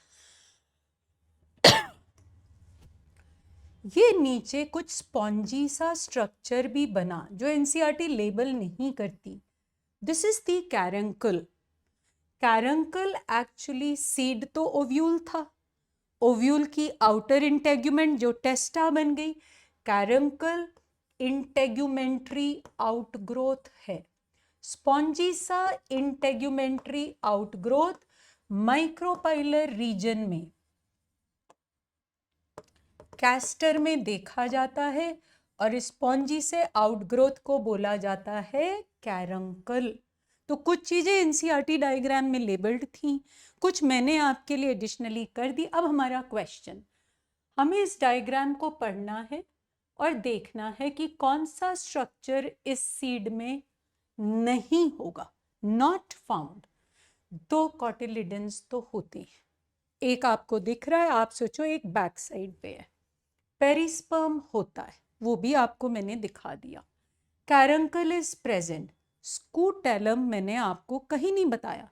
ये नीचे कुछ स्पॉन्जी सा स्ट्रक्चर भी बना जो एनसीईआरटी लेबल नहीं करती। This is the caruncle. Caruncle actually seed तो ओव्यूल था, ओव्यूल की आउटर इंटेग्यूमेंट जो टेस्टा बन गई। कैरंकल इंटेग्यूमेंट्री आउटग्रोथ है, स्पॉन्जी सा इंटेग्यूमेंट्री आउटग्रोथ माइक्रोपाइलर रीजन में कैस्टर में देखा जाता है, और स्पॉन्जी से आउटग्रोथ को बोला जाता है कैरंकल। तो कुछ चीजें एनसीईआरटी डायग्राम में लेबल्ड थी, कुछ मैंने आपके लिए एडिशनली कर दी। अब हमारा क्वेश्चन, हमें इस डायग्राम को पढ़ना है और देखना है कि कौन सा स्ट्रक्चर इस सीड में नहीं होगा, नॉट फाउंड। 2 कॉटिलिडन्स तो होते हैं, एक आपको दिख रहा है, आप सोचो एक बैक साइड पे है। पेरिस्पर्म होता है, वो भी आपको मैंने दिखा दिया। Caruncle is present. स्कूटेलम मैंने आपको कहीं नहीं बताया।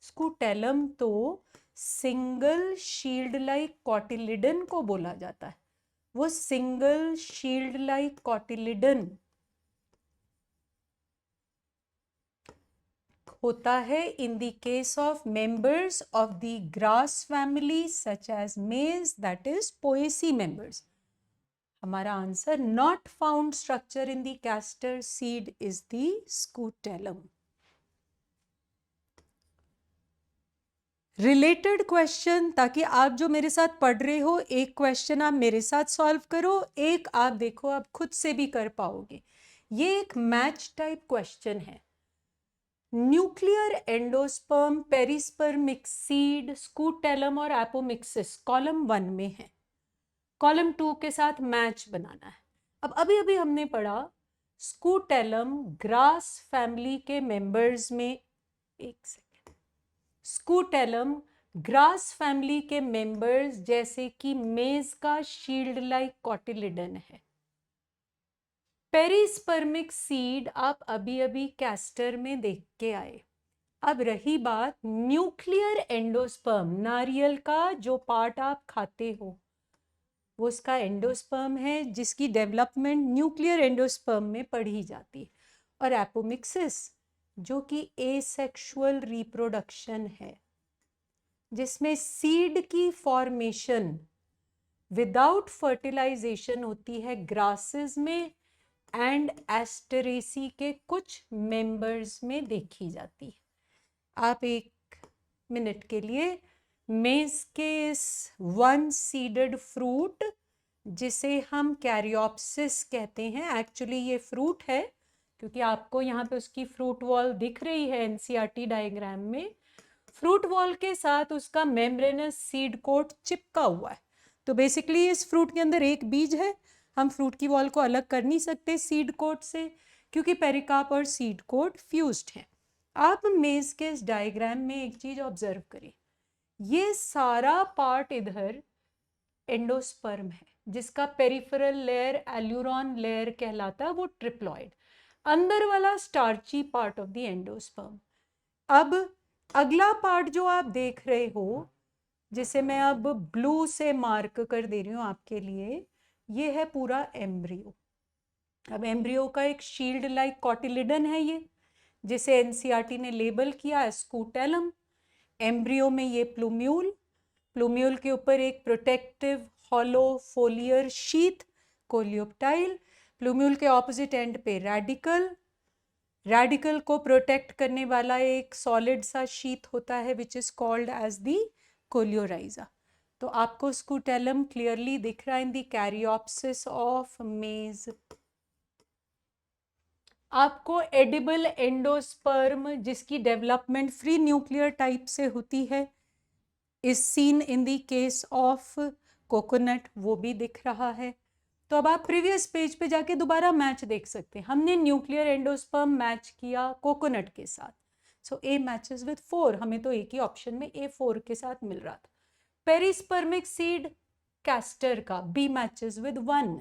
स्कूटेलम तो सिंगल शील्ड लाइक कॉटिलिडन को बोला जाता है। वो सिंगल शील्ड लाइक कॉटिलिडन होता है in the case of members of the grass family such as maize, that is poaceae members. हमारा answer, not found structure in the castor seed is the scutellum. Related question, ताकि आप जो मेरे साथ पढ़ रहे हो, एक क्वेश्चन आप मेरे साथ सॉल्व करो, एक आप देखो आप खुद से भी कर पाओगे। ये एक मैच टाइप क्वेश्चन है। Nuclear endosperm, perispermic seed, scutellum और एपोमिक्सिस कॉलम 1 में है। कॉलम 2 के साथ मैच बनाना है। अब अभी हमने पढ़ा स्कूटेलम ग्रास फैमिली के मेंबर्स में, एक सेकेंड, स्कूटेलम ग्रास फैमिली के मेंबर्स जैसे कि मेज का शील्ड लाइक कॉटिलिडन है। पेरिस्पर्मिक सीड आप अभी कैस्टर में देख के आए। अब रही बात न्यूक्लियर एंडोस्पर्म, नारियल का जो पार्ट आप खाते हो वो उसका एंडोस्पर्म है, जिसकी डेवलपमेंट न्यूक्लियर एंडोस्पर्म में पढ़ी जाती है। और एपोमिक्सिस जो कि एसेक्सुअल रिप्रोडक्शन है, जिसमें सीड की फॉर्मेशन विदाउट फर्टिलाइजेशन होती है ग्रासेस में एंड एस्टरेसी के कुछ मेंबर्स में देखी जाती है। आप 1 मिनट के लिए मेज के इस 1 सीडेड फ्रूट, जिसे हम कैरियोप्सिस कहते हैं, एक्चुअली ये फ्रूट है क्योंकि आपको यहाँ पे उसकी फ्रूट वॉल दिख रही है एनसीईआरटी डायग्राम में। फ्रूट वॉल के साथ उसका मेम्ब्रेनस सीड कोट चिपका हुआ है। तो बेसिकली इस फ्रूट के अंदर एक बीज है, हम फ्रूट की वॉल को अलग कर नहीं सकते सीड कोट से, क्योंकि पेरिकार्प और सीड कोट फ्यूज्ड हैं। आप मेज के इस डायग्राम में एक चीज ऑब्जर्व करें, ये सारा पार्ट इधर एंडोस्पर्म है, जिसका पेरिफेरल लेयर एल्यूरॉन लेयर कहलाता है, वो ट्रिप्लॉइड, अंदर वाला starchy part of the endosperm. अब अगला पार्ट जो आप देख रहे हो, जिसे मैं अब ब्लू से मार्क कर दे रही हूँ आपके लिए, ये है पूरा एम्ब्रियो। अब एम्ब्रियो का एक शील्ड लाइक कॉटिलिडन है ये, जिसे एनसीईआरटी ने लेबल किया स्कूटेलम। एम्ब्रियो में ये प्लूम्यूल, प्लूम्यूल के ऊपर एक protective hollow foliar sheath coleoptile, plumule के ऑपोजिट एंड पे रेडिकल, रेडिकल को प्रोटेक्ट करने वाला एक सॉलिड सा शीथ होता है which is called as the coleorhiza. तो आपको स्कूटेलम क्लियरली दिख रहा है इन दी कैरियोप्सिस ऑफ मेज। आपको एडिबल एंडोस्पर्म जिसकी डेवलपमेंट फ्री न्यूक्लियर टाइप से होती है is seen in the case of coconut, वो भी दिख रहा है। तो अब आप प्रीवियस पेज पे जाके दोबारा मैच देख सकते हैं। हमने न्यूक्लियर एंडोस्पर्म मैच किया कोकोनट के साथ, सो ए मैचेस विद 4, हमें तो एक ही ऑप्शन में A4 के साथ मिल रहा था। पेरिस्पर्मिक सीड कैस्टर का, B matches with 1,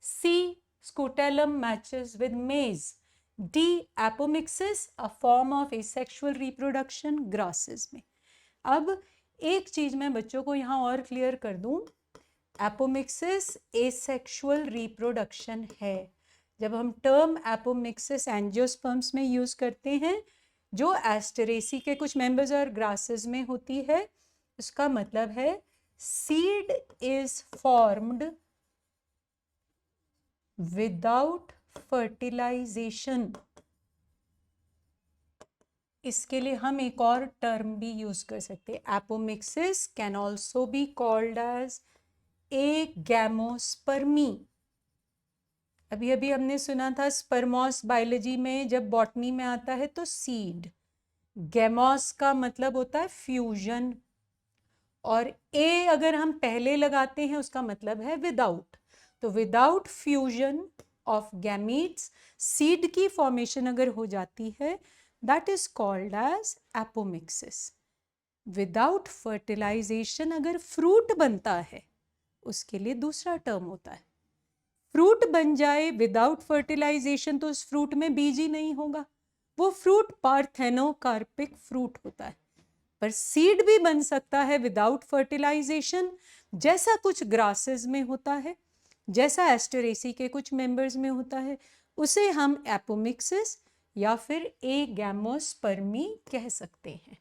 C scutellum matches with मेज, D apomixis a form of asexual reproduction grasses में। अब एक चीज मैं बच्चों को यहाँ और क्लियर कर दूं, एपोमिक्सिस एसेक्सुअल रिप्रोडक्शन है। जब हम टर्म एपोमिक्सिस एंजियोस्पर्म्स में यूज करते हैं, जो एस्टेरेसी के कुछ मेंबर्स और ग्रासेस में होती है, उसका मतलब है seed is formed without fertilisation. इसके लिए हम एक और टर्म भी यूज कर सकते हैं, apomixis can also be called as agamospermy. अभी अभी हमने सुना था स्पर्मोस बायोलॉजी में, जब बॉटनी में आता है तो सीड, गैमोस का मतलब होता है फ्यूजन, और ए अगर हम पहले लगाते हैं उसका मतलब है विदाउट। तो without fusion of gametes seed की फॉर्मेशन अगर हो जाती है, that is called as apomixis. Without fertilisation अगर फ्रूट बनता है, उसके लिए दूसरा टर्म होता है। फ्रूट बन जाए विदाउट फर्टिलाइजेशन तो उस फ्रूट में बीज ही नहीं होगा, वो फ्रूट पार्थेनोकार्पिक फ्रूट होता है। पर सीड भी बन सकता है विदाउट फर्टिलाइजेशन, जैसा कुछ ग्रासेस में होता है, जैसा एस्टेरेसी के कुछ मेंबर्स में होता है, उसे हम एपोमिक्सिस या फिर एगैमोस्पर्मी कह सकते हैं।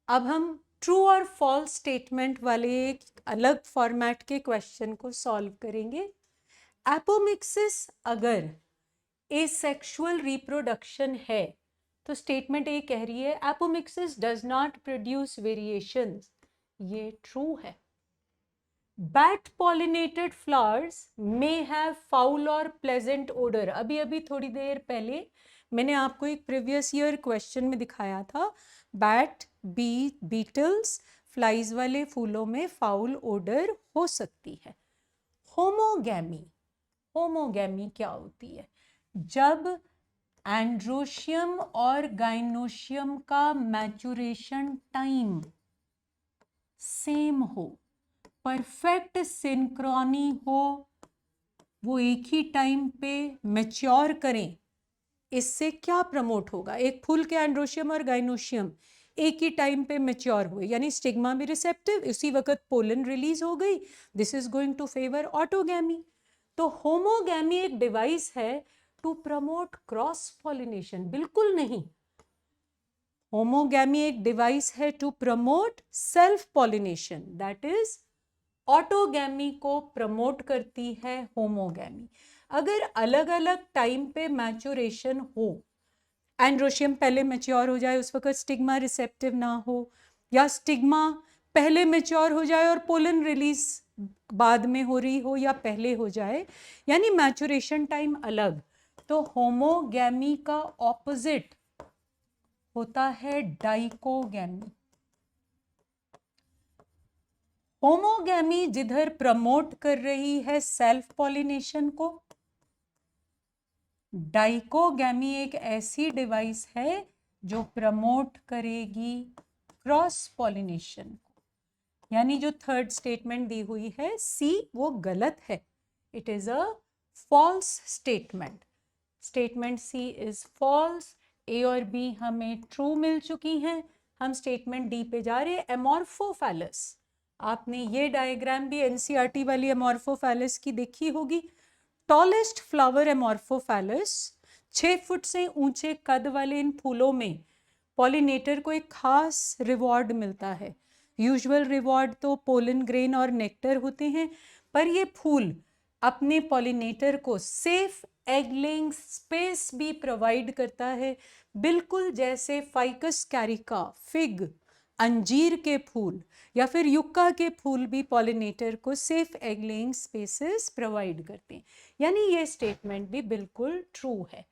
अब हम ट्रू और फॉल्स स्टेटमेंट वाले एक अलग फॉर्मेट के क्वेश्चन को सॉल्व करेंगे। एपोमिक्सिस अगर एसेक्सुअल रिप्रोडक्शन है, तो स्टेटमेंट ए कह रही है apomixis does not produce variations, ये ट्रू है। Bat pollinated flowers may have foul और प्लेजेंट ओडर। अभी अभी थोड़ी देर पहले मैंने आपको एक प्रीवियस ईयर क्वेश्चन में दिखाया था, बैट बीटल्स फ्लाइज वाले फूलों में फाउल ओडर हो सकती है। होमोगैमी, होमोगैमी क्या होती है? जब एंड्रोशियम और गाइनोशियम का मैचुरेशन टाइम सेम हो, परफेक्ट सिंक्रोनी हो, वो एक ही टाइम पे मैच्योर करें, इससे क्या प्रमोट होगा? एक फूल के एंड्रोशियम और गाइनोशियम एक ही टाइम पे मैच्योर हुए, यानी स्टिग्मा भी रिसेप्टिव, उसी वक्त पोलन रिलीज हो गई, this is going to favour autogamy. तो होमोगैमी एक डिवाइस है टू प्रमोट क्रॉस पॉलिनेशन? बिल्कुल नहीं। होमोगैमी एक डिवाइस है to promote self pollination, that is autogamy को प्रमोट करती है होमोगैमी। अगर अलग अलग टाइम पे मैच्योरेशन हो, एंड्रोशियम पहले मैच्योर हो जाए उस वक्त स्टिग्मा रिसेप्टिव ना हो, या स्टिग्मा पहले मैच्योर हो जाए और पोलन रिलीज बाद में हो रही हो या पहले हो जाए, यानी मैच्योरेशन टाइम अलग, तो होमोगैमी का ऑपोजिट होता है डाइकोगैमी। होमोगैमी जिधर प्रमोट कर रही है सेल्फ पॉलिनेशन को, डाइकोगैमी एक ऐसी डिवाइस है जो प्रमोट करेगी क्रॉस पॉलिनेशन को, यानी जो थर्ड स्टेटमेंट दी हुई है सी वो गलत है, it is a false statement. Statement C is false. A और बी हमें ट्रू मिल चुकी हैं। हम स्टेटमेंट डी पे जा रहे हैं, एमॉर्फोफैलस। आपने ये डायग्राम भी एनसीईआरटी वाली एमॉर्फोफैलस की देखी होगी। टॉलेस्ट फ्लावर एमॉर्फोफैलस, 6 फुट से ऊंचे कद वाले इन फूलों में पॉलिनेटर को एक खास रिवॉर्ड मिलता है। यूजुअल रिवॉर्ड तो पोलन ग्रेन और नेक्टर होते हैं, पर ये फूल अपने पॉलिनेटर को सेफ एग लेइंग स्पेस भी प्रोवाइड करता है, बिल्कुल जैसे फाइकस कैरिका, फिग, अंजीर के फूल या फिर युक्का के फूल भी पॉलिनेटर को safe egg laying spaces provide करते हैं। यानी ये स्टेटमेंट भी बिल्कुल ट्रू है।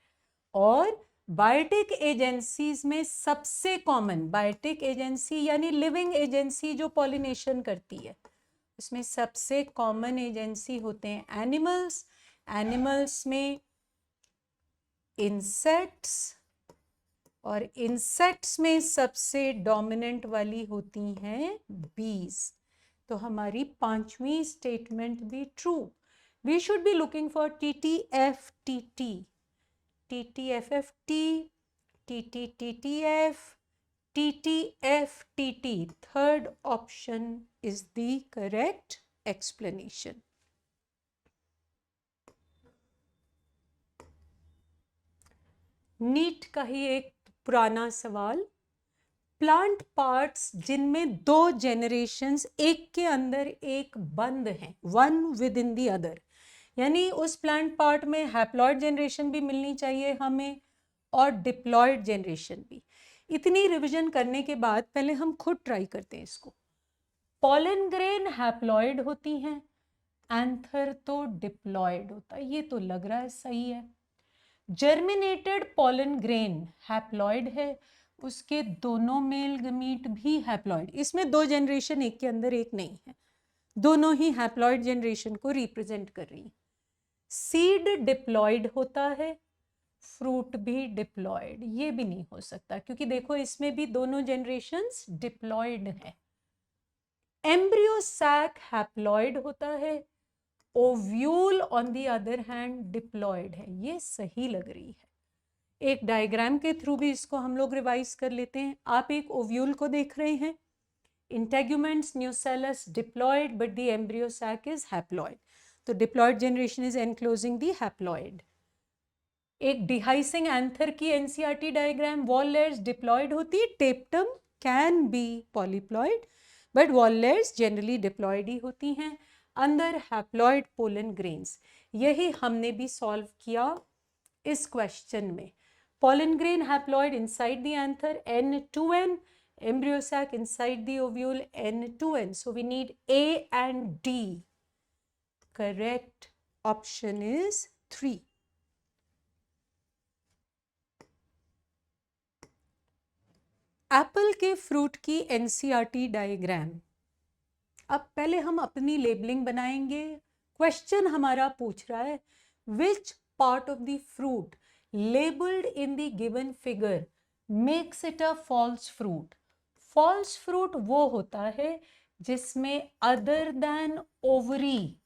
और बायोटिक एजेंसीज में सबसे कॉमन, बायोटिक एजेंसी यानी लिविंग एजेंसी जो पॉलिनेशन करती है, उसमें सबसे कॉमन एजेंसी होते हैं एनिमल्स। एनिमल्स में इंसेक्ट्स, और इंसेक्ट्स में सबसे डोमिनेंट वाली होती हैं बीज। तो हमारी पांचवी स्टेटमेंट भी true. We should be looking for TTFTT, TTFFT, TTTTF, TTFTT. Third option is the correct explanation. NEET का ही एक पुराना सवाल, प्लांट पार्ट्स जिनमें 2 जेनरेशंस एक के अंदर एक बंद हैं, one with in the other, यानी उस प्लांट पार्ट में हैप्लॉइड जनरेशन भी मिलनी चाहिए हमें और डिप्लॉइड जनरेशन भी। इतनी रिवीजन करने के बाद पहले हम खुद ट्राई करते हैं इसको। पॉलन ग्रेन हैप्लॉइड होती हैं, एंथर तो डिप्लॉइड होता है, ये तो लग रहा है सही है। जर्मिनेटेड पॉलन ग्रेन हैप्लॉइड है, उसके दोनों मेल गमीट भी हैप्लॉइड, इसमें 2 जनरेशन एक के अंदर एक नहीं है, दोनों ही हैप्लॉइड जनरेशन को रिप्रेजेंट कर रही हैं। सीड डिप्लॉइड होता है, फ्रूट भी डिप्लॉइड, ये भी नहीं हो सकता क्योंकि देखो इसमें भी दोनों जनरेशंस डिप्लॉइड है। एम्ब्रियो सैक हैप्लॉइड होता है, ovule on the other hand diploid है, ये सही लग रही है। एक डायग्राम के थ्रू भी इसको हम लोग रिवाइज कर लेते हैं। आप एक ओव्यूल को देख रहे हैं, integuments nucellus diploid but the embryo sac is haploid, तो diploid generation is enclosing the haploid. एक डिहाइसिंग एंथर की NCERT diagram, wall layers diploid होती है, tapetum can be polyploid but wall layers generally diploid ही होती हैं, अंदर हैप्लॉइड पोलन ग्रेन्स। यही हमने भी सॉल्व किया इस क्वेश्चन में। Pollen grain haploid inside the anther N2N, embryo sac inside the ovule N2N, so we need A and D. Correct option is 3. Apple के फ्रूट की एनसीईआरटी डायग्राम। अब पहले हम अपनी लेबलिंग बनाएंगे। क्वेश्चन हमारा पूछ रहा है which part of the fruit labelled in the given figure makes it a false fruit. False fruit वो होता है जिसमें other than ovary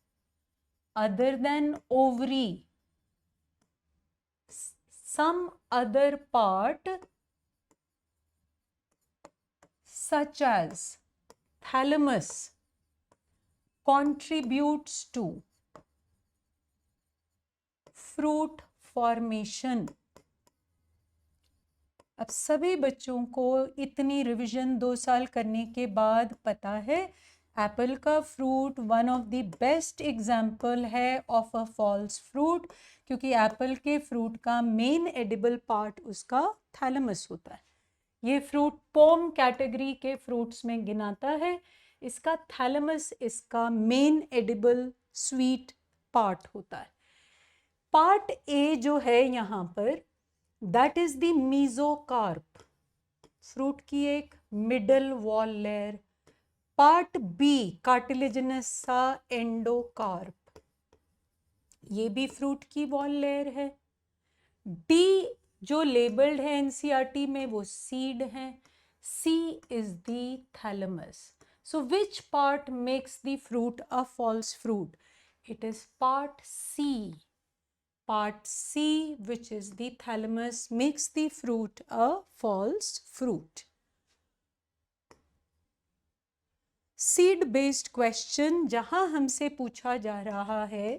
some other part such as thalamus contributes to fruit formation। अब सभी बच्चों को इतनी रिवीजन 2 साल करने के बाद पता है एप्पल का fruit one of the best example है ऑफ अ फॉल्स फ्रूट, क्योंकि एप्पल के फ्रूट का मेन एडिबल पार्ट उसका थैलेमस होता है। ये फ्रूट पोम कैटेगरी के फ्रूट्स में गिनाता है। इसका थैलेमस इसका मेन एडिबल स्वीट पार्ट होता है। पार्ट ए जो है यहाँ पर that is the mesocarp, fruit की एक middle wall layer. Part B cartilaginous सा एंडोकार्प, ये भी फ्रूट की वॉल लेयर है। डी जो लेबल्ड है एनसीईआरटी में वो सीड है, C is the thalamus. So which part makes the fruit a false fruit? It is part C. Part C, which is the thalamus, makes the fruit a false fruit. Seed based question जहां हमसे पूछा जा रहा है,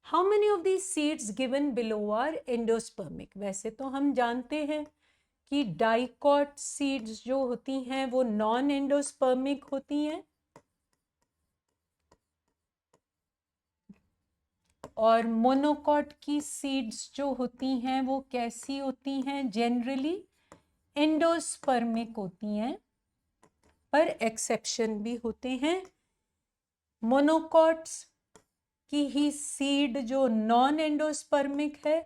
how many of these seeds given below are endospermic? वैसे तो हम जानते हैं कि डाइकॉट सीड्स जो होती हैं वो नॉन एंडोस्पर्मिक होती हैं, और मोनोकॉट की सीड्स जो होती हैं वो कैसी होती हैं? जनरली एंडोस्पर्मिक होती हैं, पर एक्सेप्शन भी होते हैं. मोनोकॉट्स की ही सीड जो नॉन एंडोस्पर्मिक है,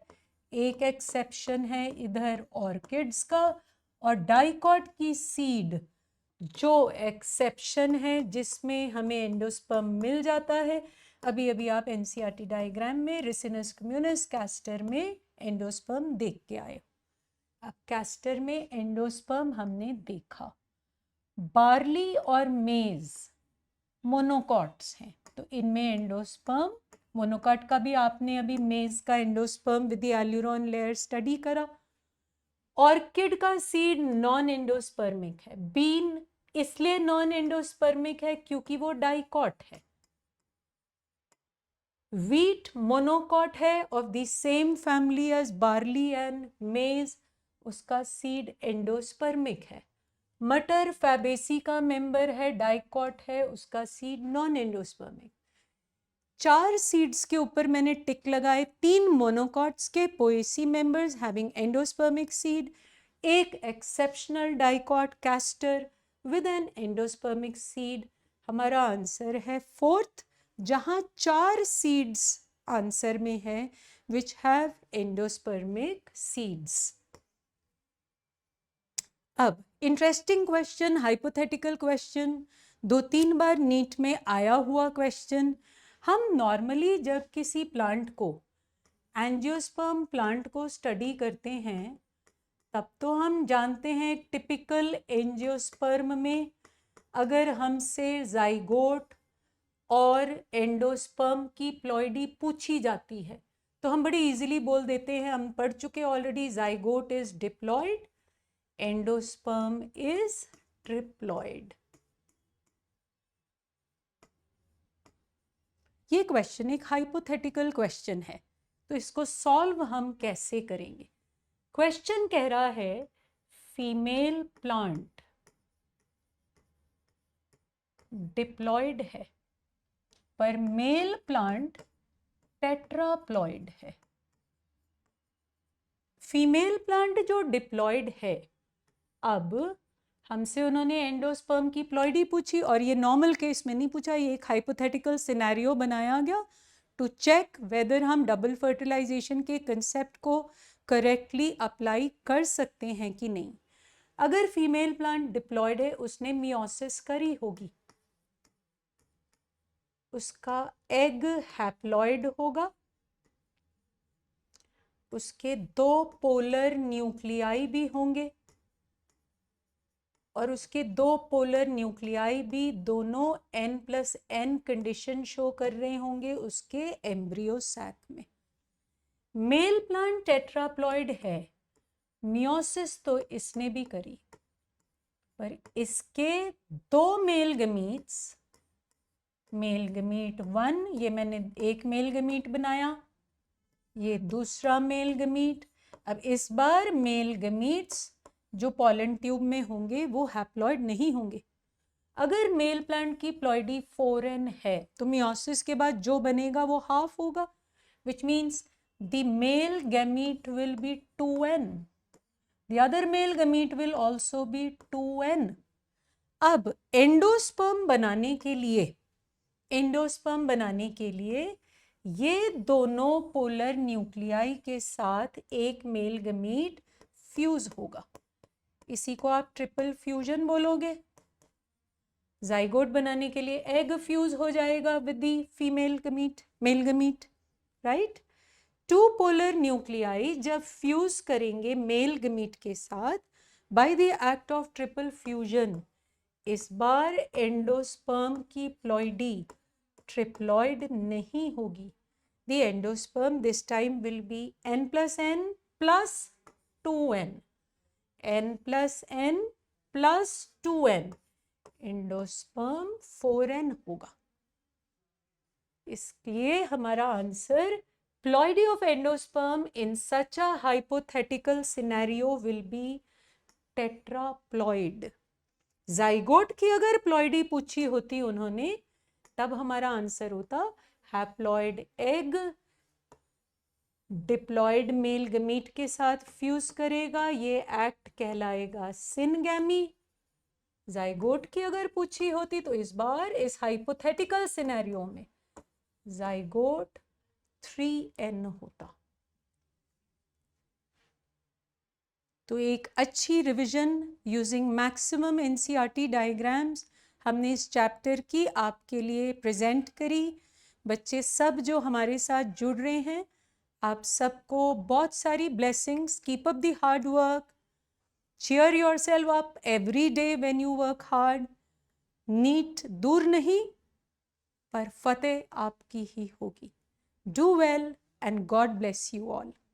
एक एक्सेप्शन है इधर ऑर्किड्स का, और डाइकॉट की सीड जो एक्सेप्शन है जिसमें हमें एंडोस्पर्म मिल जाता है. अभी अभी आप एनसीईआरटी डायग्राम में रिसिनस कम्युनिस कैस्टर में एंडोस्पर्म देख के आए. अब कैस्टर में एंडोस्पर्म हमने देखा. बार्ली और मेज मोनोकॉट्स हैं, तो इनमें एंडोस्पर्म, मोनोकॉट का भी आपने अभी मेज का endosperm with the aleurone layer study करा. ऑर्किड का सीड नॉन एंडोस्पर्मिक है. बीन इसलिए नॉन एंडोस्पर्मिक है क्योंकि वो डाइकॉट है. व्हीट मोनोकॉट है of the same family as barley and maize, उसका सीड एंडोस्पर्मिक है. मटर फैबेसी का मेंबर है, डाइकॉट है, उसका सीड नॉन एंडोस्पर्मिक. 4 सीड्स के ऊपर मैंने टिक लगाए. 3 मोनोकॉट्स के Poaceae members having endospermic seed, एक exceptional dicot castor with an endospermic seed. हमारा आंसर है फोर्थ, जहां 4 सीड्स आंसर में है विच हैव एंडोस्पर्मिक सीड्स. अब इंटरेस्टिंग क्वेश्चन, हाइपोथेटिकल क्वेश्चन, 2-3 बार नीट में आया हुआ क्वेश्चन. हम नॉर्मली जब किसी प्लांट को, एंजियोस्पर्म प्लांट को स्टडी करते हैं, तब तो हम जानते हैं टिपिकल एंजियोस्पर्म में अगर हमसे जाइगोट और एंडोस्पर्म की प्लॉइडी पूछी जाती है तो हम बड़ी इजीली बोल देते हैं, हम पढ़ चुके already, zygote is diploid, endosperm is triploid. ये क्वेश्चन एक हाइपोथेटिकल क्वेश्चन है, तो इसको सॉल्व हम कैसे करेंगे? क्वेश्चन कह रहा है फीमेल प्लांट डिप्लॉइड है पर मेल प्लांट टेट्राप्लॉइड है. फीमेल प्लांट जो डिप्लॉइड है, अब हमसे उन्होंने एंडोस्पर्म की प्लॉइडी पूछी, और ये नॉर्मल केस में नहीं पूछा, ये एक हाइपोथेटिकल सिनेरियो बनाया गया टू चेक वेदर हम डबल फर्टिलाइजेशन के कंसेप्ट को करेक्टली अप्लाई कर सकते हैं कि नहीं. अगर फीमेल प्लांट डिप्लॉइड है, उसने मियोसिस करी होगी, उसका एग हैप्लॉइड होगा, उसके 2 पोलर न्यूक्लियाई भी होंगे, और उसके 2 पोलर न्यूक्लियाई भी दोनों N+N कंडीशन शो कर रहे होंगे उसके एम्ब्रियो सैक में. मेल प्लांट टेट्राप्लॉइड है, मियोसिस तो इसने भी करी, पर इसके 2 मेल गमीट्स, मेल गमीट 1, ये मैंने एक मेल गमीट बनाया, ये दूसरा मेल गमीट. अब इस बार मेल गमीट्स जो पॉलन ट्यूब में होंगे वो हैप्लॉइड नहीं होंगे. अगर मेल प्लांट की प्लॉइडी 4n है तो मियोसिस के बाद जो बनेगा वो हाफ होगा, which means the male gamete will be 2n, the other male gamete will also be 2n. अब एंडोस्पर्म बनाने के लिए ये दोनों पोलर न्यूक्लियाई के साथ एक मेल गमीट फ्यूज होगा. इसी को आप ट्रिपल फ्यूजन बोलोगे. जाइगोट बनाने के लिए एग फ्यूज हो जाएगा with the female gamete, male gamete, right. Two polar nuclei जब फ्यूज करेंगे मेल गमीट के साथ by the act of triple fusion, इस बार एंडोस्पर्म की प्लॉइडी ट्रिप्लॉइड नहीं होगी. The endosperm this time will be n plus n plus 2n. n plus n plus 2n. Endosperm 4n होगा. इसलिए हमारा answer ploidy of endosperm in such a hypothetical scenario will be tetraploid. zygote की अगर ploidy पूछी होती उन्होंने, तब हमारा आंसर होता haploid egg diploid mail gamete के साथ फ्यूज करेगा, ये एक्ट कहलाएगा सिनगैमी. जाइगोट की अगर पूछी होती तो इस बार इस हाइपोथेटिकल सिनेरियो में जाइगोट 3n होता. तो एक अच्छी revision using maximum NCERT diagrams हमने इस चैप्टर की आपके लिए प्रेजेंट करी. बच्चे सब जो हमारे साथ जुड़ रहे हैं, आप सबको बहुत सारी blessings. Keep up the hard work, cheer yourself up every day when you work hard. NEET दूर नहीं, पर फतेह आपकी ही होगी. Do well and God bless you all.